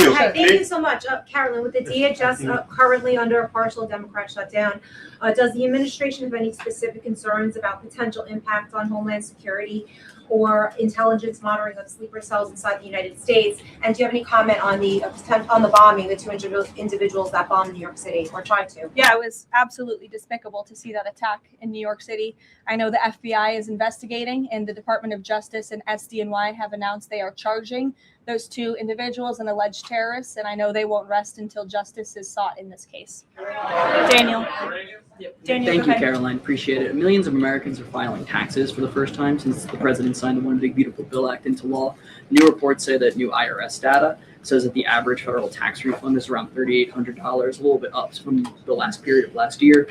you. Thank you so much. Carolyn, with the DHS currently under a partial Democrat shutdown, does the administration have any specific concerns about potential impact on Homeland Security or intelligence monitoring of sleeper cells inside the United States? And do you have any comment on the bombing, the 2 individuals that bombed New York City or tried to? Yeah, it was absolutely despicable to see that attack in New York City. I know the FBI is investigating, and the Department of Justice and SDNY have announced they are charging those 2 individuals and alleged terrorists, and I know they won't rest until justice is sought in this case. Daniel. Thank you, Caroline. Appreciate it. Millions of Americans are filing taxes for the first time since the president signed the One Big Beautiful Bill Act into law. New reports say that new IRS data says that the average federal tax refund is around $3,800, a little bit up from the last period of last year.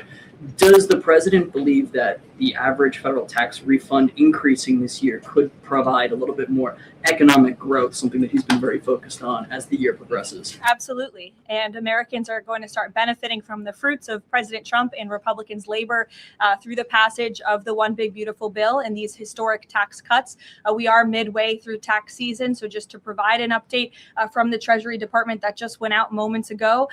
Does the president believe that the average federal tax refund increasing this year could provide a little bit more economic growth, something that he's been very focused on as the year progresses? Absolutely. And Americans are going to start benefiting from the fruits of President Trump and Republicans' labor through the passage of the One Big Beautiful Bill and these historic tax cuts. We are midway through tax season. So just to provide an update from the Treasury Department that just went out moments ago,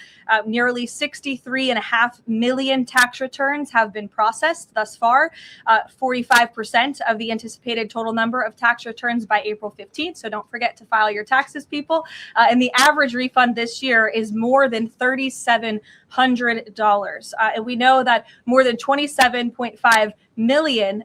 nearly 63.5 million tax returns have been processed thus far. 45% of the anticipated total number of tax returns by April 15th. So don't forget to file your taxes, people. And the average refund this year is more than $3,700. And we know that more than 27.5 million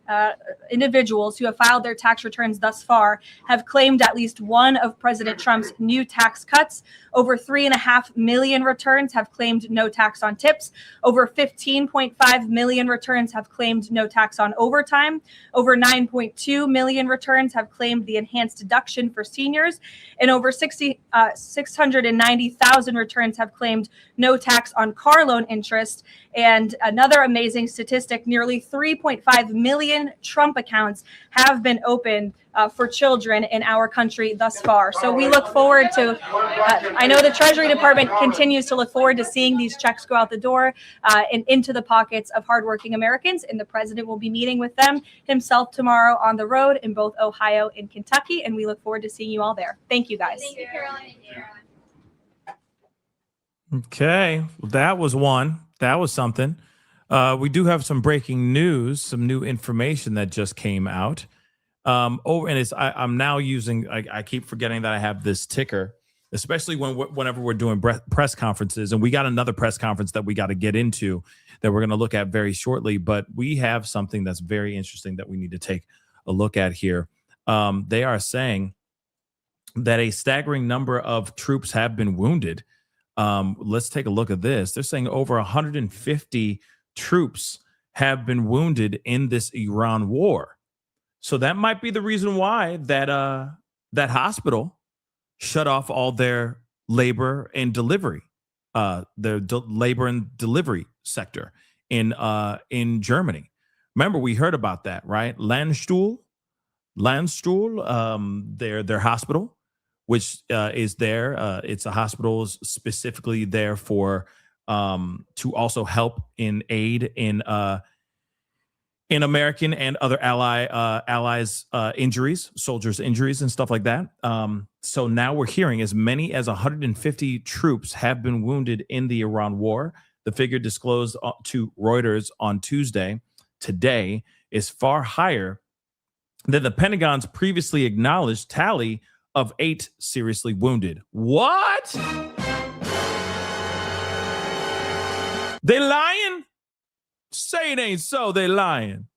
individuals who have filed their tax returns thus far have claimed at least one of President Trump's new tax cuts. Over 3.5 million returns have claimed no tax on tips. Over 15.5 million returns have claimed no tax on overtime. Over 9.2 million returns have claimed the enhanced deduction for seniors. And over 690,000 returns have claimed no tax on car loan interest. And another amazing statistic, nearly 3.5 million Trump accounts have been opened for children in our country thus far. So we look forward to, I know the Treasury Department continues to look forward to seeing these checks go out the door and into the pockets of hardworking Americans. And the president will be meeting with them himself tomorrow on the road in both Ohio and Kentucky. And we look forward to seeing you all there. Thank you, guys. Thank you, Caroline. Okay, well, that was one. That was something. We do have some breaking news, some new information that just came out. And I'm now using. I keep forgetting that I have this ticker, especially whenever we're doing press conferences, and we got another press conference that we got to get into that we're going to look at very shortly. But we have something that's very interesting that we need to take a look at here. They are saying that a staggering number of troops have been wounded. Let's take a look at this. They're saying over 150 troops have been wounded in this Iran war. So that might be the reason why that hospital shut off all their labor and delivery, labor and delivery sector in Germany. Remember, we heard about that, right? Landstuhl, their hospital, which is there. It's a hospital specifically there for to also help in aid in American and other allies injuries, soldiers' injuries and stuff like that. So now we're hearing as many as 150 troops have been wounded in the Iran war. The figure disclosed to Reuters on Tuesday, today, is far higher than the Pentagon's previously acknowledged tally of 8 seriously wounded. What? They lying? Say it ain't so. They lying.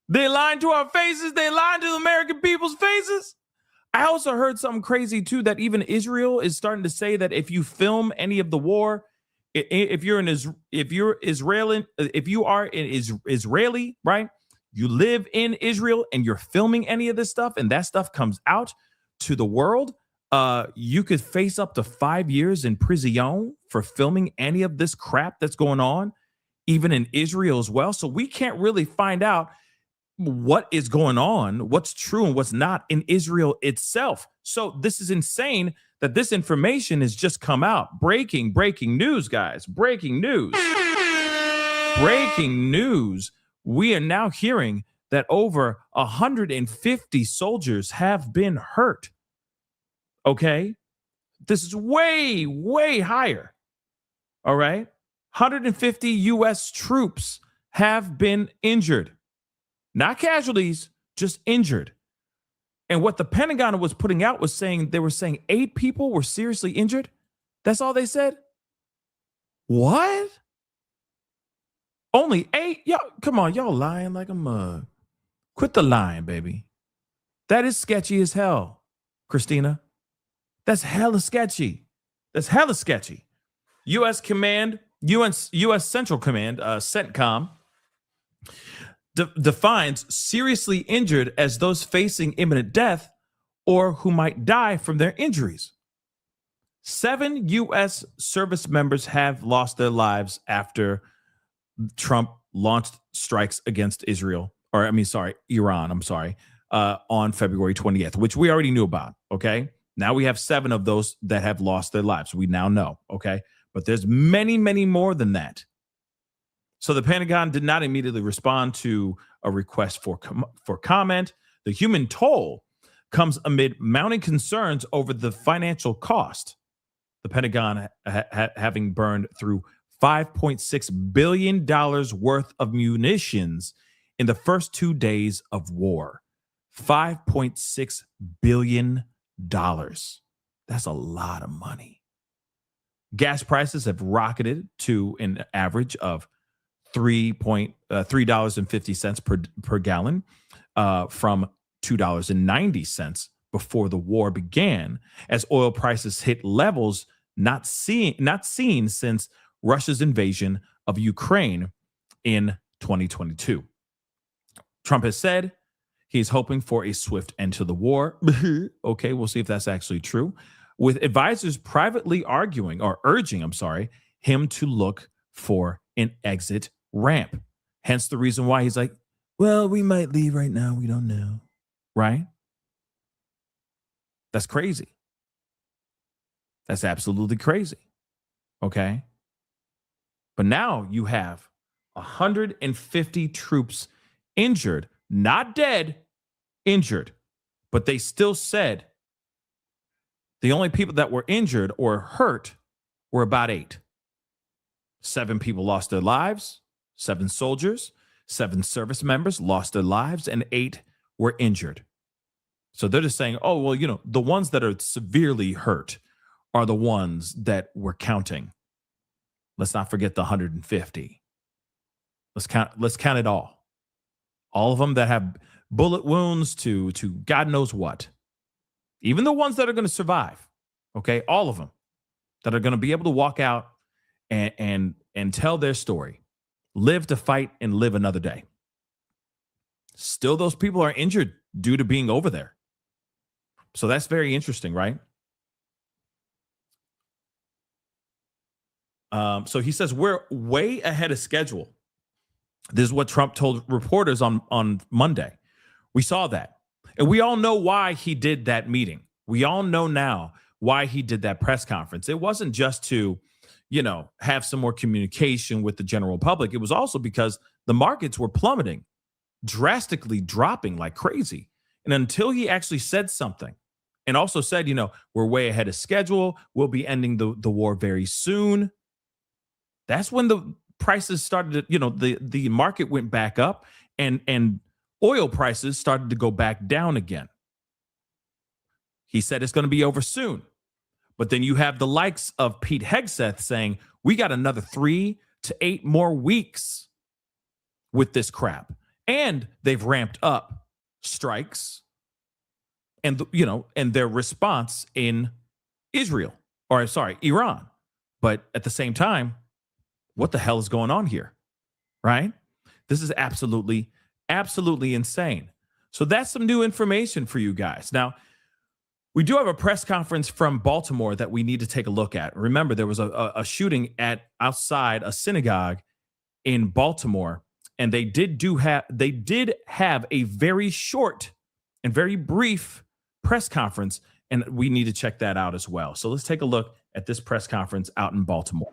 They lying to our faces. They lying to the American people's faces. I also heard something crazy too, that even Israel is starting to say that if you film any of the war, if you are an Israeli, right? You live in Israel and you're filming any of this stuff and that stuff comes out to the world, you could face up to 5 years in prison for filming any of this crap that's going on, even in Israel as well. So we can't really find out what is going on, what's true and what's not in Israel itself. So this is insane that this information has just come out. Breaking news, guys. Breaking news. We are now hearing that over 150 soldiers have been hurt. Okay? This is way, way higher. All right? 150 U.S. troops have been injured. Not casualties, just injured. And what the Pentagon was putting out was saying, they were saying 8 people were seriously injured. That's all they said? What? Only 8? Y'all, come on, y'all lying like a mug. Quit the lying, baby. That is sketchy as hell, Christina. That's hella sketchy. U.S. Central Command, CENTCOM, defines seriously injured as those facing imminent death or who might die from their injuries. 7 U.S. service members have lost their lives after Trump launched strikes against Iran, on February 20th, which we already knew about, okay? Now we have 7 of those that have lost their lives. We now know, okay? But there's many, many more than that. So the Pentagon did not immediately respond to a request for comment. The human toll comes amid mounting concerns over the financial cost. The Pentagon having burned through $5.6 billion worth of munitions in the first 2 days of war. $5.6 billion. That's a lot of money. Gas prices have rocketed to an average of $3.50 per gallon from $2.90 before the war began, as oil prices hit levels not seen since Russia's invasion of Ukraine in 2022. Trump has said he's hoping for a swift end to the war. Okay, we'll see if that's actually true. With advisors privately urging him to look for an exit ramp. Hence the reason why he's like, well, we might leave right now. We don't know. Right? That's crazy. That's absolutely crazy. Okay? But now you have 150 troops injured, not dead, injured. But they still said the only people that were injured or hurt were about 8. 7 people lost their lives, 7 soldiers, 7 service members lost their lives, and 8 were injured. So they're just saying, oh, well, the ones that are severely hurt are the ones that we're counting. Let's not forget the 150. Let's count it all. All of them that have bullet wounds to God knows what. Even the ones that are going to survive. Okay, all of them that are going to be able to walk out and tell their story, live to fight and live another day. Still, those people are injured due to being over there. So that's very interesting, right? So he says we're way ahead of schedule. This is what Trump told reporters on Monday. We saw that. And we all know why he did that meeting. We all know now why he did that press conference. It wasn't just to, have some more communication with the general public. It was also because the markets were plummeting, drastically dropping like crazy. And until he actually said something and also said, we're way ahead of schedule, we'll be ending the war very soon. That's when the prices started to, the market went back up and oil prices started to go back down again. He said it's going to be over soon. But then you have the likes of Pete Hegseth saying, we got another 3 to 8 more weeks with this crap. And they've ramped up strikes and, and their response in Iran. But at the same time, what the hell is going on here? Right? This is absolutely, absolutely insane. So that's some new information for you guys. Now, we do have a press conference from Baltimore that we need to take a look at. Remember, there was a shooting outside a synagogue in Baltimore, and they did have a very short and very brief press conference, and we need to check that out as well. So let's take a look at this press conference out in Baltimore.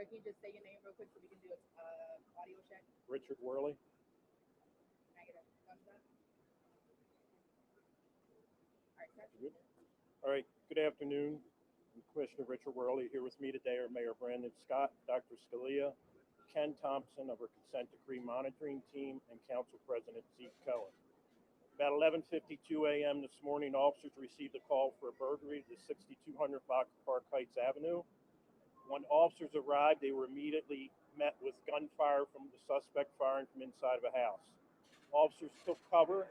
Sir, can you just say your name real quick so we can do an audio check? Richard Worley. Can I get a thumbs up? All right, sir. All right, good afternoon. I'm Commissioner Richard Worley. Here with me today are Mayor Brandon Scott, Dr. Scalia, Ken Thompson of our consent decree monitoring team, and Council President Zeke Cohen. About 11:52 a.m. this morning, officers received a call for a burglary to 6200 Park Heights Avenue. When officers arrived, they were immediately met with gunfire from the suspect firing from inside of a house. Officers took cover.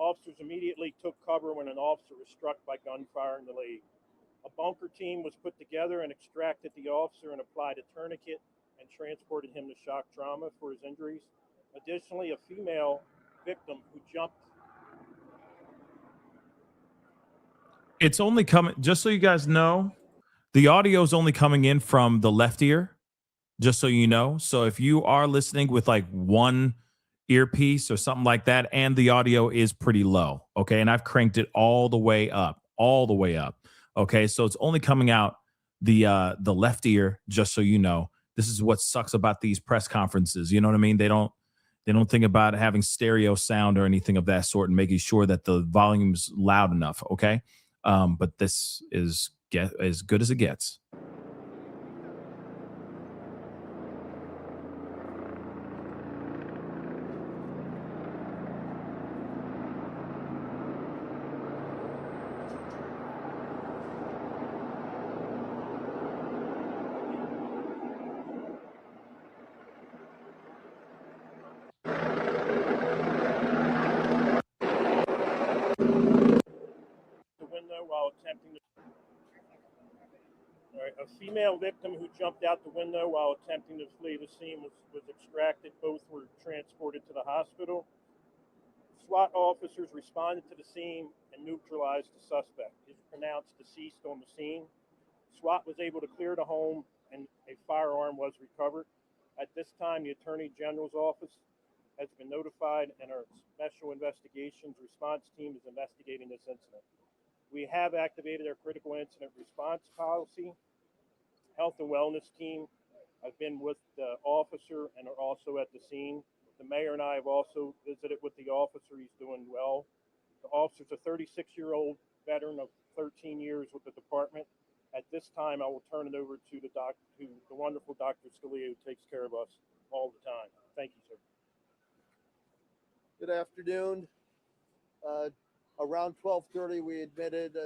Officers immediately took cover when an officer was struck by gunfire in the leg. A bunker team was put together and extracted the officer and applied a tourniquet and transported him to shock trauma for his injuries. Additionally, a female victim who jumped. It's only coming, just so you guys know, the audio is only coming in from the left ear, just so you know. So if you are listening with like one earpiece or something like that, and the audio is pretty low, okay, and I've cranked it all the way up, okay, so it's only coming out the left ear, just so you know. This is what sucks about these press conferences, you know what I mean? They don't think about having stereo sound or anything of that sort and making sure that the volume's loud enough, okay? But this is as good as it gets. A female victim who jumped out the window while attempting to flee the scene was extracted. Both were transported to the hospital. SWAT officers responded to the scene and neutralized the suspect. He was pronounced deceased on the scene. SWAT was able to clear the home and a firearm was recovered. At this time, the Attorney General's office has been notified and our Special Investigations Response Team is investigating this incident. We have activated our critical incident response policy. Health and wellness team have been with the officer and are also at the scene. The mayor and I have also visited with the officer. He's doing well. The officer's a 36-year-old veteran of 13 years with the department. At this time, I will turn it over to the wonderful Dr. Scalia, who takes care of us all the time. Thank you, sir. Good afternoon. Around 12:30, we admitted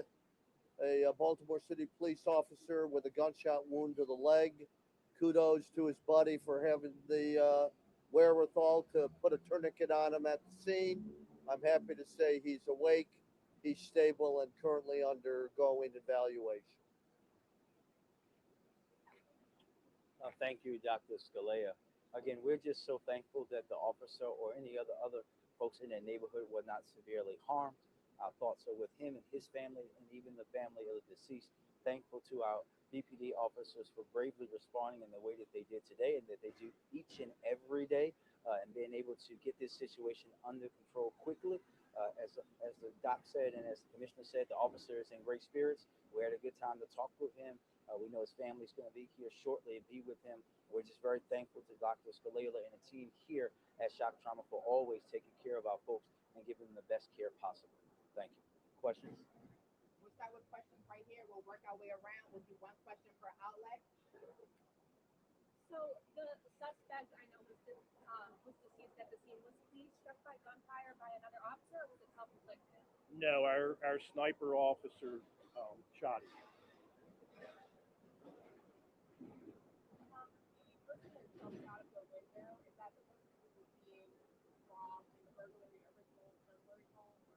a Baltimore City police officer with a gunshot wound to the leg. Kudos to his buddy for having the wherewithal to put a tourniquet on him at the scene. I'm happy to say he's awake, he's stable, and currently undergoing evaluation. Thank you, Dr. Scalia. Again, we're just so thankful that the officer or any other folks in that neighborhood were not severely harmed. Our thoughts are with him and his family and even the family of the deceased. Thankful to our BPD officers for bravely responding in the way that they did today and that they do each and every day and being able to get this situation under control quickly. As the doc said and as the commissioner said, the officer is in great spirits. We had a good time to talk with him. We know his family's going to be here shortly and be with him. We're just very thankful to Dr. Scalia and the team here at Shock Trauma for always taking care of our folks and giving them the best care possible. Thank you. Questions? We'll start with questions right here. We'll work our way around. We'll do one question per outlet. So the suspect I know was deceased at the scene. Was he struck by gunfire by another officer, or was it self-inflicted? No, our sniper officer shot him.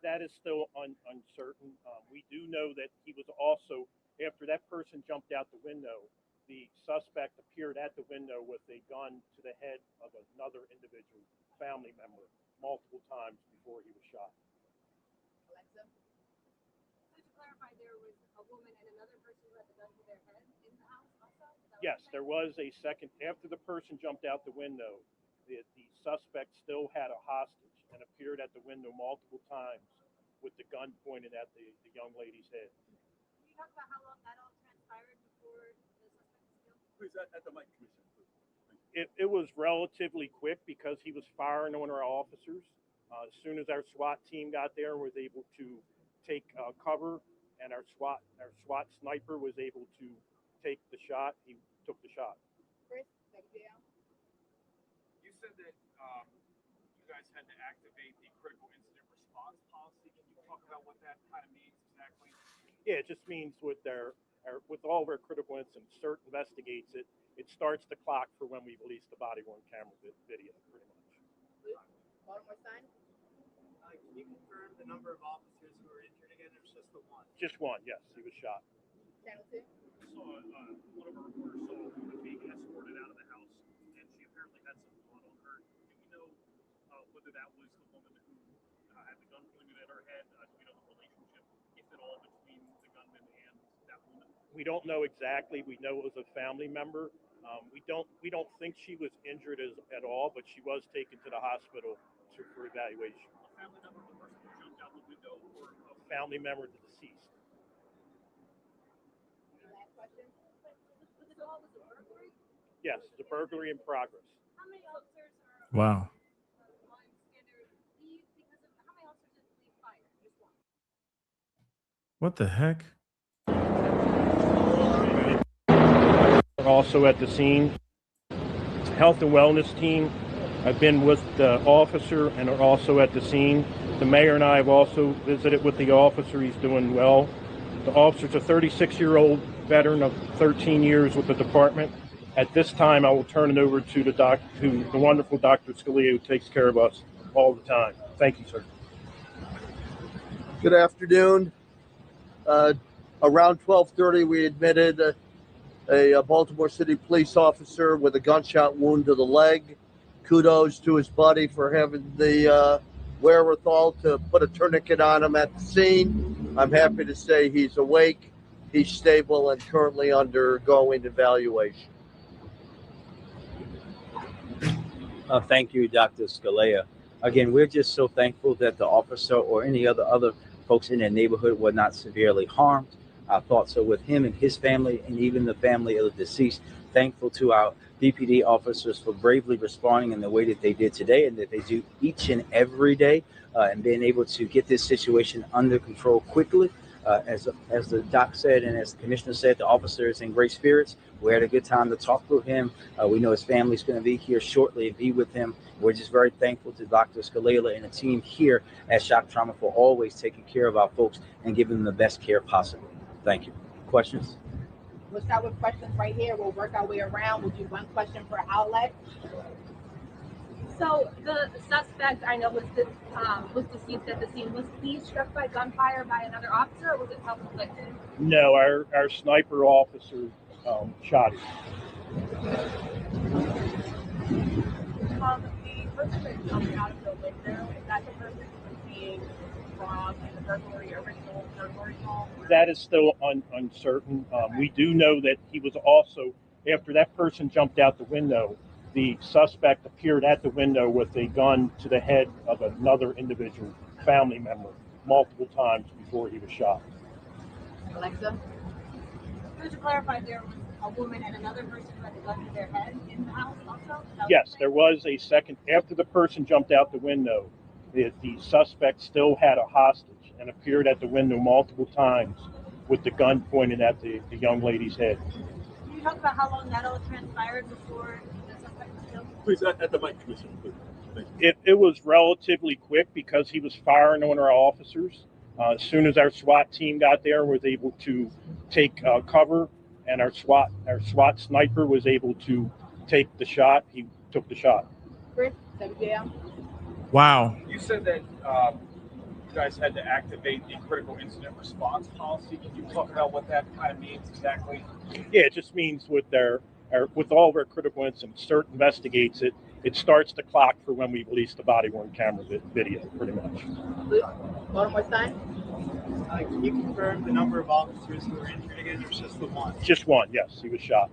That is still uncertain. We do know that he was also, after that person jumped out the window, the suspect appeared at the window with a gun to the head of another individual, family member, multiple times before he was shot. Alexa? So to clarify, there was a woman and another person who had the gun to their head in the house also? Yes, there was a second, after the person jumped out the window, the suspect still had a hostage and appeared at the window multiple times with the gun pointed at the young lady's head. Can you talk about how long that all transpired before the suspect was killed? Please, at the mic, Commissioner. It was relatively quick because he was firing on our officers. As soon as our SWAT team got there, was able to take cover, and our SWAT sniper was able to take the shot. He took the shot. Chris, WDL? You said that you guys had to activate the critical incident response policy. Can you talk about what that kind of means exactly? Yeah, it just means with all of our critical incidents, CERT investigates it. It starts the clock for when we release the body-worn camera video, pretty much. Baltimore Sun? Can you confirm the number of officers who were injured again, or just the one? Just one, yes, he was shot. Channel 2. Saw one of our reporters saw a woman being escorted out of the house, and she apparently had some blood on her. Do we know whether that was the woman who had the gun pointed at her head? Do we know the relationship, if at all, between the gunman and that woman? We don't know exactly. We know it was a family member. We don't think she was injured at all, but she was taken to the hospital for evaluation. A family member of the person who jumped out the window, or A family member of the deceased. Last question. Was it all a burglary? Yes, the burglary in progress. How many officers are Wow. on standard leave because of how many officers did leave fire? Just one. What the heck? Also at the scene. Health and wellness team have been with the officer and are also at the scene. The mayor and I have also visited with the officer. He's doing well. The officer's a 36-year-old veteran of 13 years with the department. At this time, I will turn it over to the wonderful Dr. Scalia, who takes care of us all the time. Thank you, sir. Good afternoon. Around 12:30, we admitted a Baltimore City police officer with a gunshot wound to the leg. Kudos to his buddy for having the wherewithal to put a tourniquet on him at the scene. I'm happy to say he's awake, he's stable, and currently undergoing evaluation. Thank you, Dr. Scalea. Again, we're just so thankful that the officer or any other folks in the neighborhood were not severely harmed. Our thoughts are with him and his family, and even the family of the deceased. Thankful to our DPD officers for bravely responding in the way that they did today, and that they do each and every day, and being able to get this situation under control quickly. As the doc said, and as the commissioner said, the officer is in great spirits. We had a good time to talk with him. We know his family's going to be here shortly and be with him. We're just very thankful to Dr. Scalea and the team here at Shock Trauma for always taking care of our folks and giving them the best care possible. Thank you. Questions? We'll start with questions right here. We'll work our way around. We'll do one question per outlet. So the suspect I know was deceased at the scene. Was he struck by gunfire by another officer, or was it self-inflicted? No, our sniper officer shot him. The person that jumped out of the window, is that the person who was being robbed in the original burglary call? That is still uncertain. We do know that he was also, after that person jumped out the window, the suspect appeared at the window with a gun to the head of another individual family member multiple times before he was shot. Alexa? Just to clarify, there was a woman and another person who had a gun to their head in the house also? Yes, there was a second. After the person jumped out the window, the suspect still had a hostage and appeared at the window multiple times with the gun pointed at the young lady's head. Can you talk about how long that all transpired before the suspect was killed? Please, at the mic, Commissioner. It was relatively quick because he was firing on our officers. As soon as our SWAT team got there, was able to take cover, and our SWAT sniper was able to take the shot. He took the shot. Chris, 7 p.m. Wow. You said that you guys had to activate the critical incident response policy. Can you talk about what that kind of means exactly? Yeah, it just means with with all of our critical incidents, CERT investigates it. It starts the clock for when we release the body-worn camera video, pretty much. Baltimore Sun? Can you confirm the number of officers who were injured again, or just the one? Just one, yes. He was shot.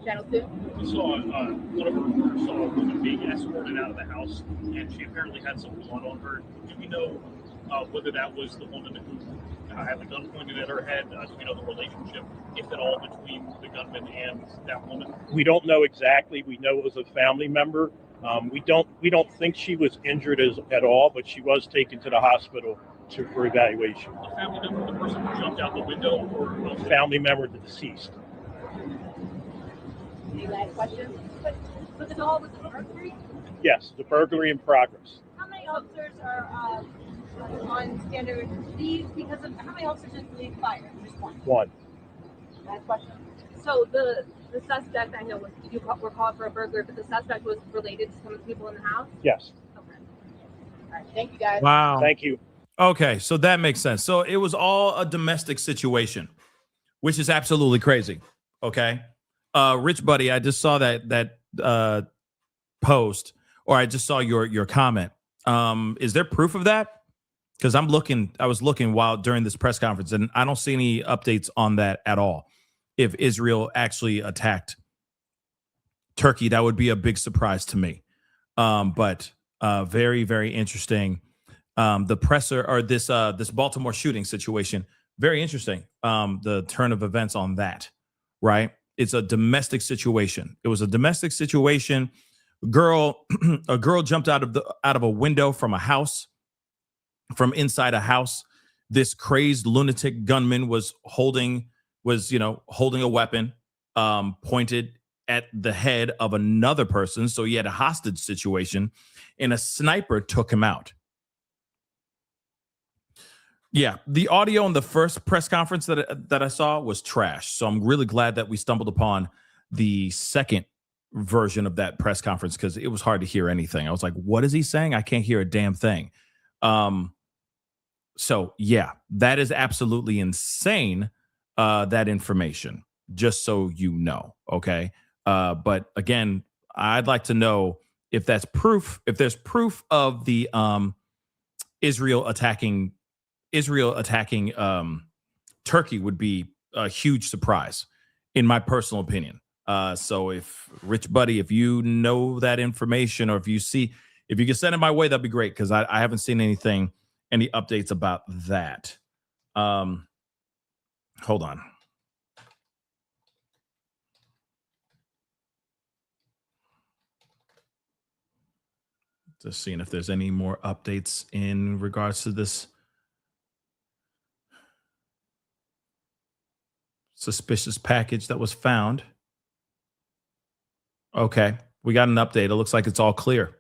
Channel 2? We saw one of our reporters saw a woman being escorted out of the house, and she apparently had some blood on her. Do we know whether that was the woman who had the gun pointed at her head? Do we know the relationship, if at all, between the gunman and that woman? We don't know exactly. We know it was a family member. We don't think she was injured at all, but she was taken to the hospital for evaluation. A family member of the person who jumped out the window, or A family member of the deceased. Any last questions? Was it all a burglary? Yes, the burglary in progress. How many officers are on standard leave because of how many officers did leave fire? Just one. One. Last question. So the suspect I know were called for a burglary, but the suspect was related to some of the people in the house? Yes. Okay. All All right, thank you guys. Wow. Thank you. Okay, so that makes sense. So it was all a domestic situation, which is absolutely crazy. Okay, Rich Buddy, I just saw that post, or I just saw your comment. Is there proof of that? Because I was looking while during this press conference, and I don't see any updates on that at all. If Israel actually attacked Turkey, that would be a big surprise to me. But very, very interesting. The presser or this Baltimore shooting situation, very interesting. The turn of events on that, right? It's a domestic situation. It was a domestic situation. A girl jumped out of a window from inside a house. This crazed lunatic gunman was holding a weapon pointed at the head of another person. So he had a hostage situation, and a sniper took him out. Yeah, the audio in the first press conference that I saw was trash. So I'm really glad that we stumbled upon the second version of that press conference, because it was hard to hear anything. I was like, what is he saying? I can't hear a damn thing. So yeah, that is absolutely insane, that information, just so you know. Okay. But again, I'd like to know if there's proof of the Israel attacking Turkey would be a huge surprise, in my personal opinion. So if Rich Buddy, if you know that information, or if you can send it my way, that'd be great, because I haven't seen any updates about that. Hold on. Just seeing if there's any more updates in regards to this suspicious package that was found. Okay, we got an update. It looks like it's all clear.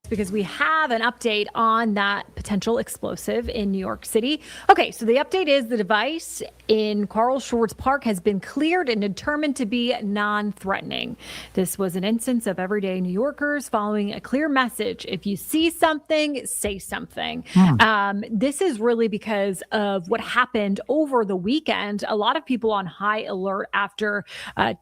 Because we have an update on that potential explosive in New York City. Okay, so the update is the device in Carl Schurz Park has been cleared and determined to be non-threatening. This was an instance of everyday New Yorkers following a clear message. If you see something, say something. This is really because of what happened over the weekend. A lot of people on high alert after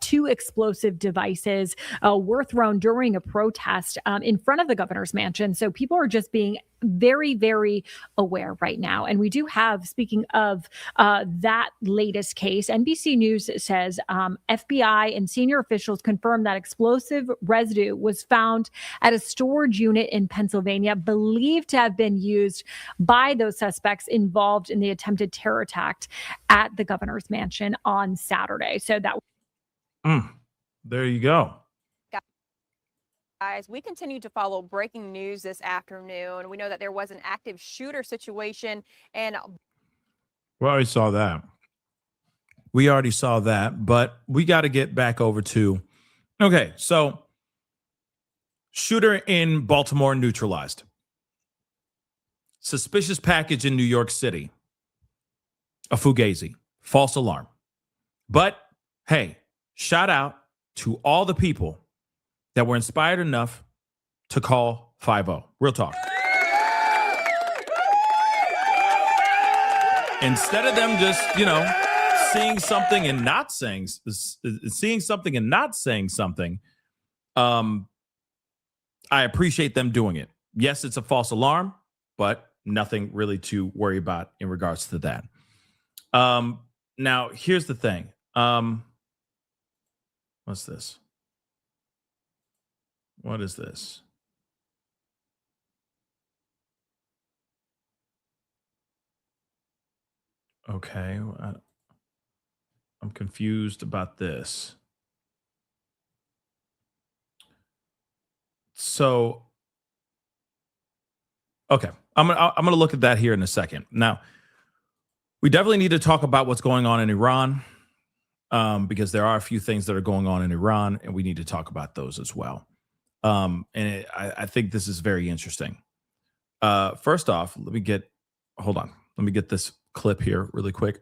two explosive devices were thrown during a protest in front of the governor's mansion. So people are just being very, very aware right now. And we do have, speaking of that latest case, NBC News says FBI and senior officials confirmed that explosive residue was found at a storage unit in Pennsylvania, believed to have been used by those suspects involved in the attempted terror attack at the governor's mansion on Saturday. So that. There you go. Guys, we continue to follow breaking news this afternoon. We know that there was an active shooter situation, and We already saw that, but we got to get back over to, okay, so shooter in Baltimore neutralized. Suspicious package in New York City. A fugazi. False alarm. But hey, shout out to all the people that were inspired enough to call 5-0. Real talk. Instead of them just, seeing something and not saying something, I appreciate them doing it. Yes, it's a false alarm, but nothing really to worry about in regards to that. Now, here's the thing. What's this? What is this? Okay. I'm confused about this. So, okay. I'm gonna look at that here in a second. Now, we definitely need to talk about what's going on in Iran, because there are a few things that are going on in Iran, and we need to talk about those as well. I think this is very interesting. First off, let me get this clip here really quick.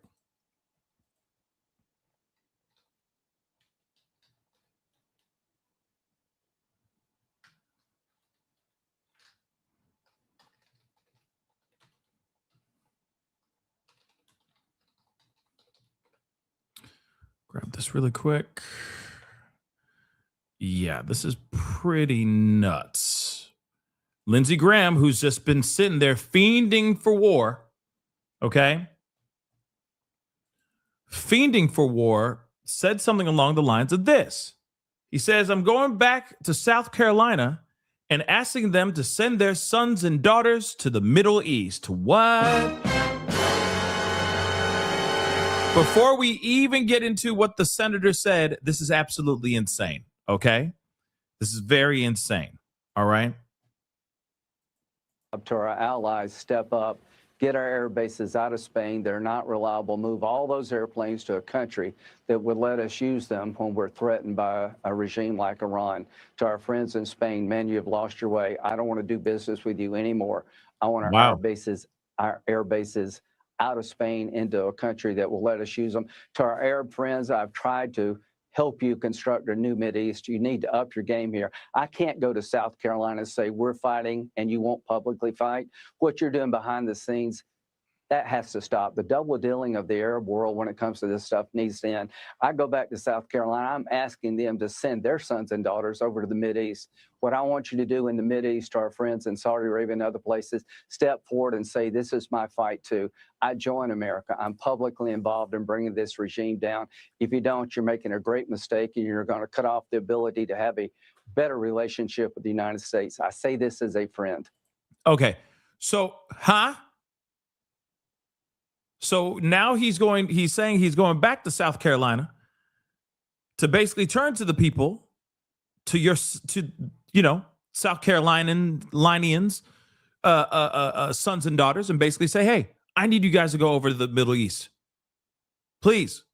this really quick. Yeah, this is pretty nuts. Lindsey Graham, who's just been sitting there fiending for war, okay? Fiending for war, said something along the lines of this. He says, I'm going back to South Carolina and asking them to send their sons and daughters to the Middle East. What? Before we even get into what the senator said, this is absolutely insane, okay? This is very insane, all right? To our allies, step up, get our air bases out of Spain. They're not reliable. Move all those airplanes to a country that would let us use them when we're threatened by a regime like Iran. To our friends in Spain, man, you have lost your way. I don't want to do business with you anymore. I want our air bases out of Spain into a country that will let us use them. To our Arab friends, I've tried to help you construct a new Mideast. You need to up your game here. I can't go to South Carolina and say we're fighting and you won't publicly fight. What you're doing behind the scenes, that has to stop. The double dealing of the Arab world when it comes to this stuff needs to end. I go back to South Carolina. I'm asking them to send their sons and daughters over to the Mideast. What I want you to do in the Mideast, to our friends in Saudi Arabia and other places, step forward and say, this is my fight too. I join America. I'm publicly involved in bringing this regime down. If you don't, you're making a great mistake and you're going to cut off the ability to have a better relationship with the United States. I say this as a friend. Okay. So, So now he's saying he's going back to South Carolina to basically turn to the people, to South Carolinians, sons and daughters, and basically say, hey, I need you guys to go over to the Middle East. Please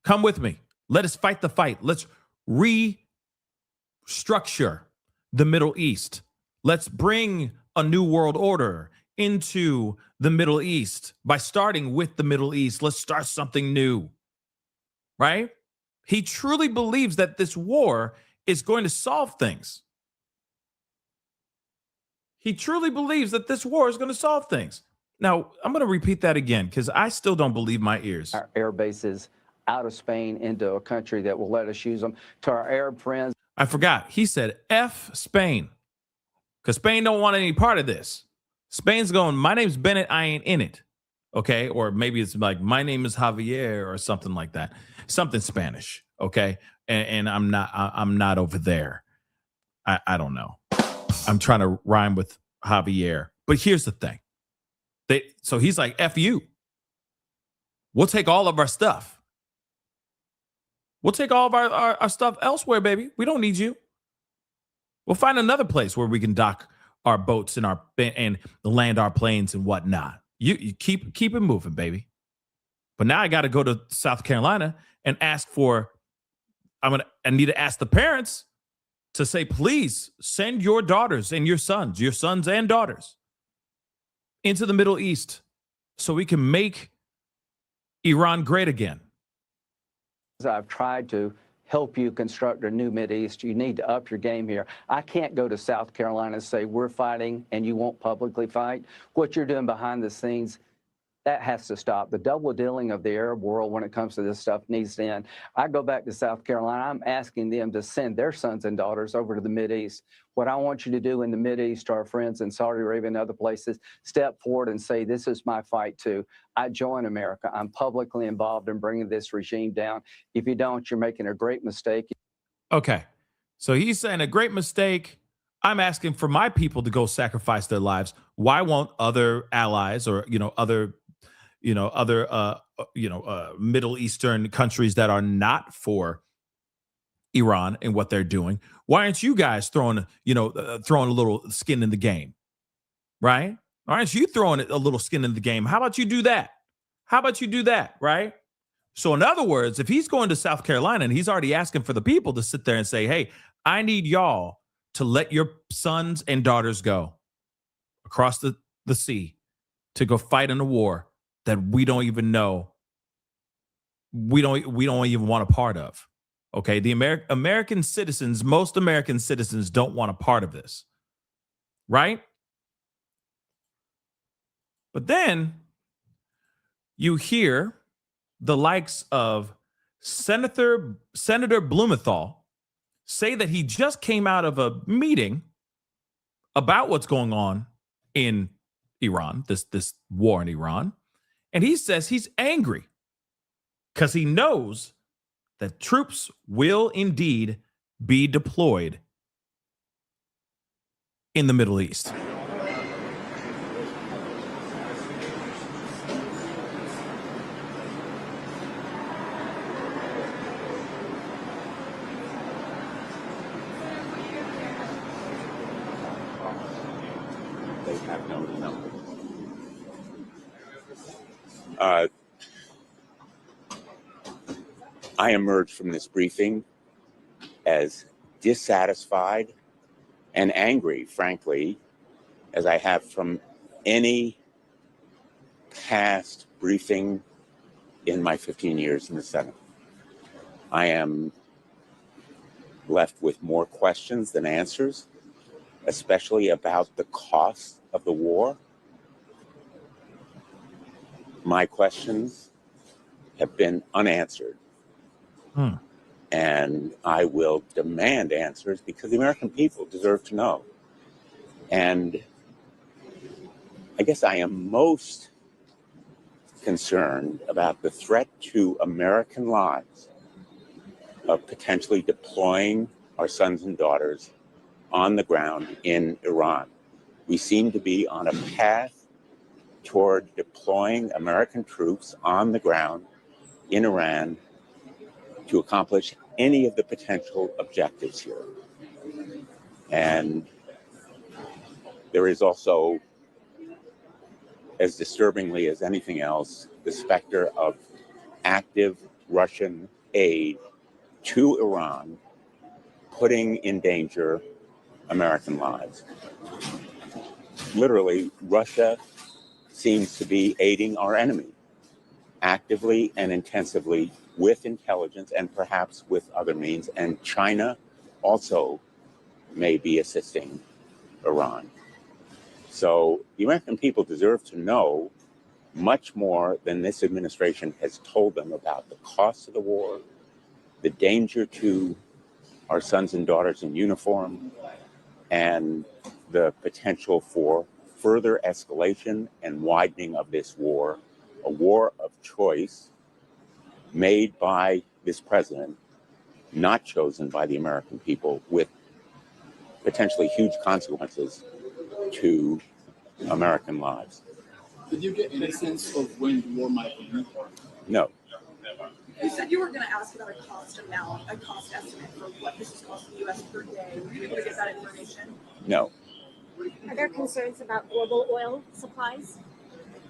come with me. Let us fight the fight. Let's restructure the Middle East. Let's bring a new world order into the Middle East by starting with the Middle East. Let's start something new, right? He truly believes that this war is going to solve things. He truly believes that this war is going to solve things. Now, I'm going to repeat that again because I still don't believe my ears. Our air bases out of Spain into a country that will let us use them. To our Arab friends. I forgot. He said F Spain because Spain don't want any part of this. Spain's going, my name's Bennett, I ain't in it. Okay. Or maybe it's like, my name is Javier or something like that. Something Spanish. Okay. And I'm not over there. I don't know. I'm trying to rhyme with Javier. But here's the thing. So he's like, F you. We'll take all of our stuff. We'll take all of our stuff elsewhere, baby. We don't need you. We'll find another place where we can dock our boats and land our planes and whatnot. You keep it moving, baby. But now I got to go to South Carolina and ask for. I need to ask the parents to say, please send your daughters and your sons and daughters into the Middle East so we can make Iran great again. I've tried to help you construct a new Mideast. You need to up your game here. I can't go to South Carolina and say we're fighting and you won't publicly fight. What you're doing behind the scenes, that has to stop. The double dealing of the Arab world when it comes to this stuff needs to end. I go back to South Carolina. I'm asking them to send their sons and daughters over to the Mideast. What I want you to do in the Mideast, to our friends in Saudi Arabia and other places, step forward and say, this is my fight too. I join America. I'm publicly involved in bringing this regime down. If you don't, you're making a great mistake. Okay. So he's saying a great mistake. I'm asking for my people to go sacrifice their lives. Why won't other allies or, other Middle Eastern countries that are not for Iran and what they're doing? Why aren't you guys throwing a little skin in the game, right? Why aren't you throwing a little skin in the game? How about you do that? Right? So in other words, if he's going to South Carolina and he's already asking for the people to sit there and say, hey, I need y'all to let your sons and daughters go across the sea to go fight in a war that we don't even know, we don't even want a part of. Okay, the American citizens, most American citizens don't want a part of this, right? But then you hear the likes of Senator Blumenthal say that he just came out of a meeting about what's going on in Iran, this war in Iran, and he says he's angry because he knows that troops will indeed be deployed in the Middle East. They have no number. I emerged from this briefing as dissatisfied and angry, frankly, as I have from any past briefing in my 15 years in the Senate. I am left with more questions than answers, especially about the cost of the war. My questions have been unanswered. And I will demand answers because the American people deserve to know. And I guess I am most concerned about the threat to American lives of potentially deploying our sons and daughters on the ground in Iran. We seem to be on a path toward deploying American troops on the ground in Iran to accomplish any of the potential objectives here. And there is also, as disturbingly as anything else, the specter of active Russian aid to Iran, putting in danger American lives. Literally, Russia seems to be aiding our enemy actively and intensively with intelligence and perhaps with other means. And China also may be assisting Iran. So the American people deserve to know much more than this administration has told them about the cost of the war, the danger to our sons and daughters in uniform, and the potential for further escalation and widening of this war, a war of choice made by this president, not chosen by the American people, with potentially huge consequences to American lives. Did you get any sense of when the war might end? No. You said you were going to ask about a cost estimate for what this is costing the U.S. per day. Were you able to get that information? No. Are there concerns about global oil supplies?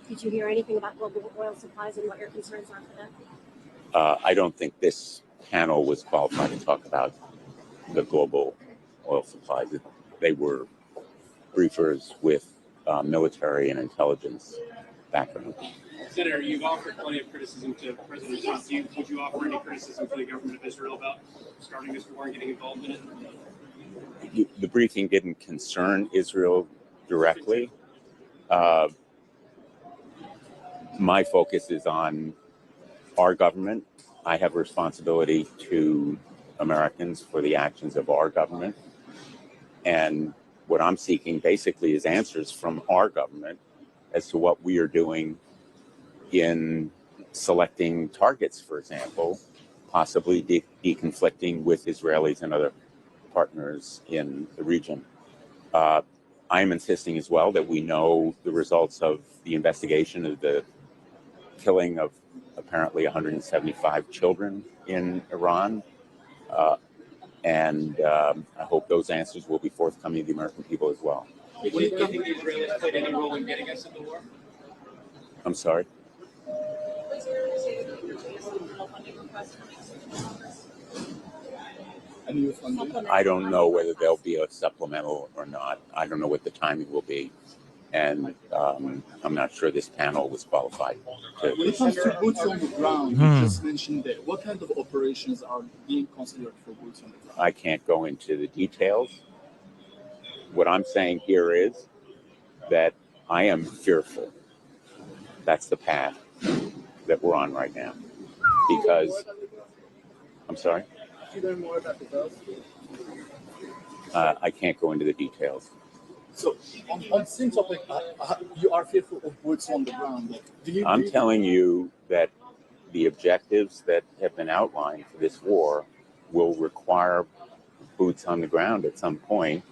Did you hear anything about global oil supplies and what your concerns are for them? I don't think this panel was qualified to talk about the global oil supplies. They were briefers with military and intelligence background. Senator, you've offered plenty of criticism to President Trump. Would you offer any criticism to the government of Israel about starting this war and getting involved in it? The briefing didn't concern Israel directly. My focus is on our government. I have responsibility to Americans for the actions of our government. And what I'm seeking basically is answers from our government as to what we are doing in selecting targets, for example, possibly deconflicting with Israelis and other partners in the region. I'm insisting as well that we know the results of the investigation of the killing of apparently 175 children in Iran. And I hope those answers will be forthcoming to the American people as well. Do you think the Israelis played any role in getting us in the war? I'm sorry? I don't know whether there'll be a supplemental or not. I don't know what the timing will be. And I'm not sure this panel was qualified to. When it comes to boots on the ground, you just mentioned that. What kind of operations are being considered for boots on the ground? I can't go into the details. What I'm saying here is that I am fearful. That's the path that we're on right now. Because I'm sorry? Did you learn more about the bills? I can't go into the details. So, on the same topic, you are fearful of boots on the ground. I'm telling you that the objectives that have been outlined for this war will require boots on the ground at some point,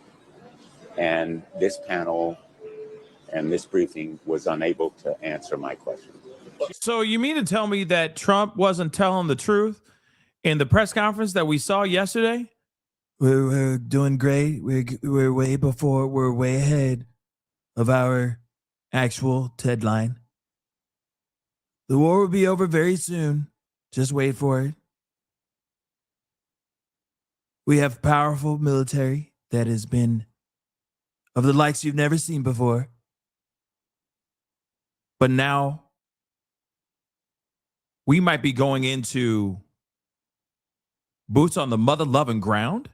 and this panel and this briefing was unable to answer my question. So you mean to tell me that Trump wasn't telling the truth in the press conference that we saw yesterday? We're doing great. We're way ahead of our actual deadline. The war will be over very soon. Just wait for it. We have powerful military that has been of the likes you've never seen before. But now we might be going into boots on the mother-loving ground.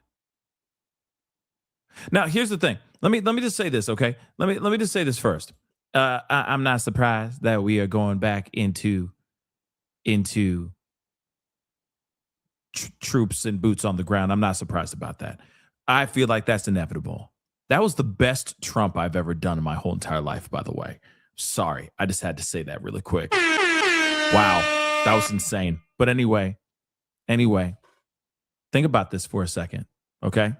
Now, here's the thing. Let me just say this, okay? Let me just say this first. I'm not surprised that we are going back into troops and boots on the ground. I'm not surprised about that. I feel like that's inevitable. That was the best Trump I've ever done in my whole entire life, by the way. Sorry, I just had to say that really quick. Wow, that was insane. But anyway, think about this for a second, okay?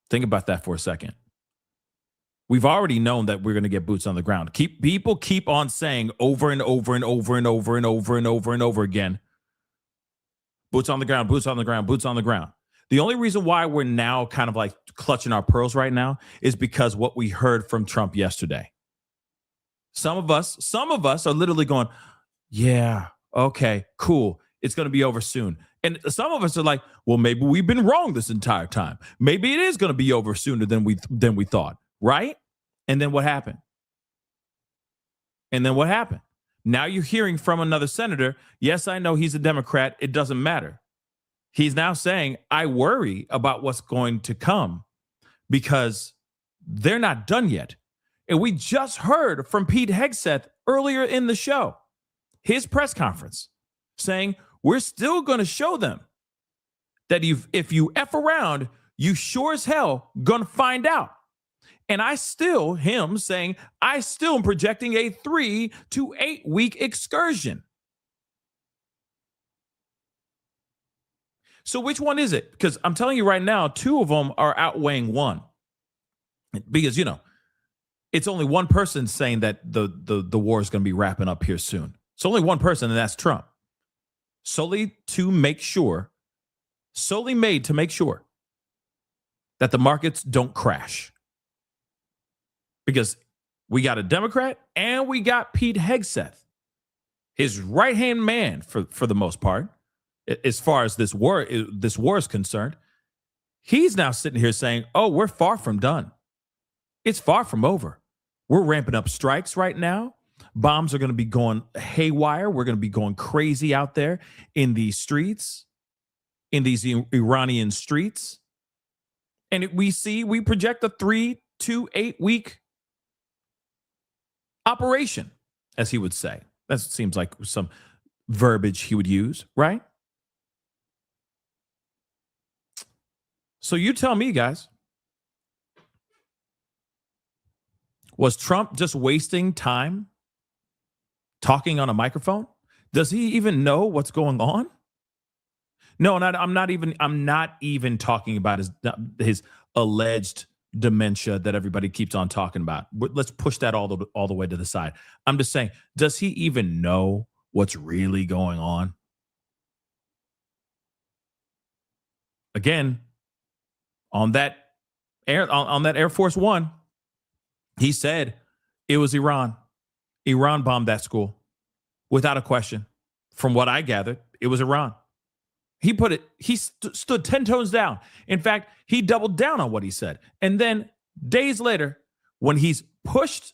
Think about that for a second. We've already known that we're going to get boots on the ground. People keep on saying over and over and over and over and over and over and over again, boots on the ground, boots on the ground, boots on the ground. The only reason why we're now kind of like clutching our pearls right now is because what we heard from Trump yesterday. Some of us are literally going, yeah, okay, cool. It's going to be over soon. And some of us are like, well, maybe we've been wrong this entire time. Maybe it is going to be over sooner than we thought, right? And then what happened? Now you're hearing from another senator. Yes, I know he's a Democrat. It doesn't matter. He's now saying, I worry about what's going to come because they're not done yet. And we just heard from Pete Hegseth earlier in the show, his press conference, saying, we're still going to show them that if you F around, you sure as hell going to find out. And him saying, I still am projecting a 3 to 8 week excursion. So which one is it? Because I'm telling you right now, 2 of them are outweighing 1. Because, it's only one person saying that the war is going to be wrapping up here soon. It's only one person, and that's Trump. Solely made to make sure that the markets don't crash. Because we got a Democrat and we got Pete Hegseth, his right-hand man for the most part, as far as this war is concerned. He's now sitting here saying, oh, we're far from done. It's far from over. We're ramping up strikes right now. Bombs are going to be going haywire. We're going to be going crazy out there in these streets, in these Iranian streets. And we project a 3 to 8 week operation, as he would say. That seems like some verbiage he would use, right? So you tell me, guys, was Trump just wasting time talking on a microphone? Does he even know what's going on? No, I'm not even talking about his alleged dementia that everybody keeps on talking about. Let's push that all the way to the side. I'm just saying, does he even know what's really going on? Again, on that Air Force One, he said it was Iran. Iran bombed that school without a question. From what I gathered, it was Iran. He stood 10 toes down. In fact, he doubled down on what he said. And then days later, when he's pushed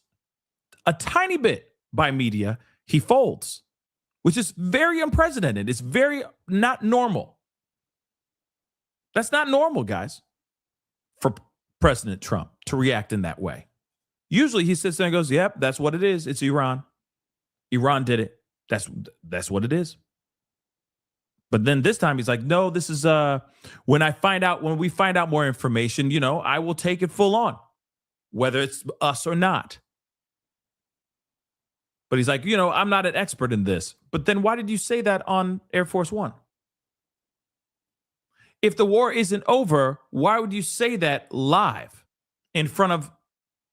a tiny bit by media, he folds, which is very unprecedented. It's very not normal. That's not normal, guys, for President Trump to react in that way. Usually he sits there and goes, yep, that's what it is. It's Iran. Iran did it. That's what it is. But then this time he's like, no, this is when we find out more information, I will take it full on, whether it's us or not. But he's like, I'm not an expert in this. But then why did you say that on Air Force One? If the war isn't over, why would you say that live in front of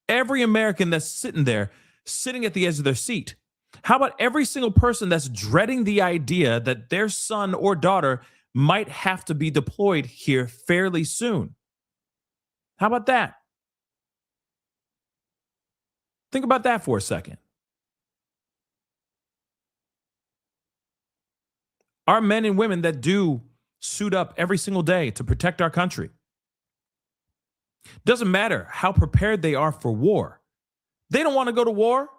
every American that's sitting there, sitting at the edge of their seat? How about every single person that's dreading the idea that their son or daughter might have to be deployed here fairly soon? How about that? Think about that for a second. Our men and women that do suit up every single day to protect our country. Doesn't matter how prepared they are for war. They don't want to go to war.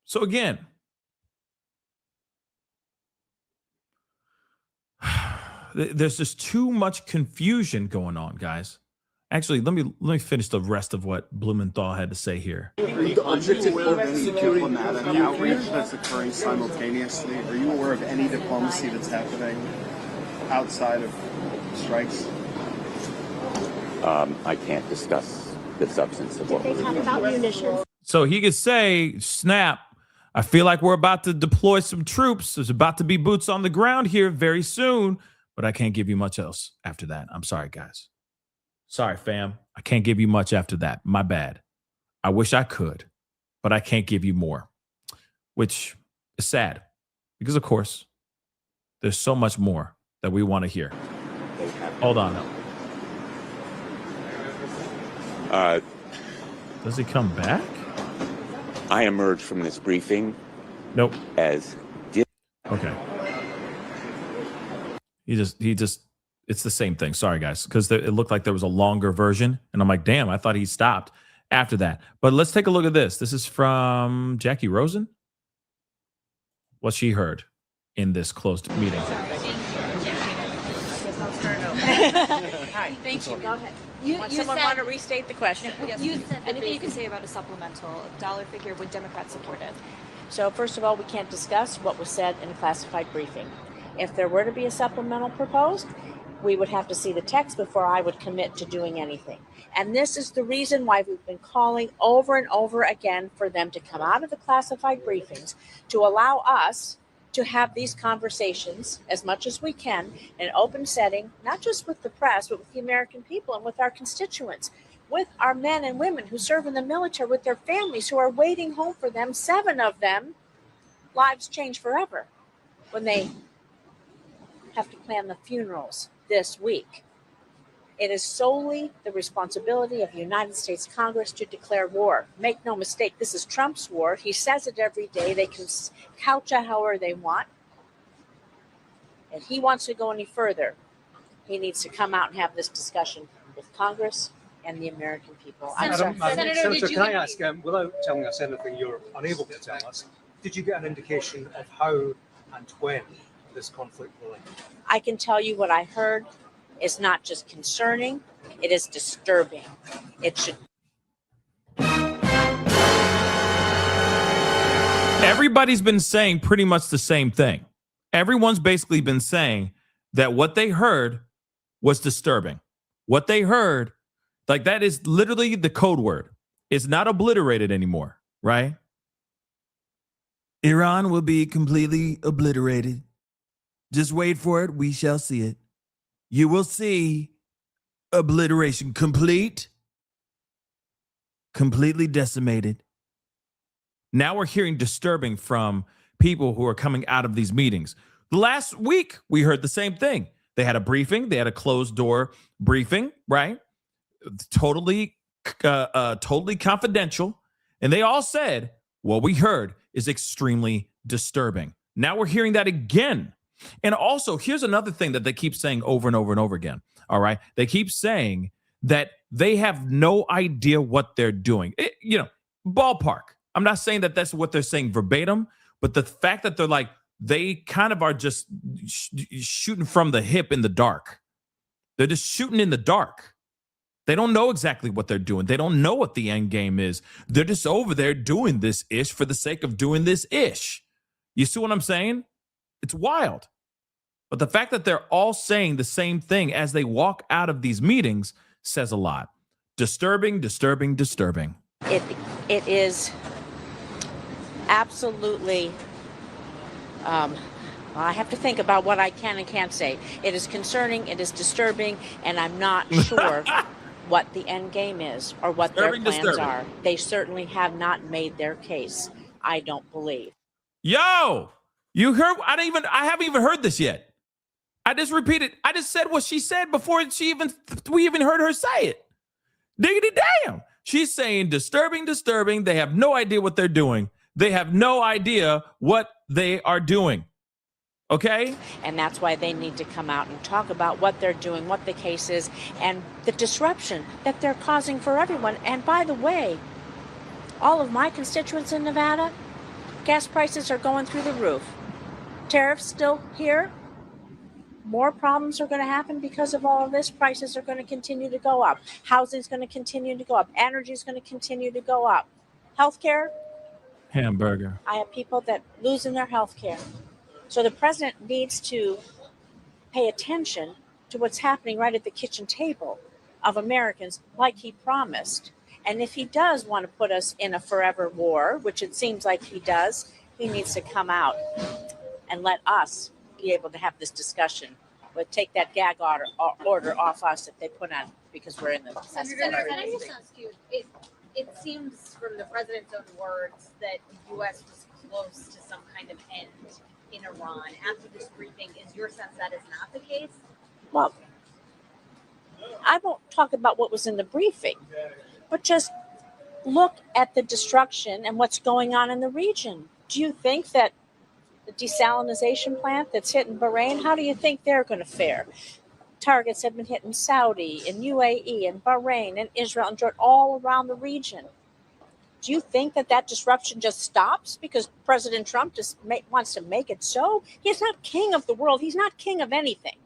So again, there's just too much confusion going on, guys. Actually, let me finish the rest of what Blumenthal had to say here. Are you aware of any diplomatic outreach that's occurring simultaneously? Are you aware of any diplomacy that's happening outside of strikes? I can't discuss the substance of what Did they talk about munitions? So he could say, snap, I feel like we're about to deploy some troops. There's about to be boots on the ground here very soon, but I can't give you much else after that. I'm sorry, guys. Sorry, fam. I can't give you much after that. My bad. I wish I could, but I can't give you more, which is sad because, of course, there's so much more that we want to hear. Hold on. Does he come back? I emerged from this briefing. Nope. As okay. He just. It's the same thing. Sorry, guys, because it looked like there was a longer version, and I'm like, damn, I thought he stopped after that. But let's take a look at this. This is from Jackie Rosen. What she heard in this closed meeting. Hi. Thank you. Go ahead. Someone want to restate the question? You said Anything you can say about a supplemental dollar figure, would Democrats support it? So first of all, we can't discuss what was said in a classified briefing. If there were to be a supplemental proposed, we would have to see the text before I would commit to doing anything. And this is the reason why we've been calling over and over again for them to come out of the classified briefings to allow us to have these conversations as much as we can in an open setting, not just with the press, but with the American people and with our constituents, with our men and women who serve in the military, with their families who are waiting home for them. 7 of them, lives change forever when they have to plan the funerals this week. It is solely the responsibility of the United States Congress to declare war. Make no mistake, this is Trump's war. He says it every day. They can couch it however they want. If he wants to go any further, he needs to come out and have this discussion with Congress and the American people. Senator, can I ask, without telling us anything you're unable to tell us, did you get an indication of how and when this conflict will end? I can tell you what I heard is not just concerning, it is disturbing. It should. Everybody's been saying pretty much the same thing. Everyone's basically been saying that what they heard was disturbing. What they heard, like that is literally the code word. It's not obliterated anymore, right? Iran will be completely obliterated. Just wait for it. We shall see it. You will see obliteration complete, completely decimated. Now we're hearing disturbing from people who are coming out of these meetings. Last week, we heard the same thing. They had a briefing. They had a closed door briefing, right? Totally confidential. And they all said, what we heard is extremely disturbing. Now we're hearing that again. And also, here's another thing that they keep saying over and over and over again. All right. They keep saying that they have no idea what they're doing. Ballpark. I'm not saying that that's what they're saying verbatim, but the fact that they're like, they kind of are just shooting from the hip in the dark. They're just shooting in the dark. They don't know exactly what they're doing. They don't know what the end game is. They're just over there doing this ish for the sake of doing this ish. You see what I'm saying? It's wild. But the fact that they're all saying the same thing as they walk out of these meetings says a lot. Disturbing, disturbing, disturbing. It is absolutely. I have to think about what I can and can't say. It is concerning. It is disturbing, and I'm not sure what the end game is or what their plans are. They certainly have not made their case. I don't believe. Yo, you heard? I haven't even heard this yet. I just repeated. I just said what she said before we even heard her say it. Diggity damn. She's saying disturbing, disturbing. They have no idea what they're doing. They have no idea what they are doing. Okay? And that's why they need to come out and talk about what they're doing, what the case is, and the disruption that they're causing for everyone. And by the way, all of my constituents in Nevada, gas prices are going through the roof. Tariffs still here. More problems are going to happen because of all of this. Prices are going to continue to go up. Housing is going to continue to go up. Energy is going to continue to go up. Healthcare. Hamburger. I have people that losing their health care. So the president needs to pay attention to what's happening right at the kitchen table of Americans, like he promised. And if he does want to put us in a forever war, which it seems like he does, he needs to come out and let us be able to have this discussion. But take that gag order off us that they put on because we're in the Senator, can I just ask you, it seems from the president's own words that the U.S. was close to some kind of end in Iran after this briefing. Is your sense that is not the case? Well, I won't talk about what was in the briefing, but just look at the destruction and what's going on in the region. Do you think that the desalination plant that's hitting Bahrain, how do you think they're going to fare? Targets have been hitting Saudi and UAE and Bahrain and Israel and Jordan, all around the region. Do you think that disruption just stops because President Trump just wants to make it so? He's not king of the world. He's not king of anything.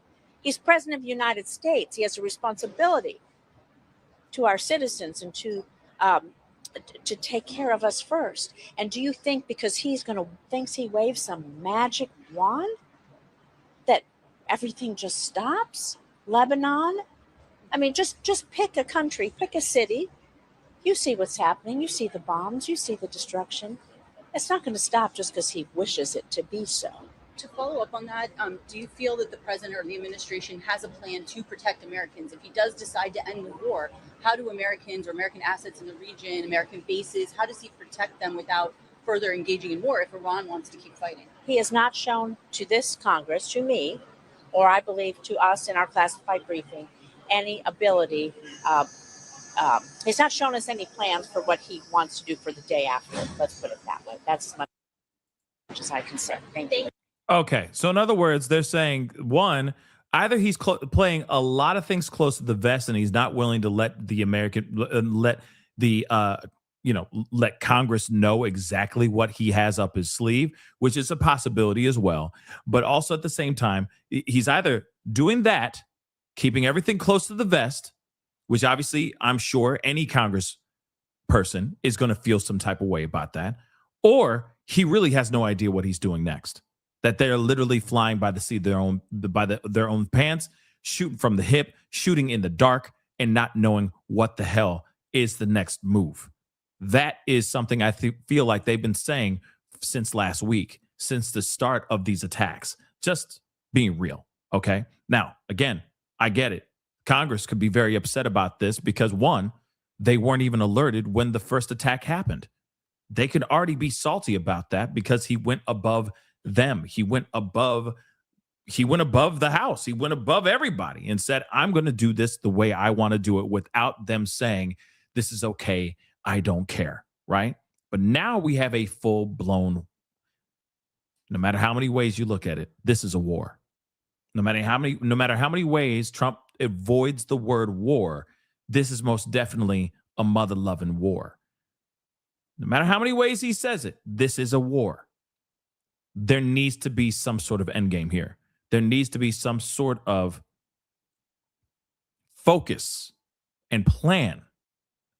He's president of the United States. He has a responsibility to our citizens and to take care of us first. And do you think because thinks he waves some magic wand that everything just stops? Lebanon? I mean, just pick a country, pick a city. You see what's happening. You see the bombs. You see the destruction. It's not going to stop just because he wishes it to be so. To follow up on that, do you feel that the president or the administration has a plan to protect Americans? If he does decide to end the war, how do Americans or American assets in the region, American bases, how does he protect them without further engaging in war if Iran wants to keep fighting? He has not shown to this Congress, to me, or I believe to us in our classified briefing, any ability. He's not shown us any plans for what he wants to do for the day after. Let's put it that way. That's as much as I can say. Thank you. Okay. So in other words, they're saying, one, either he's playing a lot of things close to the vest and he's not willing to let the let Congress know exactly what he has up his sleeve, which is a possibility as well. But also at the same time, he's either doing that, keeping everything close to the vest, which obviously I'm sure any Congress person is going to feel some type of way about that, or he really has no idea what he's doing next. That they're literally flying by the seat of their own pants, shooting from the hip, shooting in the dark, and not knowing what the hell is the next move. That is something I feel like they've been saying since last week, since the start of these attacks. Just being real, okay? Now, again, I get it. Congress could be very upset about this because, one, they weren't even alerted when the first attack happened. They could already be salty about that because he went above them. He went above the House. He went above everybody and said, I'm going to do this the way I want to do it without them saying, this is okay. I don't care. Right. But now we have a full blown, no matter how many ways you look at it, this is a war. No matter how many ways Trump avoids the word war, this is most definitely a mother-loving war. No matter how many ways he says it, this is a war. There needs to be some sort of endgame here. There needs to be some sort of focus and plan.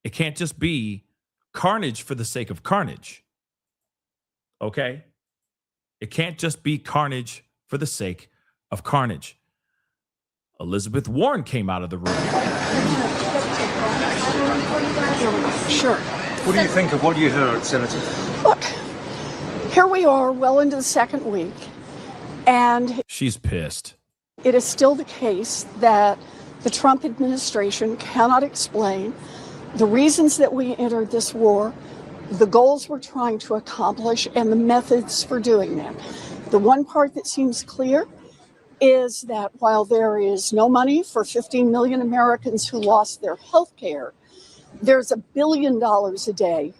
It can't just be carnage for the sake of carnage. Okay? It can't just be carnage for the sake of carnage. Elizabeth Warren came out of the room. Sure. What do you think of what you heard, Senator? Look, here we are well into the second week, and She's pissed. it is still the case that the Trump administration cannot explain the reasons that we entered this war, the goals we're trying to accomplish, and the methods for doing them. The one part that seems clear is that while there is no money for 15 million Americans who lost their health care, there's $1 billion a day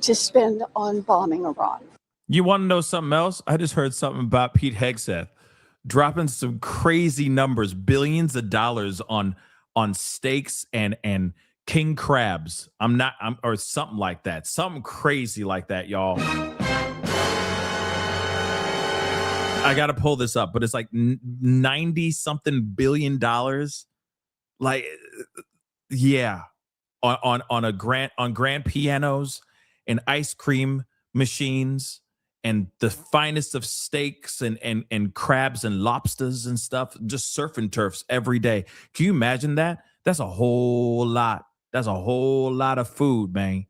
to spend on bombing Iran. You want to know something else? I just heard something about Pete Hegseth dropping some crazy numbers, billions of dollars on steaks and king crabs. Or something like that. Something crazy like that, y'all. I got to pull this up, but it's like 90 something billion dollars. Like, yeah, on grand pianos and ice cream machines and the finest of steaks and crabs and lobsters and stuff, just surf and turfs every day. Can you imagine that? That's a whole lot. That's a whole lot of food, man.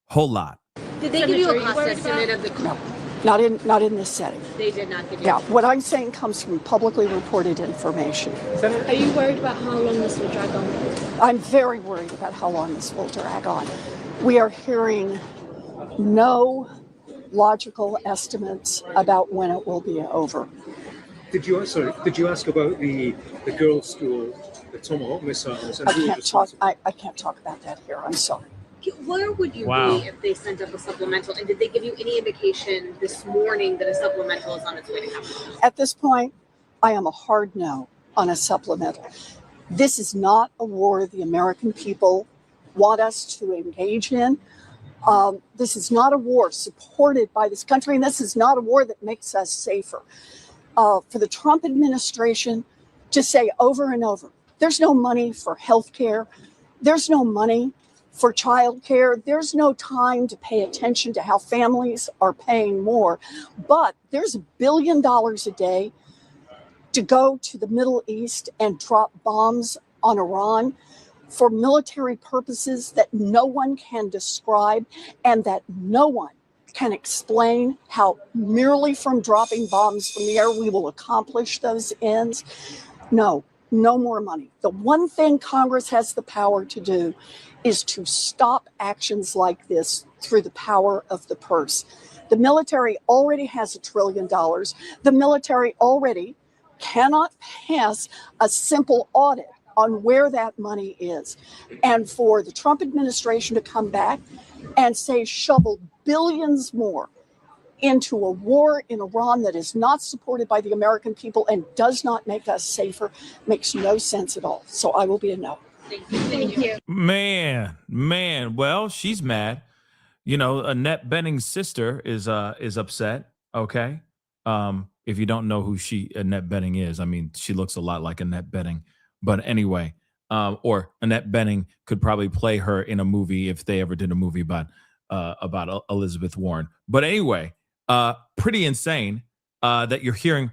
Whole lot. Did they give you a cost estimate of the cost? Not in this setting. They did not give you. Yeah, what I'm saying comes from publicly reported information. Are you worried about how long this will drag on? I'm very worried about how long this will drag on. We are hearing no logical estimates about when it will be over. Did you ask about the girls' school, the Tomahawk missiles? And I can't talk about that here. I'm sorry. Where would you Wow. be if they sent up a supplemental? And did they give you any indication this morning that a supplemental is on its way to happen? At this point, I am a hard no on a supplemental. This is not a war the American people want us to engage in. This is not a war supported by this country, and this is not a war that makes us safer. For the Trump administration to say over and over, there's no money for health care, there's no money for childcare, there's no time to pay attention to how families are paying more, but there's $1 billion a day to go to the Middle East and drop bombs on Iran for military purposes that no one can describe and that no one can explain how merely from dropping bombs from the air we will accomplish those ends. No more money. The one thing Congress has the power to do is to stop actions like this through the power of the purse. The military already has $1 trillion. The military already cannot pass a simple audit on where that money is. And for the Trump administration to come back and say shovel billions more into a war in Iran that is not supported by the American people and does not make us safer makes no sense at all. So I will be a no. Thank you. Man. Well, she's mad. You know, Annette Benning's sister is upset. Okay. If you don't know who Annette Benning is, I mean, she looks a lot like Annette Benning. But anyway, or Annette Benning could probably play her in a movie if they ever did a movie about Elizabeth Warren. But anyway, pretty insane that you're hearing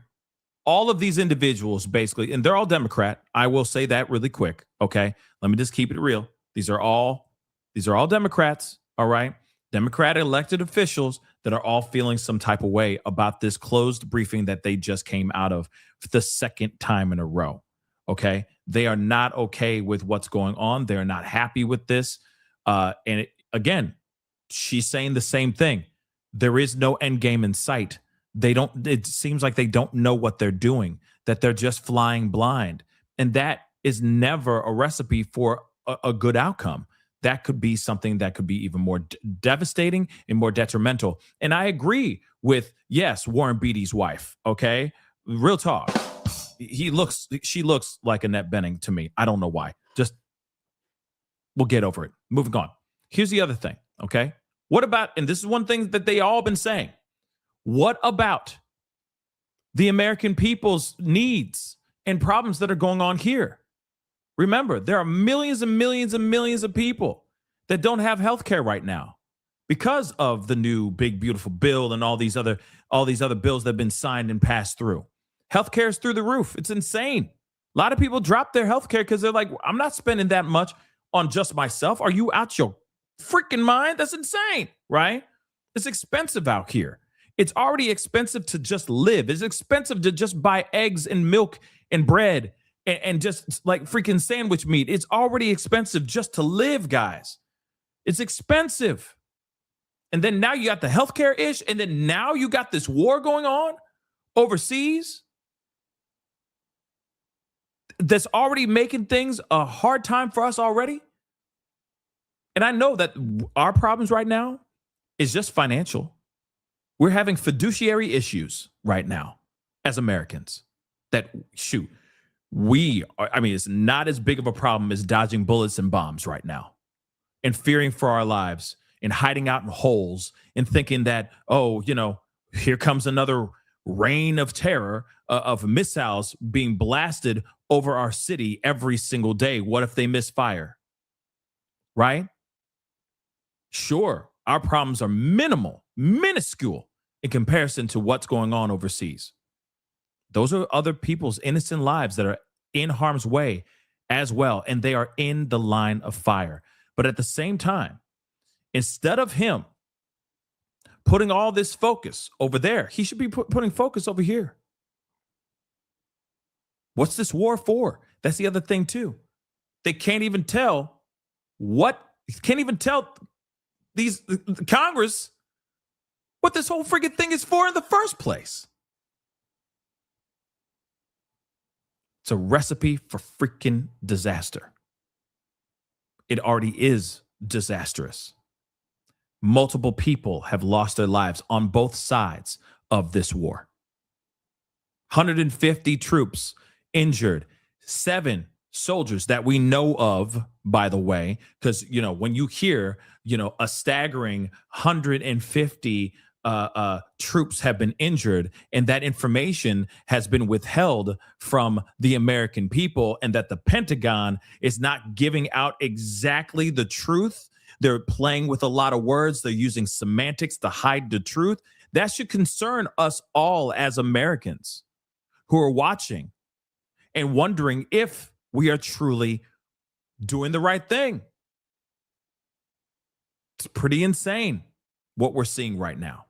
all of these individuals basically, and they're all Democrat. I will say that really quick. Okay. Let me just keep it real. These are all Democrats. All right. Democrat elected officials that are all feeling some type of way about this closed briefing that they just came out of for the second time in a row. Okay. They are not okay with what's going on. They're not happy with this. Again, she's saying the same thing. There is no end game in sight. It seems like they don't know what they're doing, that they're just flying blind. And that is never a recipe for a good outcome. That could be something that could be even more devastating and more detrimental. And I agree with, yes, Warren Beatty's wife. Okay. Real talk. She looks like Annette Benning to me. I don't know why. We'll get over it. Moving on. Here's the other thing. Okay. What about, and this is one thing that they all been saying, what about the American people's needs and problems that are going on here? Remember, there are millions and millions and millions of people that don't have health care right now. because of the new big beautiful bill and all these other bills that have been signed and passed through. Healthcare is through the roof. It's insane. A lot of people drop their healthcare because they're like, I'm not spending that much on just myself. Are you out your freaking mind? That's insane, right? It's expensive out here. It's already expensive to just live. It's expensive to just buy eggs and milk and bread and just like freaking sandwich meat. It's already expensive just to live, guys. It's expensive. And then now you got the healthcare ish, and then now you got this war going on overseas that's already making things a hard time for us already. And I know that our problems right now is just financial. We're having fiduciary issues right now as Americans that, shoot, it's not as big of a problem as dodging bullets and bombs right now and fearing for our lives and hiding out in holes and thinking that, here comes another reign of terror of missiles being blasted over our city every single day. What if they misfire? Right? Sure, our problems are minuscule in comparison to what's going on overseas. Those are other people's innocent lives that are in harm's way as well, and they are in the line of fire. But at the same time, instead of him putting all this focus over there, he should be putting focus over here. What's this war for? That's the other thing too. They can't even tell these Congress what this whole friggin' thing is for in the first place. It's a recipe for freaking disaster. It already is disastrous. Multiple people have lost their lives on both sides of this war. 150 troops injured, 7 soldiers that we know of, by the way, because, when you hear, a staggering 150 troops have been injured, and that information has been withheld from the American people, and that the Pentagon is not giving out exactly the truth. They're playing with a lot of words. They're using semantics to hide the truth. That should concern us all as Americans who are watching and wondering if we are truly doing the right thing. It's pretty insane what we're seeing right now.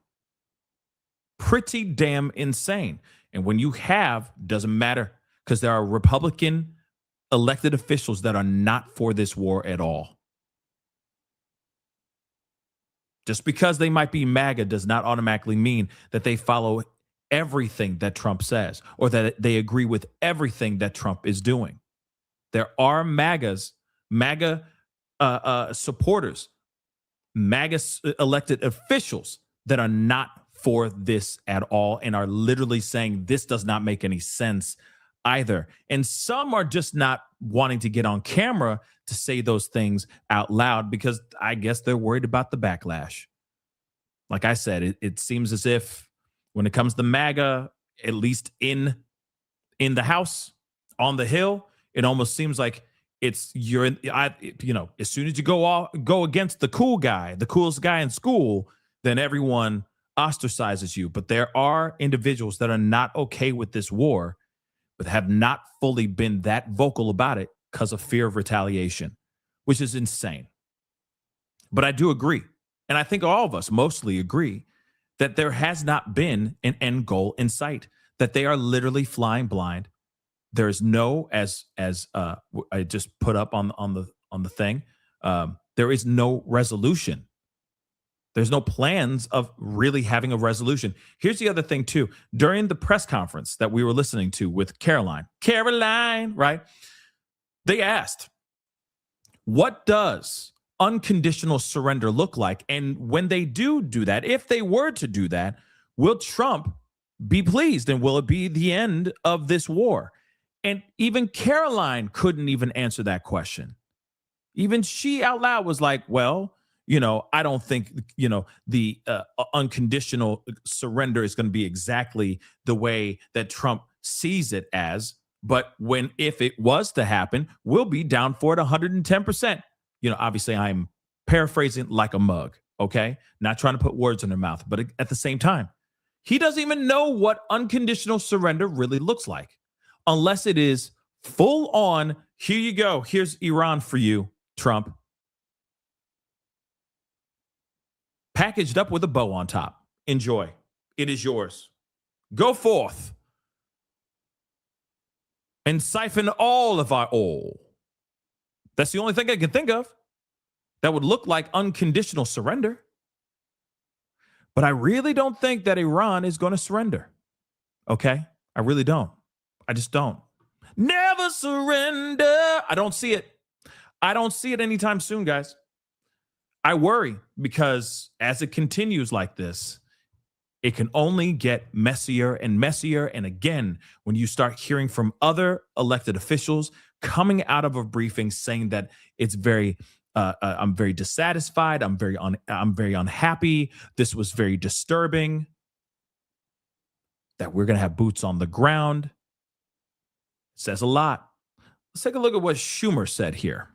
Pretty damn insane. And when you doesn't matter, because there are Republican elected officials that are not for this war at all. Just because they might be MAGA does not automatically mean that they follow everything that Trump says or that they agree with everything that Trump is doing. There are MAGA supporters, MAGA elected officials that are not for this at all and are literally saying this does not make any sense either. And some are just not wanting to get on camera to say those things out loud because I guess they're worried about the backlash. Like I said, it seems as if when it comes to MAGA, at least in the House, on the Hill, it almost seems like as soon as you go against the coolest guy in school, then everyone ostracizes you. But there are individuals that are not okay with this war, but have not fully been that vocal about it because of fear of retaliation, which is insane. But I do agree, and I think all of us mostly agree, that there has not been an end goal in sight, that they are literally flying blind. There is no, as I just put up on the thing, there is no resolution. There's no plans of really having a resolution. Here's the other thing too. During the press conference that we were listening to with Caroline, right? They asked, what does unconditional surrender look like? And when they do that, if they were to do that, will Trump be pleased? And will it be the end of this war? And even Caroline couldn't even answer that question. Even she out loud was like, well, I don't think, the unconditional surrender is going to be exactly the way that Trump sees it as. But if it was to happen, we'll be down for it 110%. Obviously I'm paraphrasing like a mug. Okay? Not trying to put words in their mouth, but at the same time, he doesn't even know what unconditional surrender really looks like unless it is full on, here you go. Here's Iran for you, Trump. Packaged up with a bow on top. Enjoy. It is yours. Go forth and siphon all of our oil. That's the only thing I can think of that would look like unconditional surrender. But I really don't think that Iran is going to surrender. Okay? I really don't. I just don't. Never surrender. I don't see it. I don't see it anytime soon, guys. I worry because as it continues like this, it can only get messier and messier. And again, when you start hearing from other elected officials coming out of a briefing saying that it's I'm very dissatisfied, I'm very unhappy, this was very disturbing, that we're going to have boots on the ground, says a lot. Let's take a look at what Schumer said here.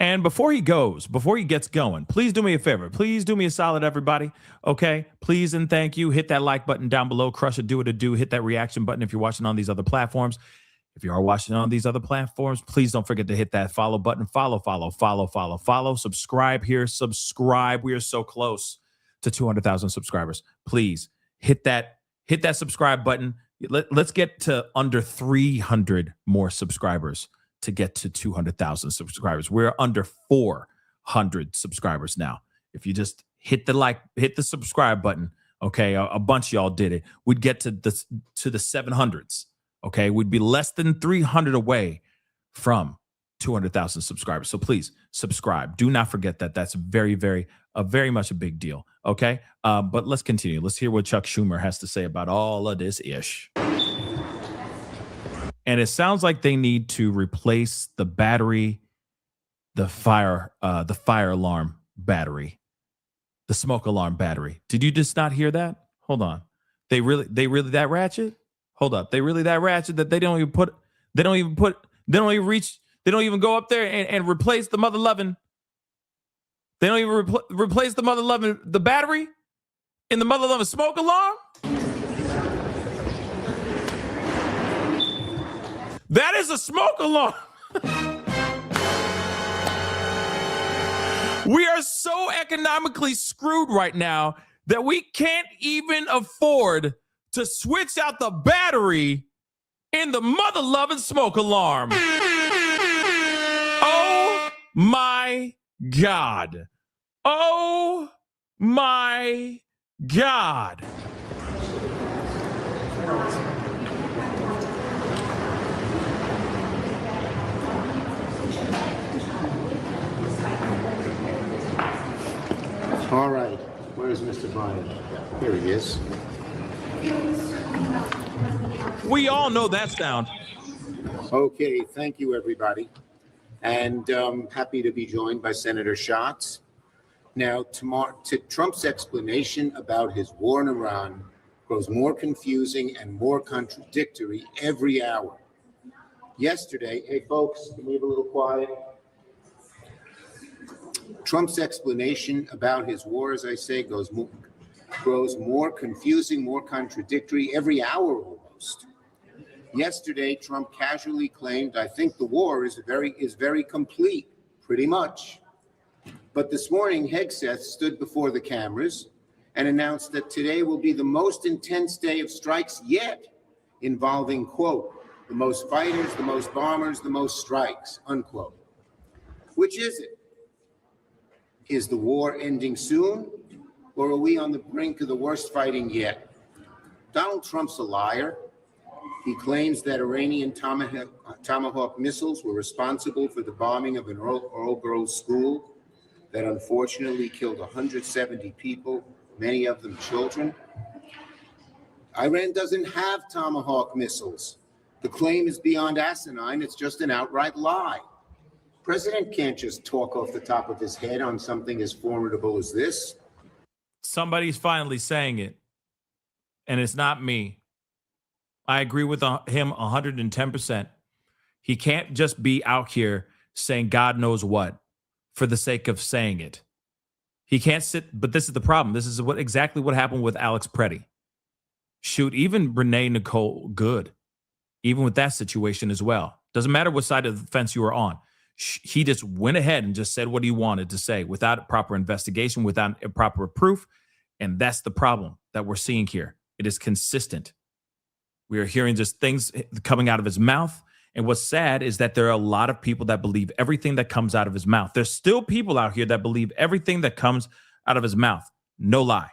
And before he gets going, please do me a favor. Please do me a solid, everybody. Okay? Please and thank you. Hit that like button down below. Crush it, do it a do. Hit that reaction button if you're watching on these other platforms. If you are watching on these other platforms, please don't forget to hit that follow button. Follow. Subscribe here. Subscribe. We are so close to 200,000 subscribers. Please hit that subscribe button. Let's get to under 300 more subscribers to get to 200,000 subscribers. We're under 400 subscribers now. If you just hit the subscribe button, okay, a bunch of y'all did it. We'd get to the 700s, okay? We'd be less than 300 away from 200,000 subscribers. So please subscribe. Do not forget that. That's very much a big deal, okay? But let's continue. Let's hear what Chuck Schumer has to say about all of this ish. And it sounds like they need to replace the battery, the fire alarm battery, the smoke alarm battery. Did you just not hear that? Hold on. They really that ratchet? Hold up. They really that ratchet that they don't even go up there and replace the mother loving. They don't even replace the mother loving, the battery in the mother loving smoke alarm? That is a smoke alarm. We are so economically screwed right now that we can't even afford to switch out the battery in the mother-loving smoke alarm. Oh, my God. Oh, my God. All right, where's Mr. Bryan? Here he is. We all know that sound. Okay, thank you, everybody. And happy to be joined by Senator Schatz. Now, Trump's explanation about his war in Iran grows more confusing and more contradictory every hour. Yesterday, hey folks, can we have a little quiet? Trump's explanation about his war, as I say, grows more confusing, more contradictory every hour almost. Yesterday, Trump casually claimed, I think the war is very complete, pretty much. But this morning, Hegseth stood before the cameras and announced that today will be the most intense day of strikes yet, involving, quote, the most fighters, the most bombers, the most strikes, unquote. Which is it? Is the war ending soon, or are we on the brink of the worst fighting yet? Donald Trump's a liar. He claims that Iranian Tomahawk missiles were responsible for the bombing of an all girls school that unfortunately killed 170 people, many of them children. Iran doesn't have Tomahawk missiles. The claim is beyond asinine. It's just an outright lie. President can't just talk off the top of his head on something as formidable as this. Somebody's finally saying it, and it's not me. I agree with him 110%. He can't just be out here saying God knows what for the sake of saying it. He can't sit, but this is the problem. This is exactly what happened with Alex Preddy. Shoot, even Renee Nicole Good, even with that situation as well. Doesn't matter what side of the fence you were on. He just went ahead and just said what he wanted to say without proper investigation, without proper proof. And that's the problem that we're seeing here. It is consistent. We are hearing just things coming out of his mouth. And what's sad is that there are a lot of people that believe everything that comes out of his mouth. There's still people out here that believe everything that comes out of his mouth. No lie.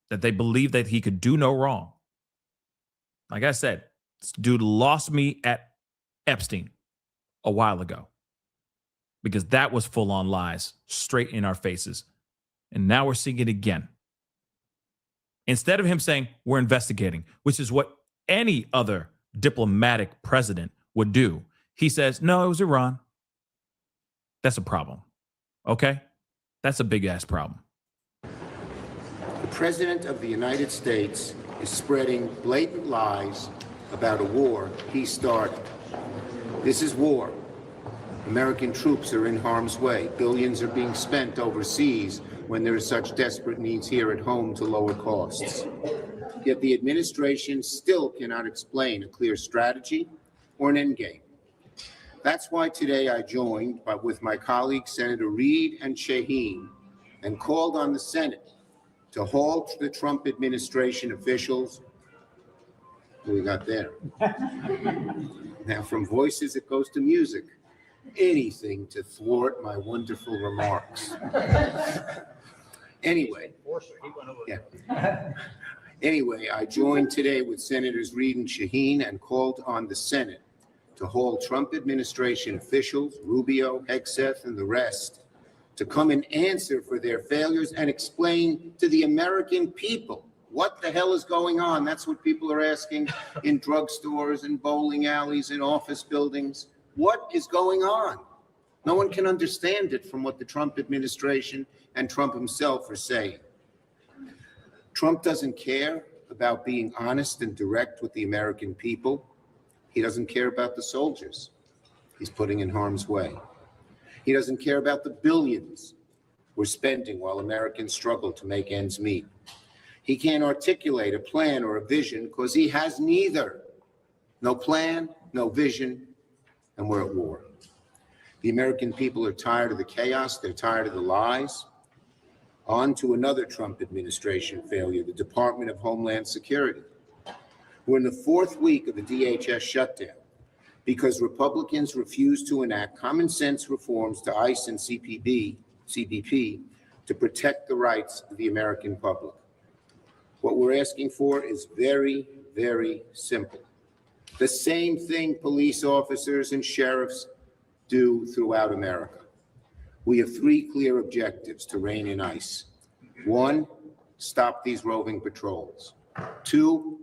That they believe that he could do no wrong. Like I said, this dude lost me at Epstein a while ago because that was full on lies straight in our faces. And now we're seeing it again. Instead of him saying we're investigating, which is what any other diplomatic president would do, he says, no, it was Iran. That's a problem. Okay? That's a big ass problem. The President of the United States is spreading blatant lies about a war he started. This is war. American troops are in harm's way. Billions are being spent overseas when there are such desperate needs here at home to lower costs. Yet the administration still cannot explain a clear strategy or an endgame. That's why today I joined with my colleagues, Senator Reid and Shaheen, and called on the Senate to halt the Trump administration officials. What we got there? Now, from voices, it goes to music. Anything to thwart my wonderful remarks. Anyway, I joined today with Senators Reid and Shaheen and called on the Senate to hold Trump administration officials, Rubio, Hegseth, and the rest, to come and answer for their failures and explain to the American people what the hell is going on. That's what people are asking in drugstores and bowling alleys and office buildings. What is going on? No one can understand it from what the Trump administration and Trump himself are saying. Trump doesn't care about being honest and direct with the American people. He doesn't care about the soldiers he's putting in harm's way. He doesn't care about the billions we're spending while Americans struggle to make ends meet. He can't articulate a plan or a vision because he has neither. No plan, no vision, and we're at war. The American people are tired of the chaos. They're tired of the lies. On to another Trump administration failure, the Department of Homeland Security. We're in the fourth week of the DHS shutdown because Republicans refuse to enact common sense reforms to ICE and CBP to protect the rights of the American public. What we're asking for is very, very simple. The same thing police officers and sheriffs do throughout America. We have three clear objectives to rein in ICE. 1, stop these roving patrols. 2,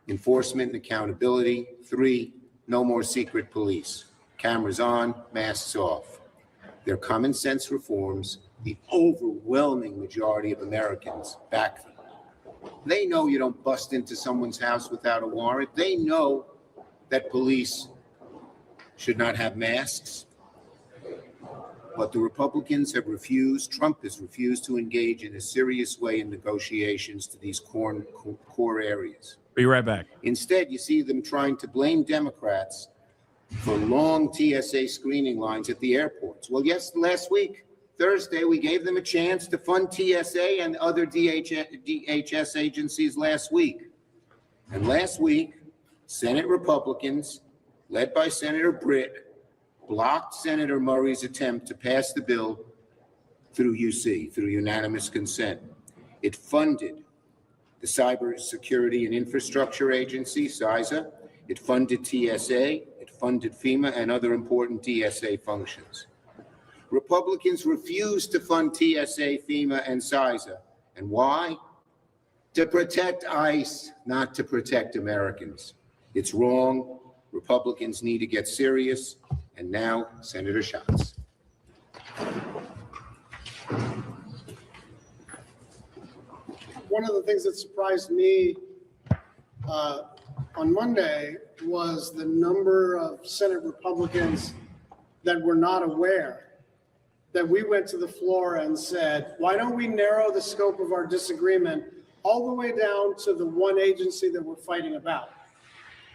enforcement and accountability. 3, no more secret police. Cameras on, masks off. They're common sense reforms. The overwhelming majority of Americans back them. They know you don't bust into someone's house without a warrant. They know that police should not have masks. But the Republicans have refused, Trump has refused to engage in a serious way in negotiations to these core areas. Be right back. Instead, you see them trying to blame Democrats for long TSA screening lines at the airports. Well, yes, last week, Thursday, we gave them a chance to fund TSA and other DHS agencies last week. And last week, Senate Republicans, led by Senator Britt, blocked Senator Murray's attempt to pass the bill through UC, through unanimous consent. It funded the Cybersecurity and Infrastructure Agency, CISA. It funded TSA. It funded FEMA and other important DSA functions. Republicans refused to fund TSA, FEMA, and CISA. And why? To protect ICE, not to protect Americans. It's wrong. Republicans need to get serious. And now, Senator Schatz. One of the things that surprised me on Monday was the number of Senate Republicans that were not aware that we went to the floor and said, why don't we narrow the scope of our disagreement all the way down to the one agency that we're fighting about?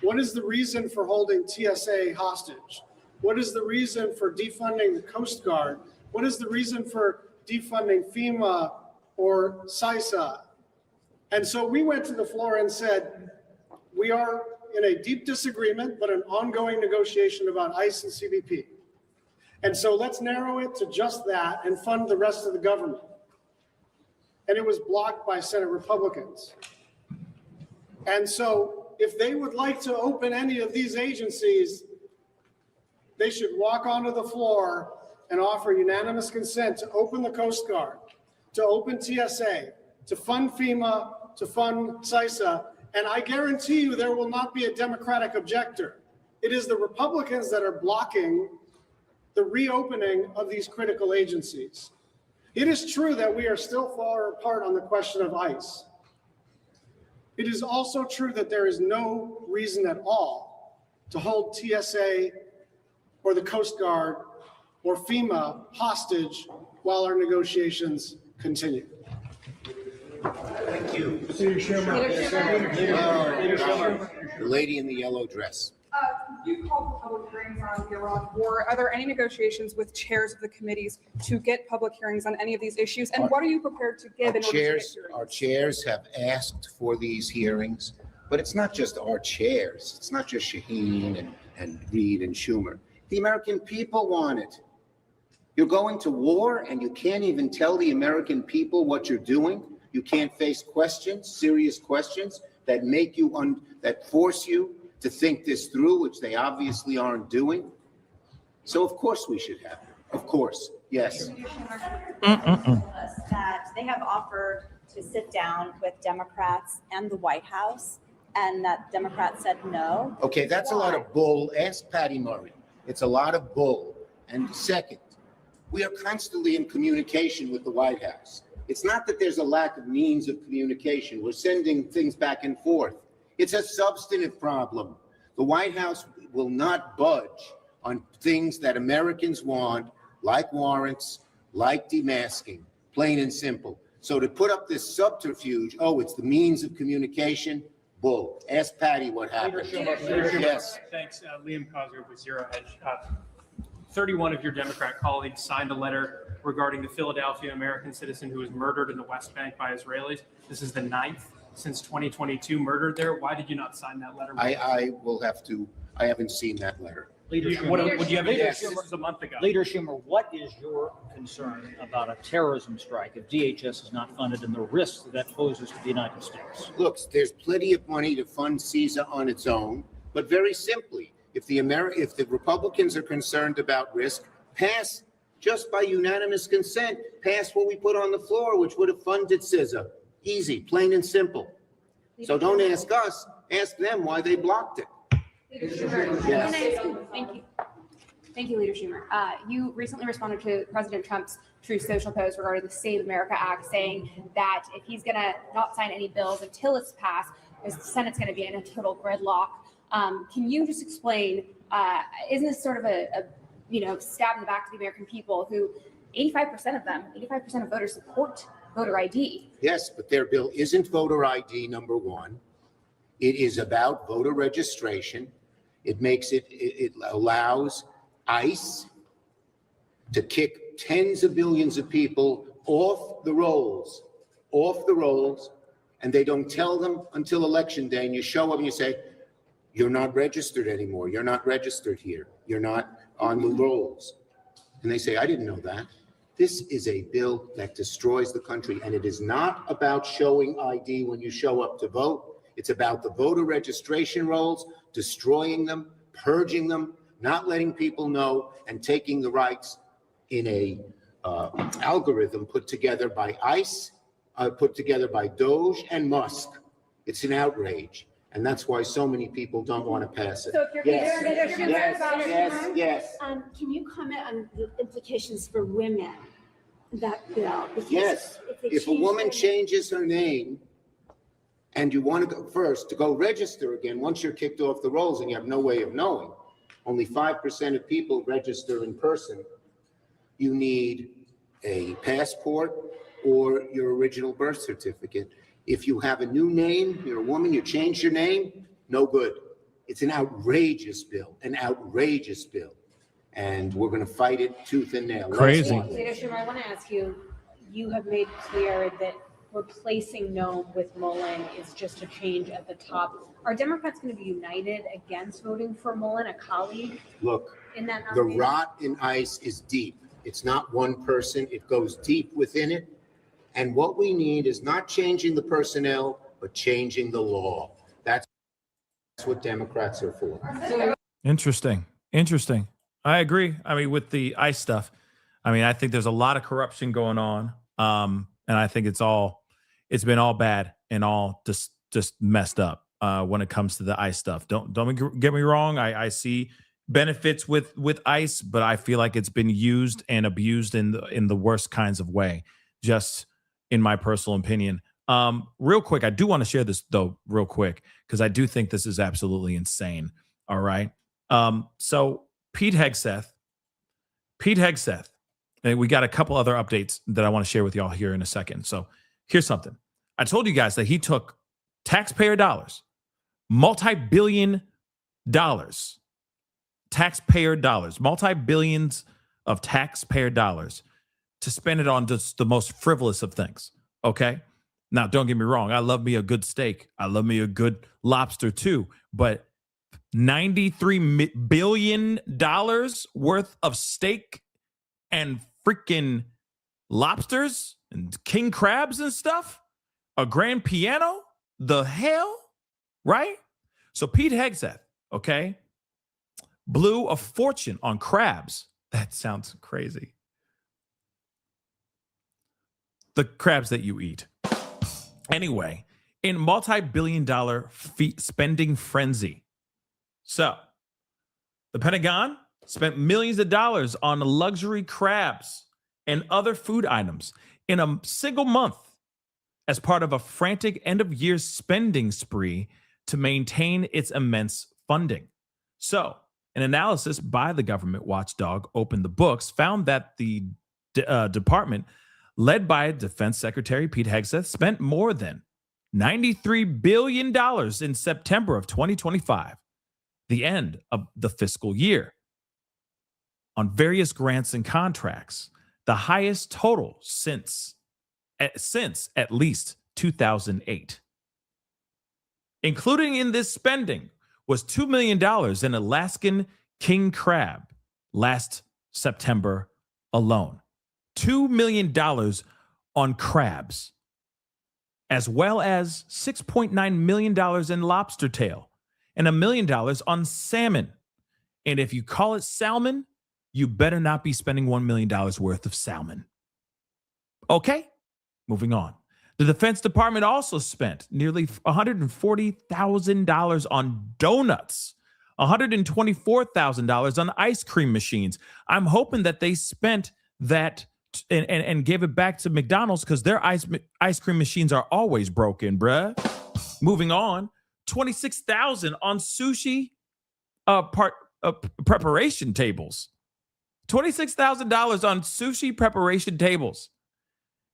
What is the reason for holding TSA hostage? What is the reason for defunding the Coast Guard? What is the reason for defunding FEMA or CISA? And so we went to the floor and said, we are in a deep disagreement, but an ongoing negotiation about ICE and CBP. And so let's narrow it to just that and fund the rest of the government. And it was blocked by Senate Republicans. And so if they would like to open any of these agencies, they should walk onto the floor and offer unanimous consent to open the Coast Guard, to open TSA, to fund FEMA, to fund CISA, and I guarantee you there will not be a Democratic objector. It is the Republicans that are blocking the reopening of these critical agencies. It is true that we are still far apart on the question of ICE. It is also true that there is no reason at all to hold TSA or the Coast Guard or FEMA hostage while our negotiations continue. Thank you. The lady in the yellow dress. You called for public hearings on the Iraq war. Are there any negotiations with chairs of the committees to get public hearings on any of these issues? And what are you prepared to give in order to get hearings? Our chairs have asked for these hearings, but it's not just our chairs. It's not just Shaheen and Reid and Schumer. The American people want it. You're going to war and you can't even tell the American people what you're doing. You can't face questions, serious questions that make you, that force you to think this through, which they obviously aren't doing. So of course we should have it. Of course, yes. That they have offered to sit down with Democrats and the White House, and that Democrats said no. Okay, that's a lot of bull. Ask Patty Murray. It's a lot of bull. And second, we are constantly in communication with the White House. It's not that there's a lack of means of communication. We're sending things back and forth. It's a substantive problem. The White House will not budge on things that Americans want, like warrants, like demasking, plain and simple. So to put up this subterfuge, oh, it's the means of communication, bull. Ask Patty what happened. Yes. Thanks, Liam Cosgrove with Zero Hedge. 31 of your Democrat colleagues signed a letter regarding the Philadelphia American citizen who was murdered in the West Bank by Israelis. This is the 9th since 2022 murdered there. Why did you not sign that letter? I will have to, I haven't seen that letter. Leader Schumer, would you have this was a month ago. Leader Schumer, what is your concern about a terrorism strike if DHS is not funded and the risks that poses to the United States? Look, there's plenty of money to fund CISA on its own, but very simply, if the Republicans are concerned about risk, pass just by unanimous consent, pass what we put on the floor, which would have funded CISA. Easy, plain and simple. So don't ask us, ask them why they blocked it. Yes. Thank you. Thank you, Leader Schumer. You recently responded to President Trump's Truth Social post regarding the Save America Act, saying that if he's going to not sign any bills until it's passed, the Senate's going to be in a total gridlock. Can you just explain, isn't this sort of a stab in the back to the American people who 85% of voters support voter ID? Yes, but their bill isn't voter ID, number one. It is about voter registration. It allows ICE to kick tens of billions of people off the rolls, and they don't tell them until Election Day, and you show up and you say, you're not registered anymore. You're not registered here. You're not on the rolls. And they say, I didn't know that. This is a bill that destroys the country, and it is not about showing ID when you show up to vote. It's about the voter registration rolls, destroying them, purging them, not letting people know, and taking the rights in a algorithm put together by ICE, put together by Doge and Musk. It's an outrage. And that's why so many people don't want to pass it. So if you're Yes. Can you comment on the implications for women, that bill? Because Yes. If a woman changes her name and you want to go first to go register again, once you're kicked off the rolls and you have no way of knowing, only 5% of people register in person, you need a passport or your original birth certificate. If you have a new name, you're a woman, you change your name, no good. It's an outrageous bill, and we're going to fight it tooth and nail. Crazy. Leader Schumer, I want to ask you, you have made clear that replacing Noam with Mullen is just a change at the top. Are Democrats going to be united against voting for Mullen, a colleague? Look, in that the nomination? rot in ICE is deep. It's not one person. It goes deep within it. And what we need is not changing the personnel, but changing the law. That's what Democrats are for. Interesting. I agree. I mean, with the ICE stuff, I mean, I think there's a lot of corruption going on. And I think it's been all bad and all just messed up when it comes to the ICE stuff. Don't get me wrong. I see benefits with ICE, but I feel like it's been used and abused in the worst kinds of way, just in my personal opinion. Real quick, I do want to share this though, real quick, because I do think this is absolutely insane. All right. So Pete Hegseth, and we got a couple other updates that I want to share with y'all here in a second. So here's something. I told you guys that he took taxpayer dollars, multi-billion dollars, multi-billions of taxpayer dollars to spend it on just the most frivolous of things. Okay. Now, don't get me wrong. I love me a good steak. I love me a good lobster too. But $93 billion worth of steak and freaking lobsters and king crabs and stuff, a grand piano, the hell, right? So Pete Hegseth, okay, blew a fortune on crabs. That sounds crazy. The crabs that you eat. Anyway, in multi-billion-dollar spending frenzy. So the Pentagon spent millions of dollars on luxury crabs and other food items in a single month as part of a frantic end-of-year spending spree to maintain its immense funding. So, an analysis by the government watchdog Open the Books found that the department, led by Defense Secretary Pete Hegseth, spent more than $93 billion in September of 2025, the end of the fiscal year, on various grants and contracts, the highest total since at least 2008. Including in this spending was $2 million in Alaskan king crab last September alone. $2 million on crabs, as well as $6.9 million in lobster tail and $1 million on salmon. And if you call it salmon, you better not be spending $1 million worth of salmon. Okay, moving on. The Defense Department also spent nearly $140,000 on donuts, $124,000 on ice cream machines. I'm hoping that they spent that and gave it back to McDonald's because their ice cream machines are always broken, bruh. Moving on, $26,000 on sushi preparation tables. $26,000 on sushi preparation tables.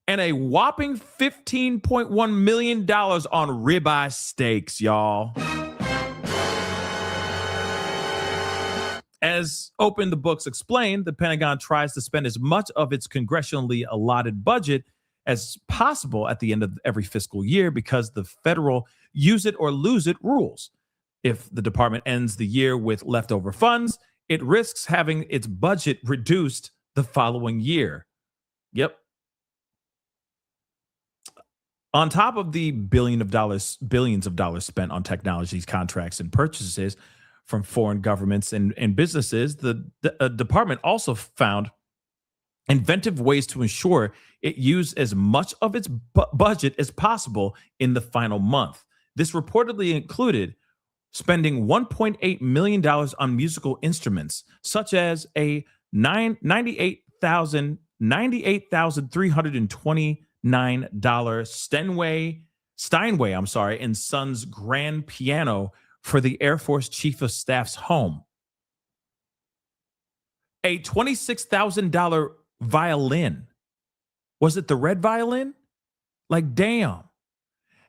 And a whopping $15.1 million on ribeye steaks, y'all. As Open the Books explained, the Pentagon tries to spend as much of its congressionally allotted budget as possible at the end of every fiscal year because the federal use it or lose it rules. If the department ends the year with leftover funds, it risks having its budget reduced the following year. Yep. On top of the billions of dollars spent on technologies, contracts, and purchases from foreign governments and businesses, the department also found inventive ways to ensure it used as much of its budget as possible in the final month. This reportedly included spending $1.8 million on musical instruments, such as a $98,329 Steinway Steinway, and Son's grand piano for the Air Force Chief of Staff's home. A $26,000 violin. Was it the red violin? Like, damn.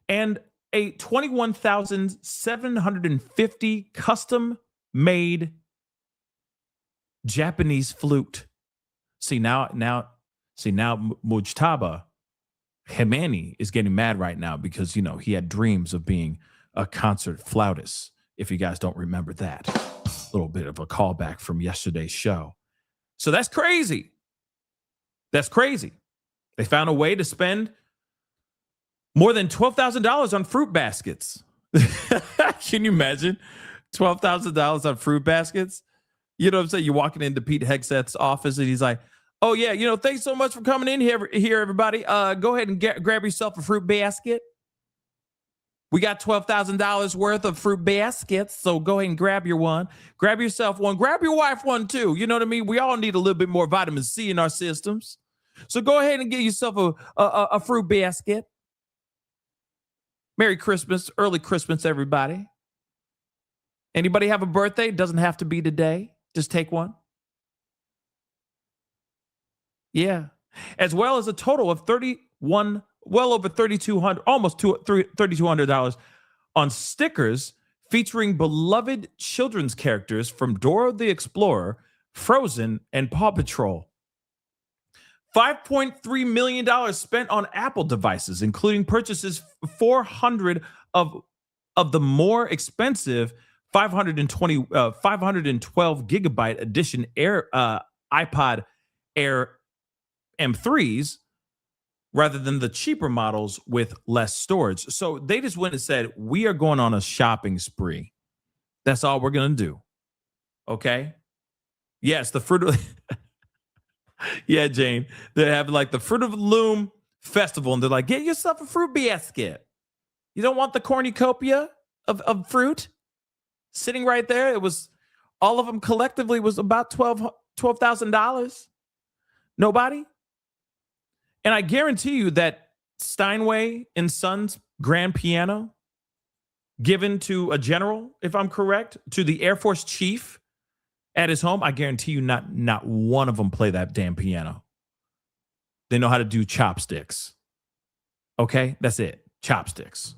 And a $21,750 custom-made Japanese flute. See now Mujtaba Hemani is getting mad right now because, he had dreams of being a concert flautist. If you guys don't remember that, a little bit of a callback from yesterday's show. So that's crazy. That's crazy. They found a way to spend more than $12,000 on fruit baskets. Can you imagine $12,000 on fruit baskets? You know what I'm saying? You're walking into Pete Hegseth's office and he's like, oh, yeah, thanks so much for coming in here everybody. Go ahead and grab yourself a fruit basket. We got $12,000 worth of fruit baskets, so go ahead and grab your one. Grab yourself one. Grab your wife one, too. You know what I mean? We all need a little bit more vitamin C in our systems. So go ahead and get yourself a fruit basket. Merry Christmas, early Christmas, everybody. Anybody have a birthday? It doesn't have to be today. Just take one. Yeah. As well as a total of well over $3,200, almost $3,200 on stickers featuring beloved children's characters from Dora the Explorer, Frozen, and Paw Patrol. $5.3 million spent on Apple devices, including purchases 400 of the more expensive 512 gigabyte edition iPod Air M3s rather than the cheaper models with less storage. So they just went and said, we are going on a shopping spree. That's all we're going to do. Okay? Yes, the Fruit of... Yeah, Jane. They have like the Fruit of the Loom festival, and they're like, get yourself a fruit basket. You don't want the cornucopia of fruit sitting right there? It was, all of them collectively was about $12,000. Nobody? And I guarantee you that Steinway and Son's grand piano given to a general, if I'm correct, to the Air Force chief at his home, I guarantee you not one of them play that damn piano. They know how to do chopsticks. Okay? That's it. Chopsticks.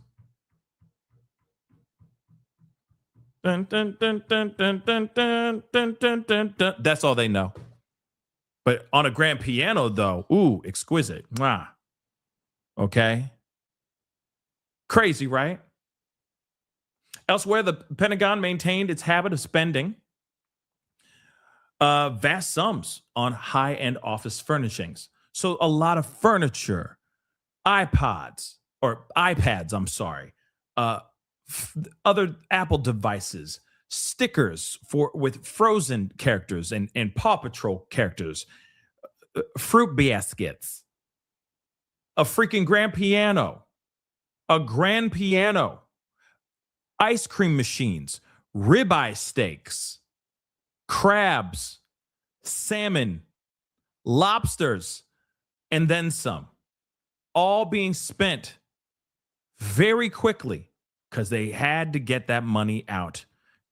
Dun, dun, dun, dun, dun, dun, dun, dun, dun, dun, dun. That's all they know. But on a grand piano, though, ooh, exquisite. Mwah. Okay? Crazy, right? Elsewhere, the Pentagon maintained its habit of spending vast sums on high-end office furnishings. So a lot of furniture, iPads, other Apple devices, stickers with Frozen characters and Paw Patrol characters, fruit baskets, a freaking grand piano, ice cream machines, ribeye steaks, crabs, salmon, lobsters, and then some, all being spent very quickly because they had to get that money out.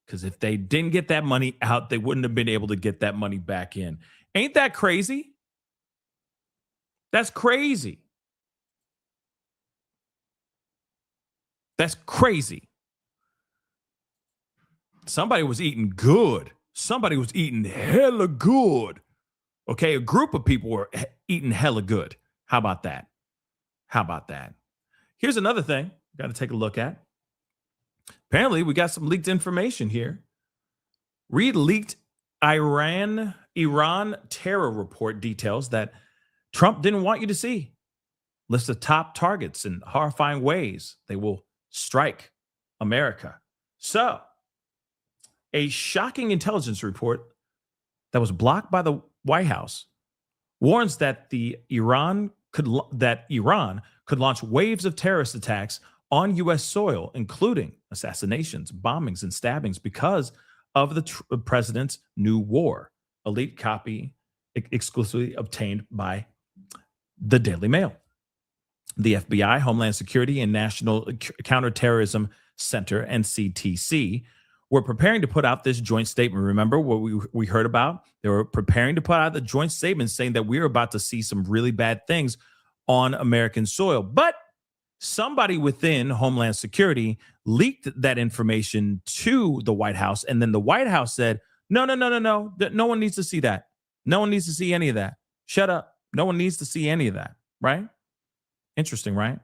Because if they didn't get that money out, they wouldn't have been able to get that money back in. Ain't that crazy? That's crazy. That's crazy. Somebody was eating good. Somebody was eating hella good. Okay, a group of people were eating hella good. How about that? Here's another thing got to take a look at. Apparently, we got some leaked information here. Read leaked Iran terror report details that Trump didn't want you to see. List of top targets and horrifying ways they will strike America. So, a shocking intelligence report that was blocked by the White House warns that Iran could launch waves of terrorist attacks on U.S. soil, including assassinations, bombings, and stabbings because of the president's new war. A leaked copy exclusively obtained by the Daily Mail. The FBI, Homeland Security, and National Counterterrorism Center, NCTC, were preparing to put out this joint statement. Remember what we heard about? They were preparing to put out the joint statement saying that we're about to see some really bad things on American soil. But somebody within Homeland Security leaked that information to the White House. And then the White House said, no. No one needs to see that. No one needs to see any of that. Shut up. No one needs to see any of that. Right? Interesting, right?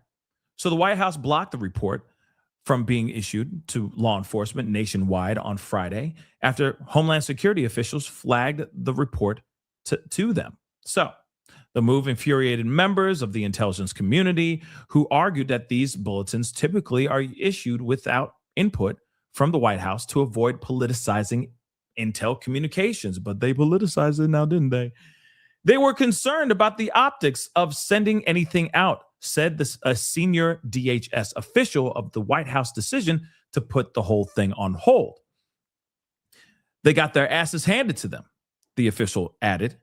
So the White House blocked the report from being issued to law enforcement nationwide on Friday after Homeland Security officials flagged the report to them. So the move infuriated members of the intelligence community who argued that these bulletins typically are issued without input from the White House to avoid politicizing intel communications. But they politicized it now, didn't they? They were concerned about the optics of sending anything out, said a senior DHS official of the White House decision to put the whole thing on hold. They got their asses handed to them, the official added,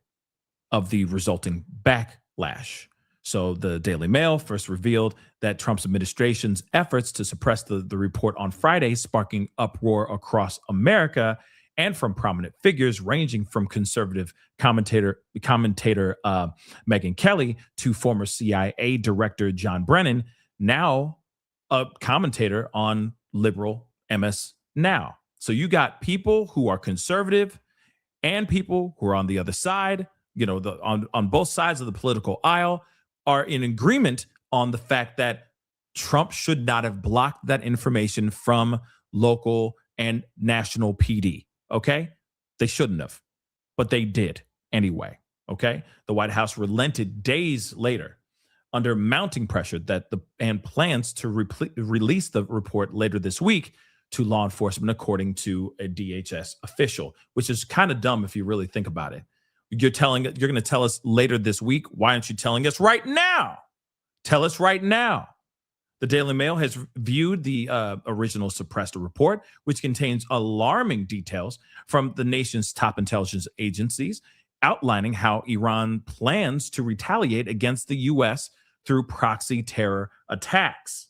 of the resulting backlash. So the Daily Mail first revealed that Trump's administration's efforts to suppress the report on Friday, sparking uproar across America and from prominent figures ranging from conservative commentator Megyn Kelly to former CIA Director John Brennan, now a commentator on liberal MS Now. So you got people who are conservative and people who are on the other side, on both sides of the political aisle, are in agreement on the fact that Trump should not have blocked that information from local and national PD. Okay? They shouldn't have, but they did anyway. Okay? The White House relented days later under mounting pressure and plans to release the report later this week to law enforcement, according to a DHS official, which is kind of dumb if you really think about it. You're going to tell us later this week. Why aren't you telling us right now? Tell us right now. The Daily Mail has viewed the original suppressed report, which contains alarming details from the nation's top intelligence agencies, outlining how Iran plans to retaliate against the U.S. through proxy terror attacks.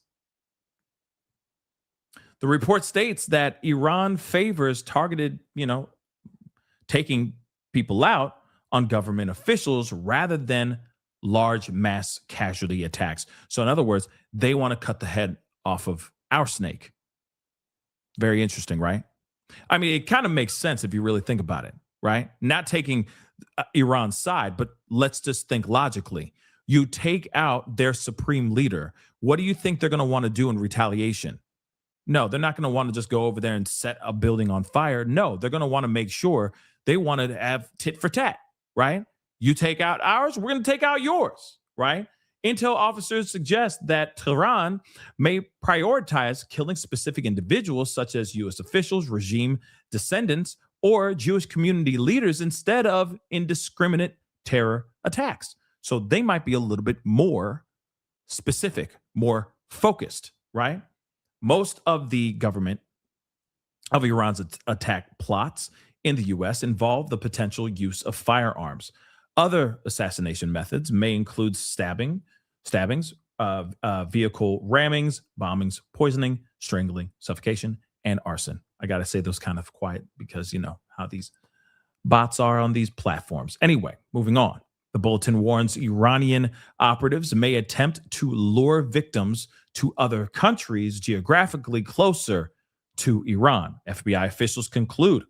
The report states that Iran favors targeted, taking people out on government officials rather than large mass casualty attacks. So in other words, they want to cut the head off of our snake. Very interesting, right? I mean, it kind of makes sense if you really think about it, right? Not taking Iran's side, but let's just think logically. You take out their supreme leader. What do you think they're going to want to do in retaliation? No, they're not going to want to just go over there and set a building on fire. No, they're going to want to make sure they want to have tit for tat, right? You take out ours, we're going to take out yours, right? Intel officers suggest that Tehran may prioritize killing specific individuals such as U.S. officials, regime descendants, or Jewish community leaders instead of indiscriminate terror attacks. So they might be a little bit more specific, more focused, right? Most of the government of Iran's attack plots in the U.S. involve the potential use of firearms. Other assassination methods may include stabbings, vehicle rammings, bombings, poisoning, strangling, suffocation, and arson. I got to say those kind of quiet because you know how these bots are on these platforms. Anyway, moving on. The bulletin warns Iranian operatives may attempt to lure victims to other countries geographically closer to Iran. FBI officials conclude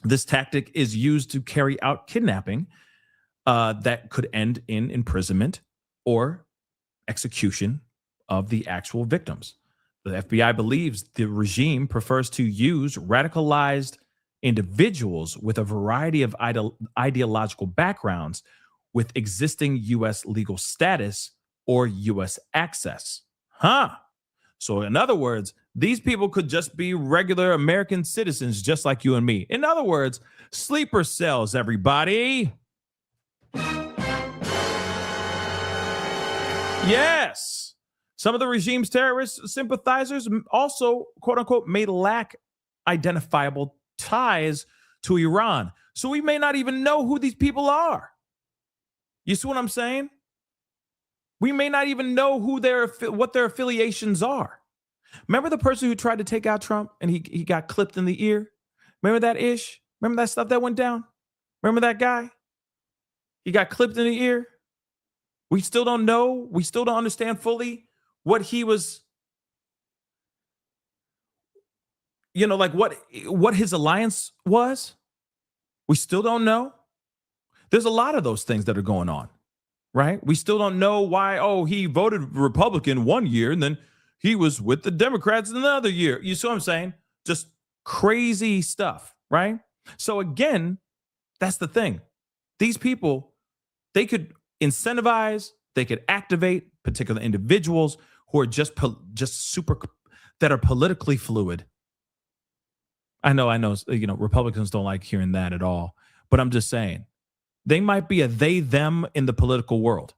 this tactic is used to carry out kidnapping that could end in imprisonment or execution of the actual victims. The FBI believes the regime prefers to use radicalized individuals with a variety of ideological backgrounds with existing U.S. legal status or U.S. access. So in other words, these people could just be regular American citizens just like you and me. In other words, sleeper cells, everybody. Yes. Some of the regime's terrorist sympathizers also, quote unquote, may lack identifiable ties to Iran. So we may not even know who these people are. You see what I'm saying? We may not even know what their affiliations are. Remember the person who tried to take out Trump and he got clipped in the ear? Remember that ish? Remember that stuff that went down? Remember that guy? He got clipped in the ear. We still don't know. We still don't understand fully what he was, like what his alliance was. We still don't know. There's a lot of those things that are going on, right? We still don't know why, he voted Republican one year and then he was with the Democrats another year. You see what I'm saying? Just crazy stuff, right? So again, that's the thing. These people, they could incentivize, they could activate particular individuals who are just super, that are politically fluid. I know, Republicans don't like hearing that at all, but I'm just saying, they might be a they, them in the political world,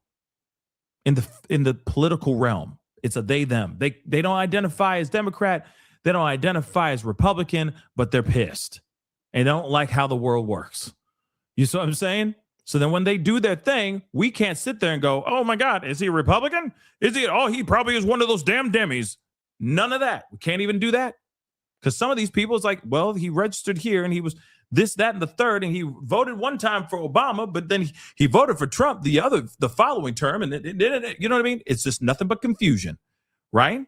in the political realm. It's a they, them. They don't identify as Democrat. They don't identify as Republican, but they're pissed and don't like how the world works. You see what I'm saying? So then when they do their thing, we can't sit there and go, oh my God, is he a Republican? He probably is one of those damn Demis. None of that. We can't even do that. Because some of these people, it's like, well, he registered here and he was this, that, and the third, and he voted one time for Obama, but then he voted for Trump the following term, and you know what I mean? It's just nothing but confusion, right?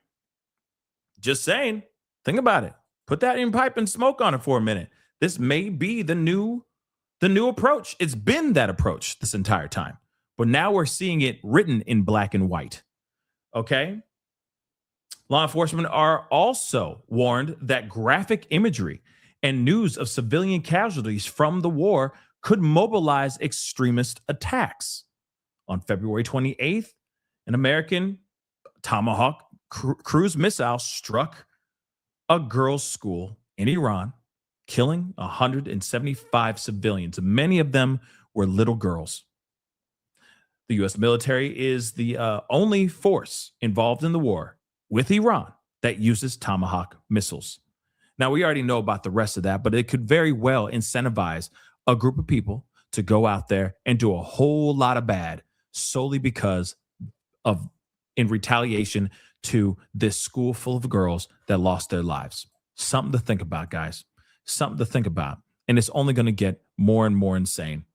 Just saying. Think about it. Put that in pipe and smoke on it for a minute. This may be the new approach. It's been that approach this entire time, but now we're seeing it written in black and white. Okay. Law enforcement are also warned that graphic imagery and news of civilian casualties from the war could mobilize extremist attacks. On February 28th, an American Tomahawk cruise missile struck a girls' school in Iran, killing 175 civilians. Many of them were little girls. The U.S. military is the only force involved in the war with Iran that uses Tomahawk missiles. Now, we already know about the rest of that, but it could very well incentivize a group of people to go out there and do a whole lot of bad solely because of, in retaliation to this school full of girls that lost their lives. Something to think about, guys. Something to think about. And it's only going to get more and more insane.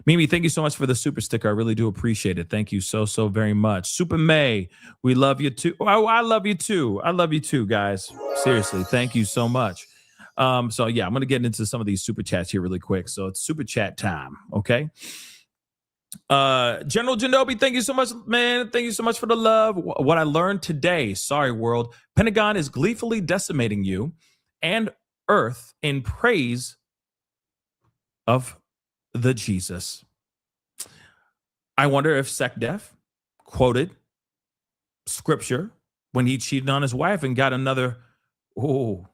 Mimi, thank you so much for the super sticker. I really do appreciate it. Thank you so very much. Super May, we love you too. Oh, I love you too. I love you too, guys. Seriously, thank you so much. So yeah, I'm going to get into some of these super chats here really quick. So it's super chat time, okay? General Janobi, thank you so much, man. Thank you so much for the love. What I learned today, sorry world, Pentagon is gleefully decimating you and Earth in praise of the Jesus. I wonder if SecDef quoted scripture when he cheated on his wife and got another, and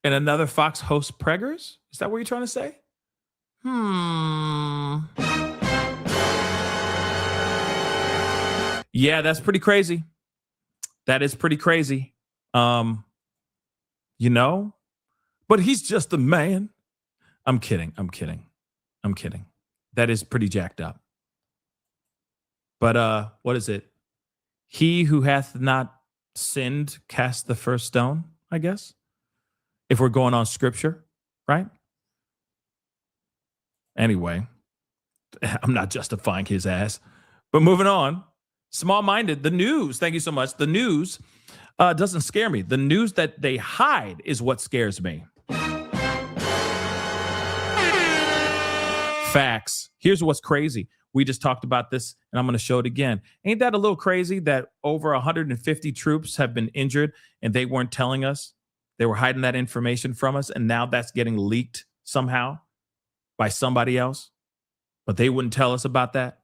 another Fox host preggers? Is that what you're trying to say? Yeah, that's pretty crazy. That is pretty crazy. But he's just a man. I'm kidding. That is pretty jacked up. But what is it? He who hath not sinned cast the first stone, I guess. If we're going on scripture, right? Anyway, I'm not justifying his ass. But moving on. Small-minded, the news, thank you so much. The news doesn't scare me. The news that they hide is what scares me. Facts. Here's what's crazy. We just talked about this, and I'm going to show it again. Ain't that a little crazy that over 150 troops have been injured, and they weren't telling us? They were hiding that information from us, and now that's getting leaked somehow by somebody else, but they wouldn't tell us about that.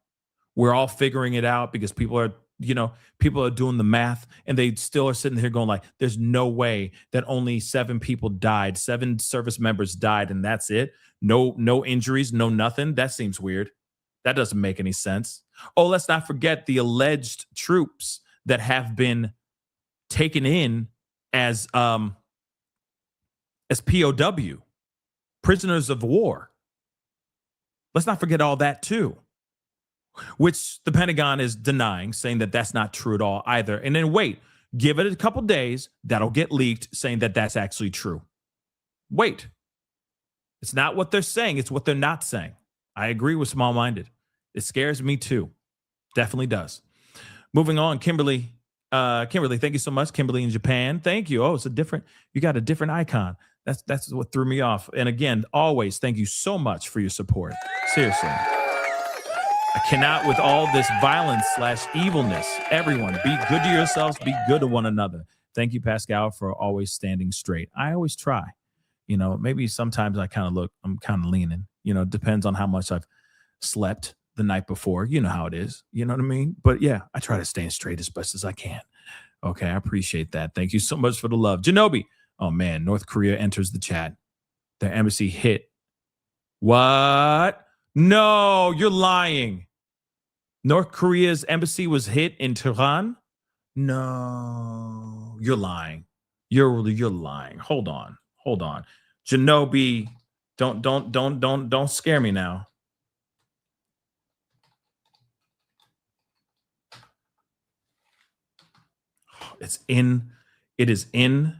We're all figuring it out because people are doing the math, and they still are sitting here going like, there's no way that only 7 people died, 7 service members died, and that's it. No injuries, no nothing. That seems weird. That doesn't make any sense. Oh, let's not forget the alleged troops that have been taken in as POW, prisoners of war. Let's not forget all that too. which the Pentagon is denying, saying that that's not true at all either. And then wait, give it a couple days, that'll get leaked, saying that that's actually true. Wait. It's not what they're saying, it's what they're not saying. I agree with small-minded. It scares me too. Definitely does. Moving on, Kimberly. Kimberly, thank you so much. Kimberly in Japan. Thank you. Oh, you got a different icon. That's what threw me off. And again, always thank you so much for your support. Seriously. I cannot with all this violence / evilness. Everyone, be good to yourselves. Be good to one another. Thank you, Pascal, for always standing straight. I always try. You know, maybe sometimes I'm kind of leaning. You know, depends on how much I've slept the night before. You know how it is. You know what I mean? But yeah, I try to stand straight as best as I can. Okay, I appreciate that. Thank you so much for the love. Janobi. Oh, man, North Korea enters the chat. Their embassy hit. What? No, you're lying. North Korea's embassy was hit in Tehran? No, you're lying. You're lying. Hold on. Janobi, don't scare me now. It is in.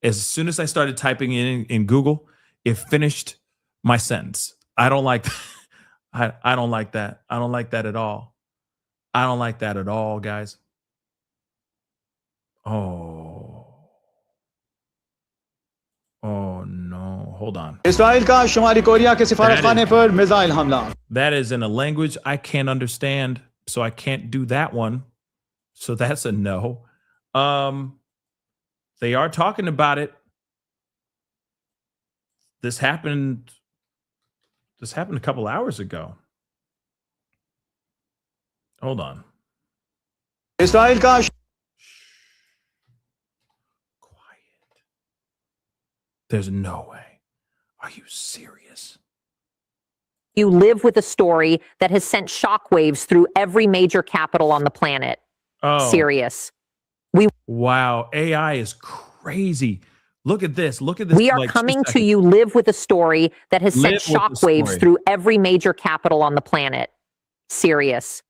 As soon as I started typing in Google, it finished my sentence. I don't like I don't like that. I don't like that at all. I don't like that at all, guys. Oh no. Hold on. Israel का शुमारी Korea के सिफारतखाने पर missile हमला. That is in a language I can't understand, so I can't do that one. So that's a no. They are talking about it. This happened a couple hours ago. Hold on. Israel का There's no way. Are you serious? You live with a story that has sent shockwaves through every major capital on the planet. Oh. Serious. Wow, AI is crazy. Look at this. We are coming to you live with a story that has sent shockwaves through every major capital on the planet. Serious.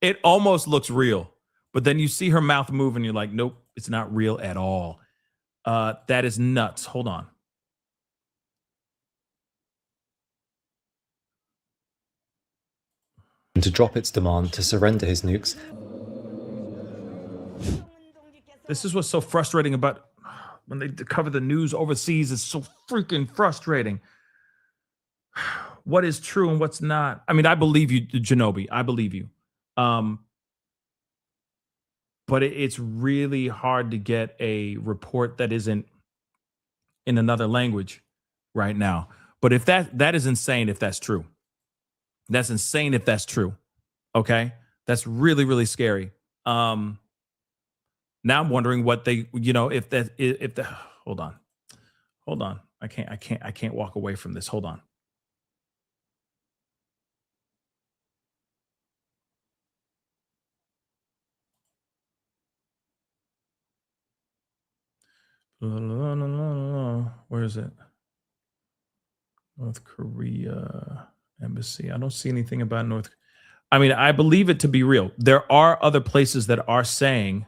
It almost looks real, but then you see her mouth move and you're like, nope, it's not real at all. That is nuts. Hold on. To drop its demand to surrender his nukes. This is what's so frustrating about when they cover the news overseas. It's so freaking frustrating. What is true and what's not? I mean, I believe you, Janobi. I believe you. But it's really hard to get a report that isn't in another language right now. But if that is insane, if that's true. That's insane if that's true. Okay? That's really, really scary. Now I'm wondering what they, if the hold on. I can't walk away from this. Hold on. Where is it? North Korea embassy. I don't see anything about I mean, I believe it to be real. There are other places that are saying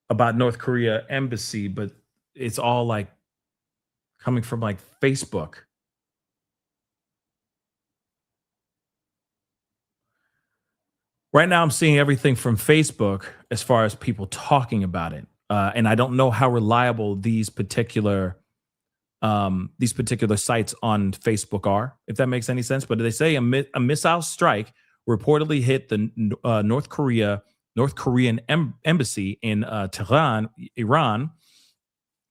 about North Korea embassy, but it's all like coming from like Facebook. Right now, I'm seeing everything from Facebook as far as people talking about it. And I don't know how reliable these particular sites on Facebook are, if that makes any sense. But they say a missile strike reportedly hit the North Korean embassy in Tehran, Iran,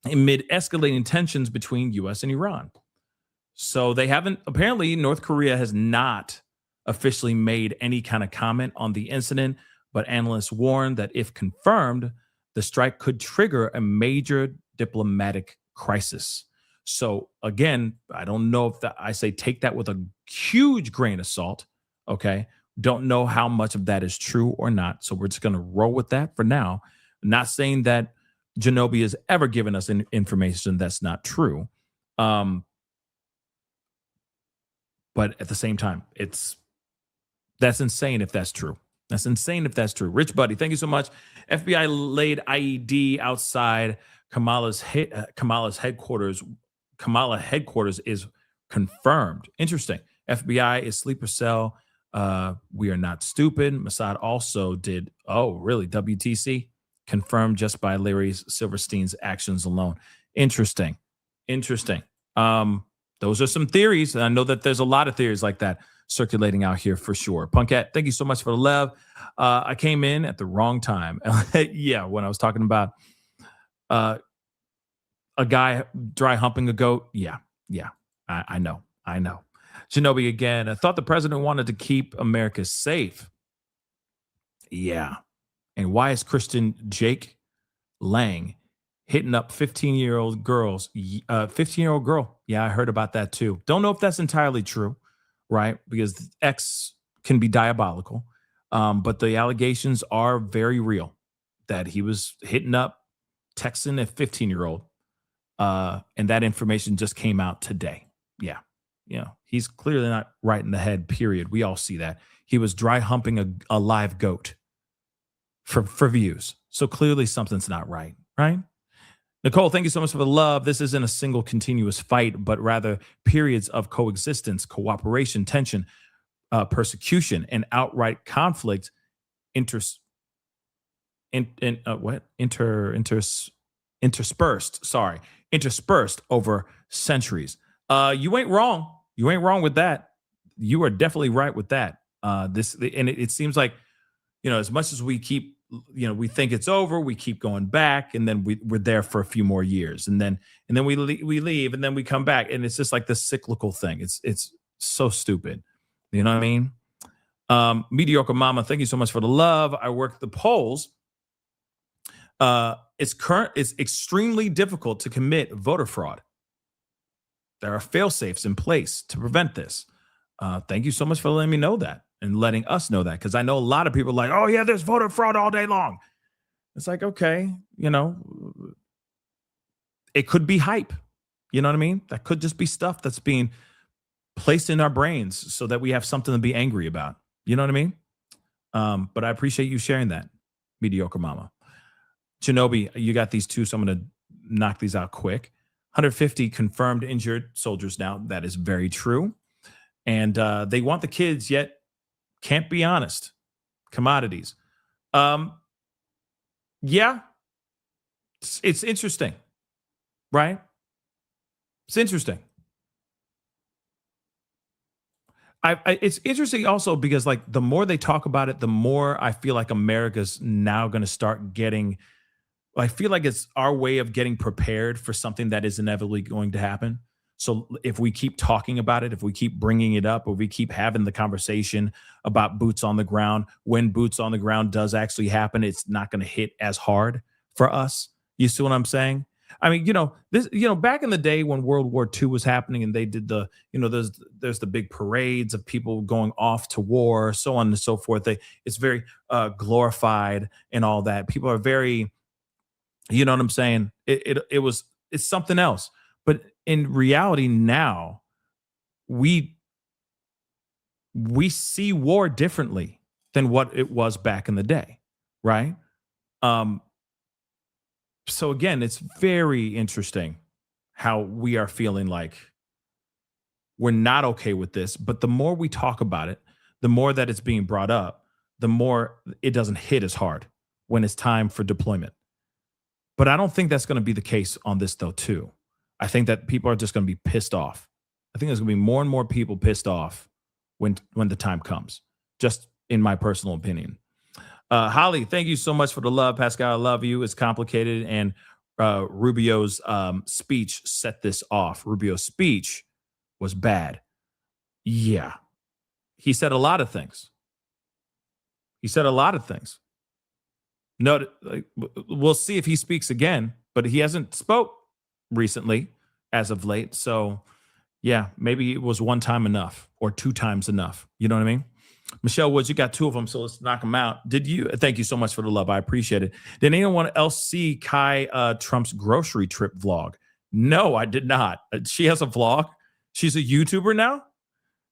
amid escalating tensions between U.S. and Iran. So apparently North Korea has not officially made any kind of comment on the incident, but analysts warn that if confirmed, the strike could trigger a major diplomatic crisis. So again, I don't know if I say take that with a huge grain of salt. Okay. Don't know how much of that is true or not. So we're just going to roll with that for now. Not saying that Janobi has ever given us information that's not true. But at the same time, that's insane if that's true. That's insane if that's true. Rich Buddy, thank you so much. FBI laid IED outside Kamala's headquarters. Kamala headquarters is confirmed. Interesting. FBI is sleeper cell. We are not stupid. Mossad also did. Oh, really? WTC confirmed just by Larry Silverstein's actions alone. Interesting. Those are some theories. And I know that there's a lot of theories like that circulating out here for sure. Punkette, thank you so much for the love. I came in at the wrong time. Yeah, when I was talking about a guy dry humping a goat. Yeah, I know. Shinobi again. I thought the president wanted to keep America safe. Yeah. And why is Christian Jake Lang hitting up 15-year-old girls? 15-year-old girl. Yeah, I heard about that too. Don't know if that's entirely true, right? Because X can be diabolical. But the allegations are very real that he was hitting up, texting a 15-year-old. And that information just came out today. Yeah. He's clearly not right in the head, period. We all see that. He was dry humping a live goat for views. So clearly something's not right, right? Nicole, thank you so much for the love. This isn't a single continuous fight, but rather periods of coexistence, cooperation, tension, persecution, and outright conflict interspersed over centuries. You ain't wrong. You ain't wrong with that. You are definitely right with that. It seems like, as much as we keep, we think it's over, we keep going back, and then we're there for a few more years, and then we leave, and then we come back, and it's just like this cyclical thing. It's so stupid. You know what I mean? Mediocre Mama, thank you so much for the love. I work the polls. It's extremely difficult to commit voter fraud. There are fail-safes in place to prevent this. Thank you so much for letting me know that and letting us know that, because I know a lot of people are like, oh yeah, there's voter fraud all day long. It's like, okay, it could be hype. You know what I mean? That could just be stuff that's being placed in our brains so that we have something to be angry about. You know what I mean? But I appreciate you sharing that, Mediocre Mama. Shinobi, you got these two, so I'm going to knock these out quick. 150 confirmed injured soldiers now. That is very true. And they want the kids, yet can't be honest. Commodities. Yeah. It's interesting. Right? It's interesting. It's interesting also because, like, the more they talk about it, the more I feel like America's now going to start getting, I feel like it's our way of getting prepared for something that is inevitably going to happen. So if we keep talking about it, if we keep bringing it up, or we keep having the conversation about boots on the ground, when boots on the ground does actually happen, it's not going to hit as hard for us. You see what I'm saying? I mean, back in the day when World War II was happening and they did the, there's the big parades of people going off to war, so on and so forth. It's very glorified and all that. People are very, you know what I'm saying? It's something else. But in reality now, we see war differently than what it was back in the day, right? So again, it's very interesting how we are feeling like we're not okay with this. But the more we talk about it, the more that it's being brought up, the more it doesn't hit as hard when it's time for deployment. But I don't think that's going to be the case on this, though, too. I think that people are just going to be pissed off. I think there's going to be more and more people pissed off when the time comes, just in my personal opinion. Holly, thank you so much for the love. Pascal, I love you. It's complicated. And Rubio's speech set this off. Rubio's speech was bad. Yeah. He said a lot of things. No, we'll see if he speaks again, but he hasn't spoke recently as of late. So yeah, maybe it was one time enough or two times enough. You know what I mean? Michelle Woods, you got two of them, so let's knock them out. Thank you so much for the love. I appreciate it. Did anyone else see Kai Trump's grocery trip vlog? No, I did not. She has a vlog. She's a YouTuber now.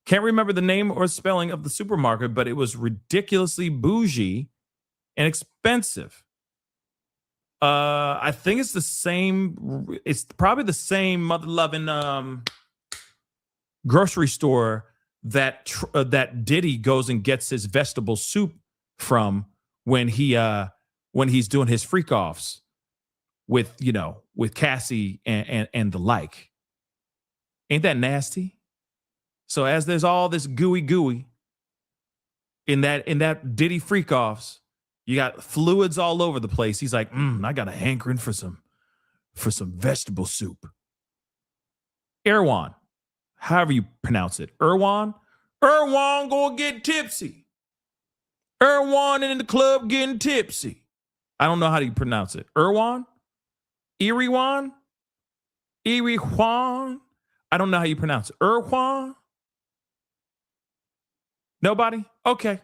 Can't remember the name or spelling of the supermarket, but it was ridiculously bougie and expensive. I think it's the same. It's probably the same mother-loving grocery store that that Diddy goes and gets his vegetable soup from when he's doing his freak offs with Cassie and the like. Ain't that nasty? So as there's all this gooey in that Diddy freak offs, you got fluids all over the place. He's like, I got a hankering for some vegetable soup. Erwan, however you pronounce it. Erwan gonna get tipsy. Erwan in the club getting tipsy. I don't know how do you pronounce it. Erwan? Iriwan? I don't know how you pronounce it. Erwan? Nobody? Okay.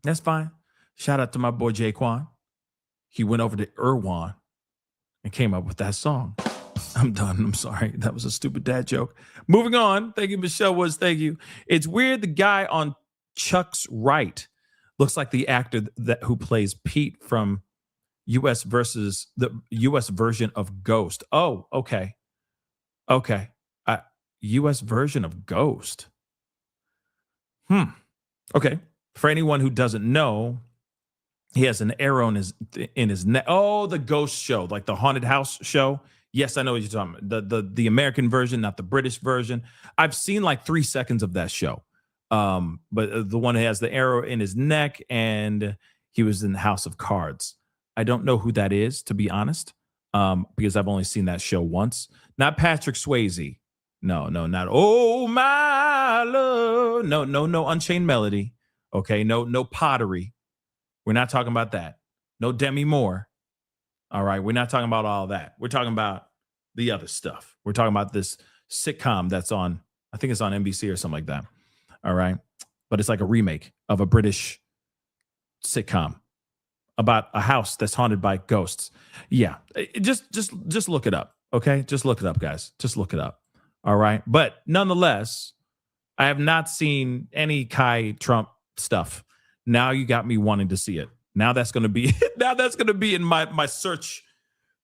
That's fine. Shout out to my boy Jaquan. He went over to Erwan and came up with that song. I'm done. I'm sorry. That was a stupid dad joke. Moving on. Thank you, Michelle Woods. Thank you. It's weird the guy on Chuck's right looks like the actor who plays Pete from U.S. versus the U.S. version of Ghost. Oh, okay. U.S. version of Ghost. Okay. For anyone who doesn't know, he has an arrow in his neck. Oh, the Ghost show, like the haunted house show. Yes, I know what you're talking about. The American version, not the British version. I've seen like 3 seconds of that show. But the one that has the arrow in his neck, and he was in House of Cards. I don't know who that is, to be honest, because I've only seen that show once. Not Patrick Swayze. No, not Oh My Love. No, Unchained Melody. Okay, no Pottery. We're not talking about that. No Demi Moore. All right, we're not talking about all that. We're talking about the other stuff. We're talking about this sitcom that's on, I think it's on NBC or something like that. All right, but it's like a remake of a British sitcom about a house that's haunted by ghosts. Yeah, just look it up. Okay, just look it up, guys. Just look it up. All right, but nonetheless, I have not seen any Kai Trump stuff. Now you got me wanting to see it. Now that's going to be in my search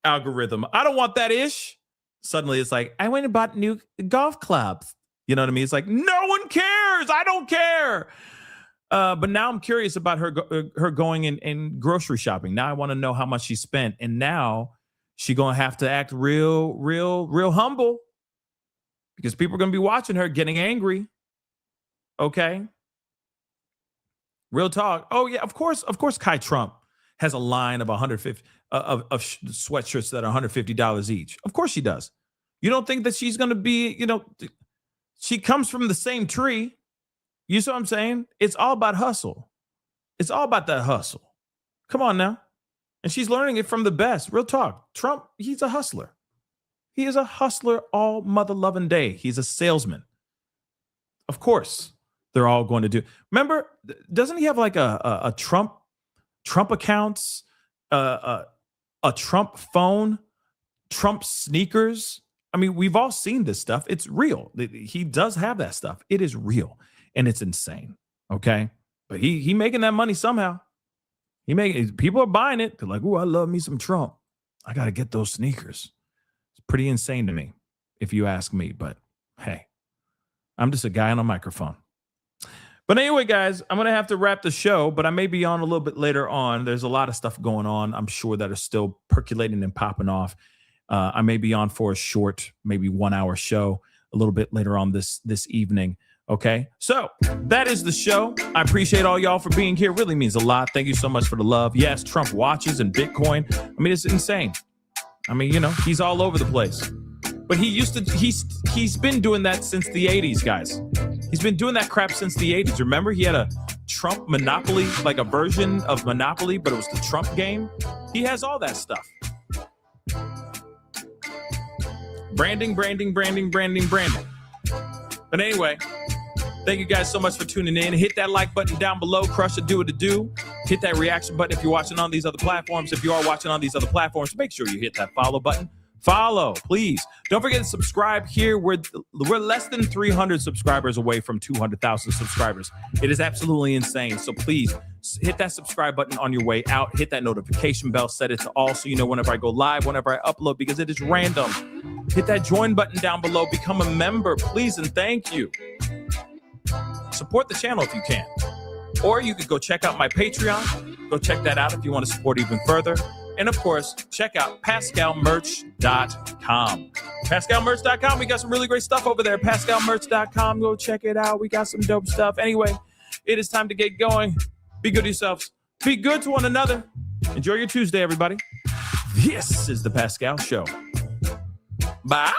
algorithm. I don't want that ish. Suddenly it's like, I went and bought new golf clubs. You know what I mean? It's like, no one cares. I don't care. But now I'm curious about her going and grocery shopping. Now I want to know how much she spent. And now she's going to have to act real humble, because people are going to be watching her getting angry. Okay. Real talk. Oh yeah, of course Kai Trump has a line of 150 of sweatshirts that are $150 each. Of course she does. You don't think that she's going to be, she comes from the same tree. You see what I'm saying? It's all about hustle. It's all about that hustle. Come on now. And she's learning it from the best. Real talk. Trump, he's a hustler. He is a hustler all mother loving day. He's a salesman. Of course. They're all going to do. Remember, doesn't he have like a Trump accounts, a Trump phone, Trump sneakers? I mean, we've all seen this stuff. It's real. He does have that stuff. It is real, and it's insane. Okay, but he making that money somehow. People are buying it. They're like, "Ooh, I love me some Trump. I got to get those sneakers." It's pretty insane to me, if you ask me. But hey, I'm just a guy on a microphone. But anyway, guys, I'm going to have to wrap the show, but I may be on a little bit later on. There's a lot of stuff going on, I'm sure, that are still percolating and popping off. I may be on for a short, maybe 1 hour show a little bit later on this evening. Okay, so that is the show. I appreciate all y'all for being here. It really means a lot. Thank you so much for the love. Yes, Trump watches and Bitcoin. I mean, it's insane. I mean, he's all over the place. But he's been doing that since the 80s, guys. He's been doing that crap since the 80s. Remember, he had a Trump Monopoly, like a version of Monopoly, but it was the Trump game. He has all that stuff. Branding. But anyway, thank you guys so much for tuning in. Hit that like button down below. Crush it, do what it do. Hit that reaction button if you're watching on these other platforms. If you are watching on these other platforms, make sure you hit that follow button. Follow, please. Don't forget to subscribe here. We're less than 300 subscribers away from 200,000 subscribers. It is absolutely insane. So please hit that subscribe button on your way out. Hit that notification bell. Set it to all so you know whenever I go live, whenever I upload, because it is random. Hit that join button down below. Become a member, please, and thank you. Support the channel if you can. Or you could go check out my Patreon. Go check that out if you want to support even further. And of course, check out PascalMerch.com. PascalMerch.com. We got some really great stuff over there. PascalMerch.com. Go check it out. We got some dope stuff. Anyway, it is time to get going. Be good to yourselves. Be good to one another. Enjoy your Tuesday, everybody. This is The Pascal Show. Bye.